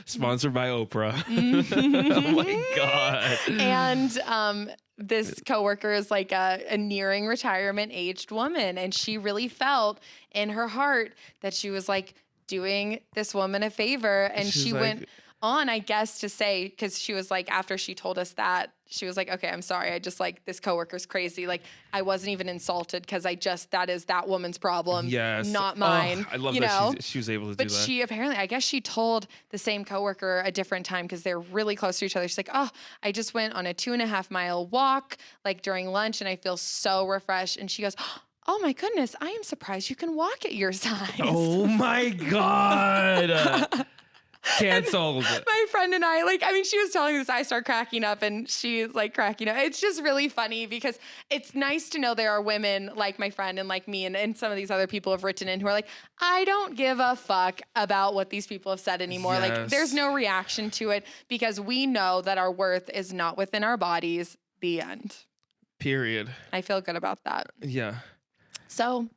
Sponsored by Oprah. Oh my God.
And this coworker is like a nearing retirement aged woman. And she really felt in her heart that she was like doing this woman a favor. And she went on, I guess, to say, because she was like, after she told us that, she was like, okay, I'm sorry. I just like, this coworker's crazy. Like, I wasn't even insulted because that is that woman's problem, not mine.
I love that she was able to do that.
But she apparently, I guess she told the same coworker a different time because they're really close to each other. She's like, oh, I just went on a 2.5 mile walk like during lunch and I feel so refreshed. And she goes, oh my goodness, I am surprised you can walk at your size.
Oh my God. Canceled.
My friend and I, she was telling this, I start cracking up and she's like cracking up. It's just really funny because it's nice to know there are women like my friend and like me and some of these other people have written in who are like, I don't give a fuck about what these people have said anymore.
Yes.
Like there's no reaction to it because we know that our worth is not within our bodies. The end.
Period.
I feel good about that.
Yeah.
So,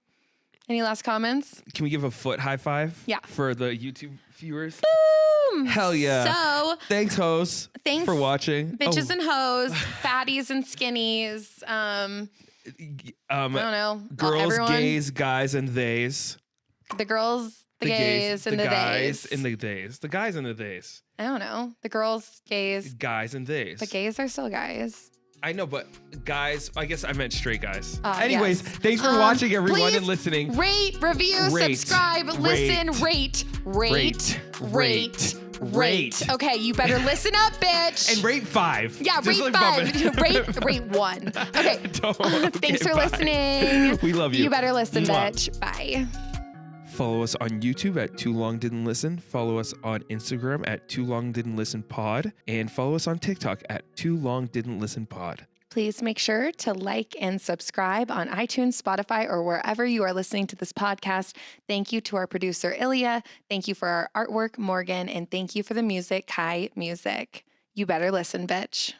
any last comments?
Can we give a foot high five?
Yeah.
For the YouTube viewers?
Boom!
Hell yeah.
So,
thanks, hoes. Thanks for watching.
Bitches and hoes, fatties and skinnies. I don't know.
Girls,
everyone.
gays, guys, and theys.
The girls, the gays, and the
guys
theys.
and the theys. The guys and the theys.
I don't know. The girls, gays.
Guys and theys.
But gays are still guys.
I know, but guys, I guess I meant straight guys. Anyways, thanks for watching, everyone, and listening.
Rate, review, subscribe, listen, rate. Okay, you better listen up, bitch.
And rate 5.
Yeah, rate 5. rate 1. Okay. Thanks for listening.
We love you.
You better listen, bitch. Bye.
Follow us on YouTube at Too Long Didn't Listen. Follow us on Instagram at Too Long Didn't Listen Pod. And follow us on TikTok at Too Long Didn't Listen Pod.
Please make sure to like and subscribe on iTunes, Spotify, or wherever you are listening to this podcast. Thank you to our producer, Ilya. Thank you for our artwork, Morgane. And thank you for the music, Kai Music. You better listen, bitch.